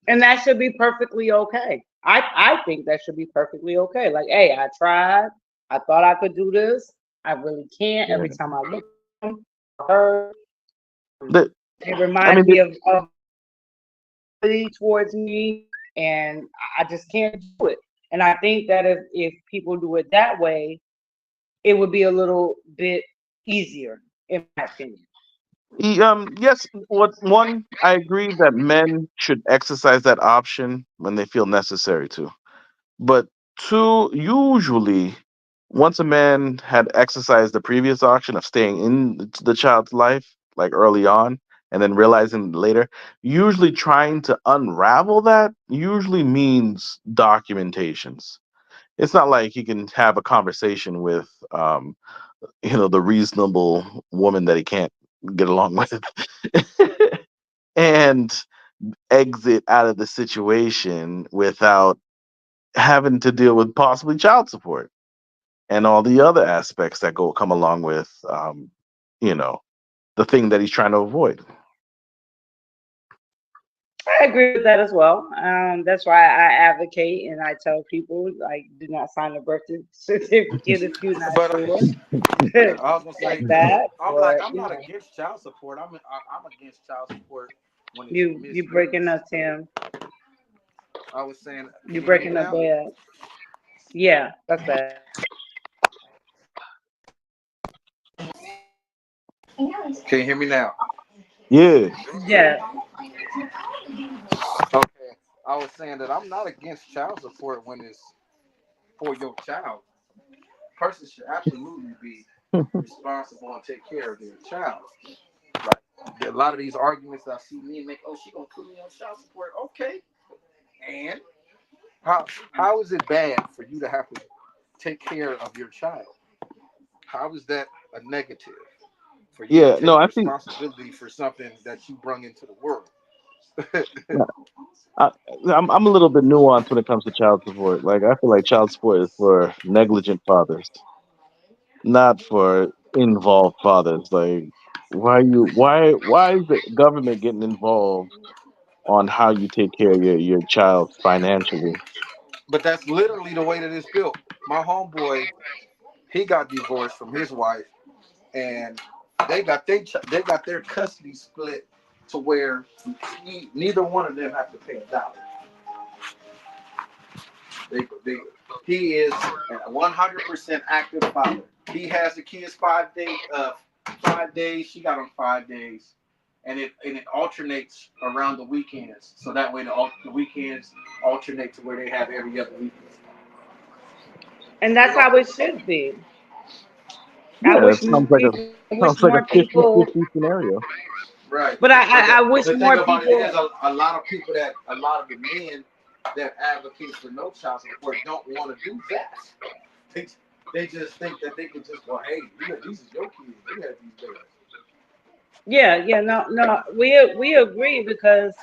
And that should be perfectly okay. I think that should be perfectly okay. Like, hey, I tried. I thought I could do this. I really can't. Yeah. Every time I look at them, her, The- it reminds I mean, me of towards me, and I just can't do it. And I think that if people do it that way, it would be a little bit easier, in my opinion. Yes, one, I agree that men should exercise that option when they feel necessary to. But two, usually, once a man had exercised the previous option of staying in the child's life, like early on, and then realizing later, usually trying to unravel that usually means documentations. It's not like he can have a conversation with, the reasonable woman that he can't get along with and exit out of the situation without having to deal with possibly child support and all the other aspects that come along with you know the thing that he's trying to avoid. I agree with that as well. That's why I advocate and I tell people, like, do not sign a birth certificate if you're not But sure. I was gonna Like say, that. I'm But like, I'm not against child support. I'm against child support when it's you breaking misused. up, Tim. I was saying, can You you hear me breaking up now? bad. Yeah, that's bad. Can you hear me now? Yeah. Yeah. Okay. I was saying that I'm not against child support when it's for your child. Person should absolutely be responsible and take care of their child. Like a lot of these arguments that I see men make, oh, she gonna put me on child support. Okay. And how is it bad for you to have to take care of your child? How is that a negative for you to Yeah, no, take I think responsibility for something that you brought into the world? I'm a little bit nuanced when it comes to child support. Like I feel like child support is for negligent fathers, not for involved fathers. Like why is the government getting involved on how you take care of your child financially? But that's literally the way that it's built. My homeboy, he got divorced from his wife, and they got their custody split to where neither one of them have to pay a dollar. They, he is a 100% active father. He has the kids 5 days. She got them 5 days, and it alternates around the weekends. So that way the weekends alternate to where they have every other weekend. And that's how it should be. I Yeah, it wish more people. I wish sounds like a more people. 50-50 scenario. Right. But I wish The thing more about people. it is a lot of people a lot of the men that advocate for no child support don't want to do that. They just think that they can just go, hey, these is your kids. You have these babies. Yeah, no, we agree because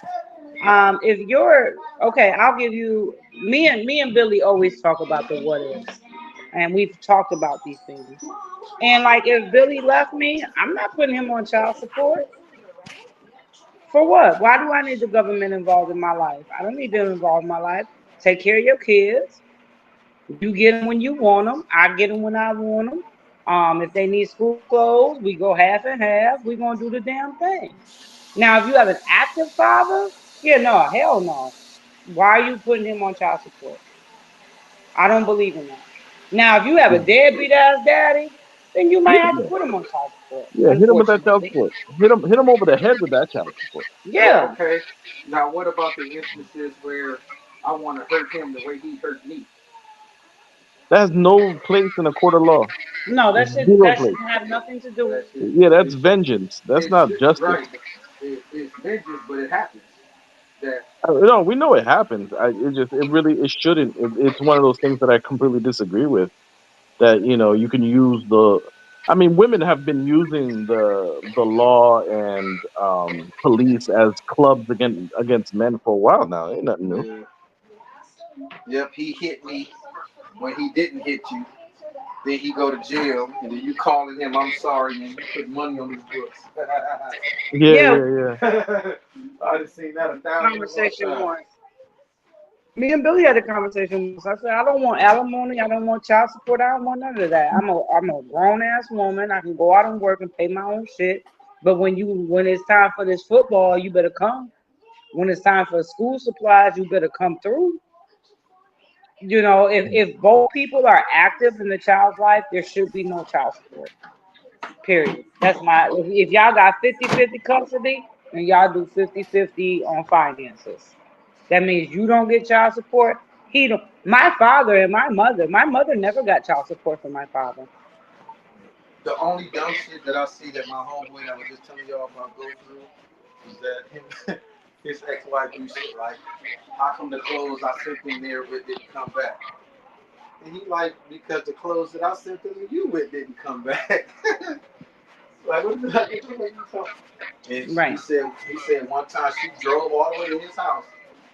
if you're okay, I'll give you me and Billy always talk about the what ifs, and we've talked about these things. And like if Billy left me, I'm not putting him on child support. For what? Why do I need the government involved in my life? I don't need them involved in my life. Take care of your kids. You get them when you want them. I get them when I want them. If they need school clothes, we go half and half. We're gonna do the damn thing. Now, if you have an active father, yeah, no, hell no. Why are you putting him on child support? I don't believe in that. Now, if you have a deadbeat ass daddy, then you might have to Yeah, put him on child support. yeah. Hit him with that child Unfortunately, support. Hit him over the head with that child support. yeah. Okay. Now, what about the instances where I want to hurt him the way he hurt me? That has no place in a court of law. No, Zero that place. shouldn't have nothing to do. That shit, Yeah, that's it should, vengeance. That's it not should, justice. right. It's vengeance, but it happens. That No, we know it happens. It shouldn't. It's one of those things that I completely disagree with. That you can use the. I mean, women have been using the law and police as clubs against men for a while now. Ain't nothing new. yep, he hit me when he didn't hit you. Then he go to jail, and then you calling him, I'm sorry, and you put money on his books. Yeah, Yeah, yeah, yeah. I just seen that 1,000 conversation times. once. Me and Billy had a conversation once. I said, I don't want alimony. I don't want child support. I don't want none of that. I'm a grown ass woman. I can go out and work and pay my own shit. But when it's time for this football, you better come. When it's time for school supplies, you better come through. If both people are active in the child's life, there should be no child support. Period. That's if y'all got 50-50 custody and y'all do 50-50 on finances. That means you don't get child support. He don't. My father and my mother never got child support from my father. The only dumb shit that I see that my homeboy that was just telling y'all about go through is that him, his ex-wife do shit like, how come the clothes I sent him there with didn't come back? And he like, because the clothes that I sent him to you with didn't come back. Like, what the heck are you talking? And Right. he said one time she drove all the way to his house,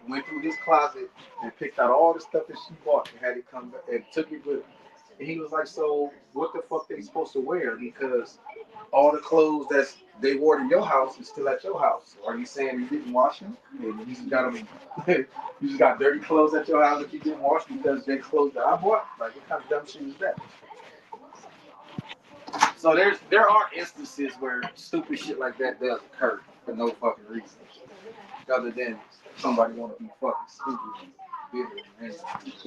went through his closet, and picked out all the stuff that she bought and had it come back and took it with her. And he was like, so what the fuck they supposed to wear? Because all the clothes that they wore to your house is still at your house. Are you saying you didn't wash them? And you just got them, you just got dirty clothes at your house that you didn't wash because they're clothes that I bought? Like, what kind of dumb shit is that? So there are instances where stupid shit like that does occur for no fucking reason, other than somebody want to be fucking stupid and bitter.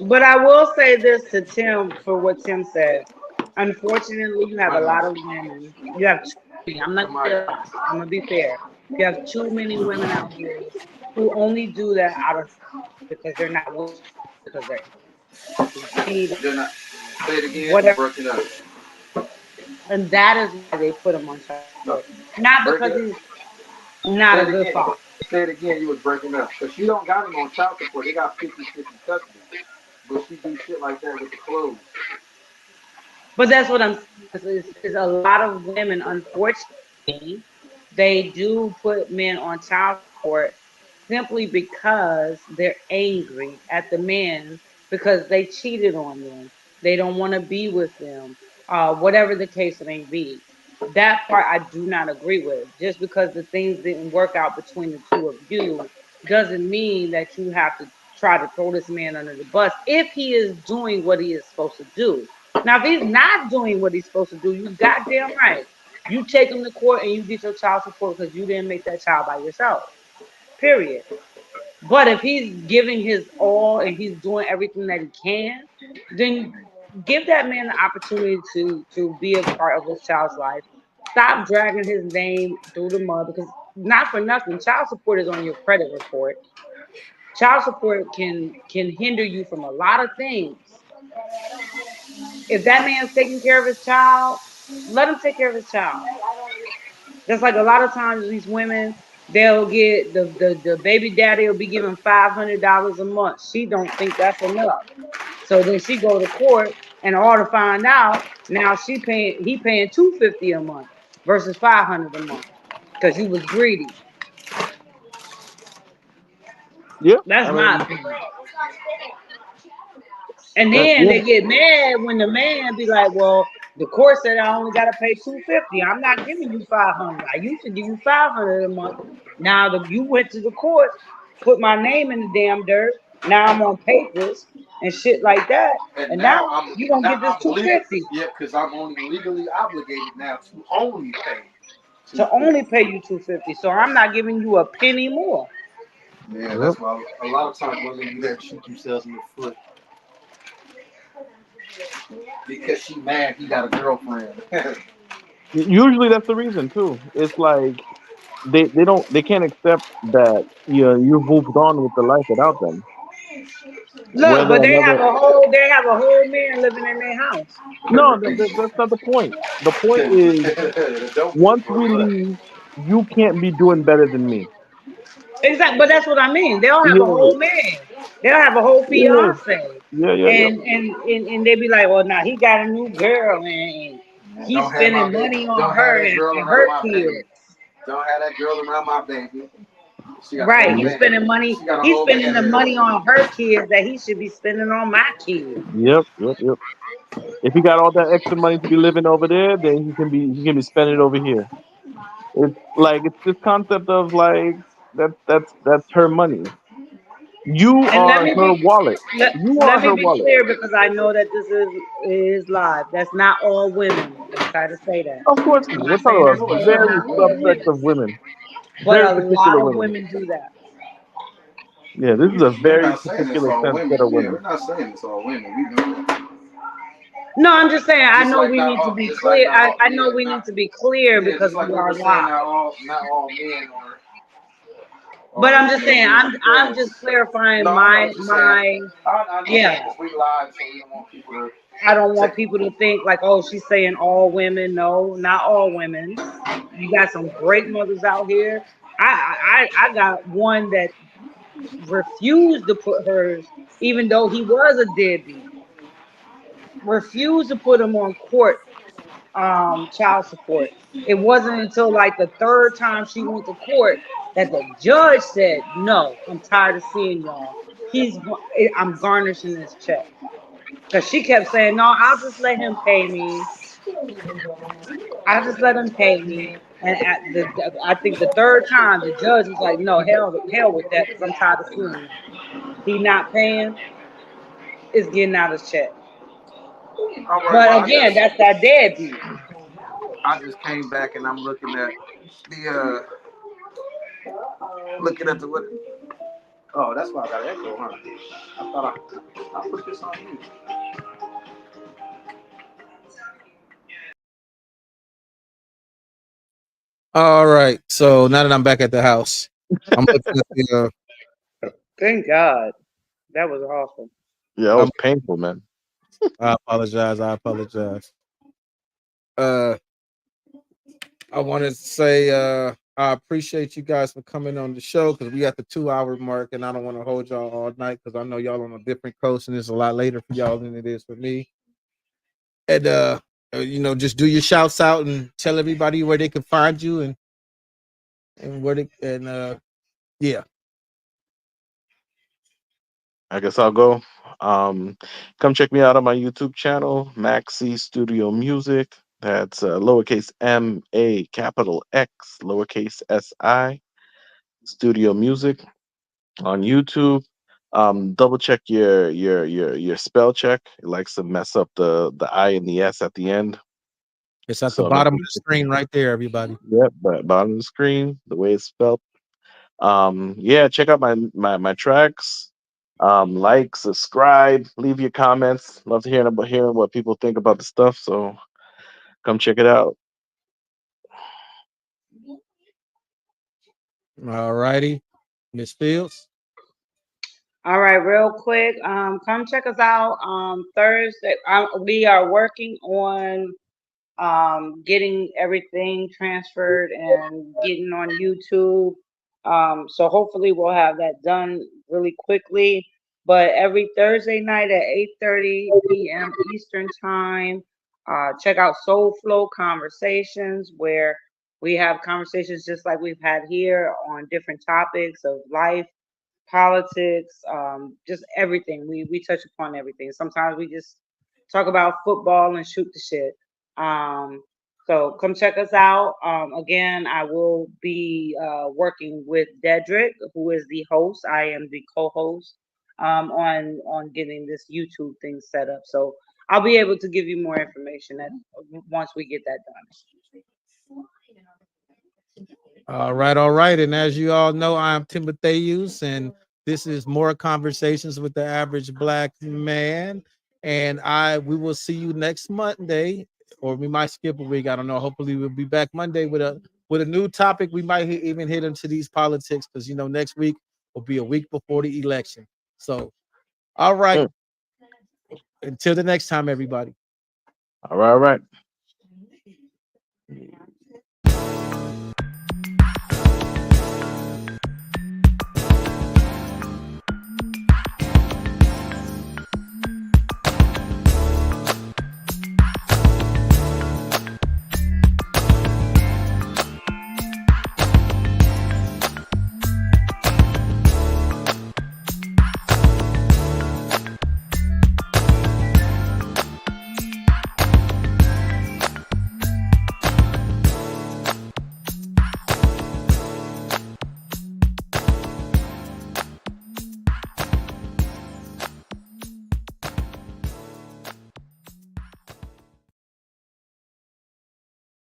But I will say this to Tim for what Tim said. Unfortunately, you have a lot of women. You have I'm not gonna lie. I'm gonna be fair. You have too many women out here who only do that out of because they're not because they're They're not. Say it again. whatever, Work it up. and that is why they put him on child support. Not Break because it up. he's not Say a it good again. father. Say it again. You was breaking up. But you don't got him on child support. They got 50-50 custody. But she do shit like that with the clothes. But that's what I'm saying. Is a lot of women, unfortunately, they do put men on child support simply because they're angry at the men because they cheated on them. They don't want to be with them, whatever the case may be. That part I do not agree with. Just because the things didn't work out between the two of you doesn't mean that you have to try to throw this man under the bus if he is doing what he is supposed to do. Now, if he's not doing what he's supposed to do, you goddamn right. You take him to court and you get your child support because you didn't make that child by yourself. Period. But if he's giving his all and he's doing everything that he can, then give that man the opportunity to be a part of his child's life. Stop dragging his name through the mud because not for nothing, child support is on your credit report. Child support can hinder you from a lot of things. If that man's taking care of his child, let him take care of his child. Just like a lot of times these women, they'll get the baby daddy will be giving $500 a month. She don't think that's enough. So then she go to court and all to find out now he paying $250 a month versus $500 a month because he was greedy. Yeah, That's I my mean, opinion. And then yeah. they get mad when the man be like, "Well, the court said I only gotta pay $250. I'm not giving you $500. I used to give you $500 a month. Now you went to the court, put my name in the damn dirt. Now I'm on papers and shit like that. And now you gonna get this $250 Yeah, because I'm only legally obligated now to only pay. to only pay you $250. So I'm not giving you a penny more." Yeah, Yep. that's why a lot of times women do that, shoot themselves in the foot because she mad he got a girlfriend. Usually that's the reason too. It's like they can't accept that you've moved on with the life without them. Look, Whether but another they have a whole man living in their house. no, that's not the point. The point is Don't once for we what? leave, you can't be doing better than me. Exactly, but that's what I mean. They'll have a Yeah, whole man. They'll have a whole yeah, fiance, yeah. and they be like, "Well, now he got a new girl, and Man, he's don't have my spending baby. money on Don't have her that and, girl and around her my baby. kids." Don't have that girl around my baby. She got a Right? whole He's baby. spending money. She got a He's whole spending the baby. money on her kids that he should be spending on my kids. Yep. If he got all that extra money to be living over there, then he can be spending it over here. It's this concept of like that's her money. You And are her wallet. You let are me her be wallet. clear because I know that this is live. That's not all women. I'm trying to say that. Of course I'm not. We're not talking saying about that's a all, very not all subsect women, of women. but Very a lot particular of women. women do that. Yeah, this is a We're very not saying it's particular all set women. of Yeah, women. we're not saying it's all women. We know that. No, I'm just saying. I Just know like we not need to all. be Just like clear. not all. I know Yeah, we need not. to be clear Yeah, because just like we we are were saying, live. not all men But are I'm just saying. I'm yes. just clarifying No, I know what you're saying. my I understand yeah. because we live, so we don't want people to I don't want take. people to think like, oh, she's saying all women. No, not all women. You got some great mothers out here. I got one that refused to put hers, even though he was a deadbeat, refused to put him on court child support. It wasn't until like the third time she went to court that the judge said, "No, I'm tired of seeing y'all. I'm garnishing this check." Because she kept saying, "No, I'll just let him pay me. I'll just let him pay me." And I think the third time the judge was like, "No, hell with that, because I'm tired of seeing him. He not paying, is getting out his check." All right, But well, again, that's that deadbeat. I just came back and I'm looking at the looking at the what? Oh, that's why I got echo, huh? I thought I put this on you. All right. So now that I'm back at the house, I'm looking at the. Thank God. That was awesome. Yeah, that was painful, man. I apologize. I wanted to say I appreciate you guys for coming on the show because we at the 2 hour mark, and I don't want to hold y'all all night because I know y'all on a different coast and it's a lot later for y'all than it is for me. And just do your shouts out and tell everybody where they can find you and where they and yeah. I guess I'll go. Come check me out on my YouTube channel, Maxi Studio Music. That's lowercase M-A capital X lowercase S-I Studio Music on YouTube. Double check your spell check. It likes to mess up the I and the S at the end. It's at the So make bottom of sure the screen right there, everybody. Yep, but bottom of the screen, the way it's spelled. Yeah, check out my tracks. Like, subscribe, leave your comments. Love to hearing what people think about the stuff. So come check it out. All righty, Miss Fields. All right, real quick. Come check us out Thursday. We are working on getting everything transferred and getting on YouTube. So hopefully we'll have that done really quickly. But every Thursday night at 8:30 p.m. Eastern Time, check out Soul Flow Conversations, where we have conversations just like we've had here on different topics of life, politics, just everything. We touch upon everything. Sometimes we just talk about football and shoot the shit. So come check us out. Again, I will be working with Dedrick, who is the host. I am the co-host on getting this YouTube thing set up. So I'll be able to give you more information once we get that done. All right. And as you all know, I'm Timotheus, and this is More Conversations with the Average Black Man. And we will see you next Monday, or we might skip a week. I don't know. Hopefully, we'll be back Monday with a new topic. We might even hit into these politics because next week will be a week before the election. So, all right. Until the next time, everybody. All right.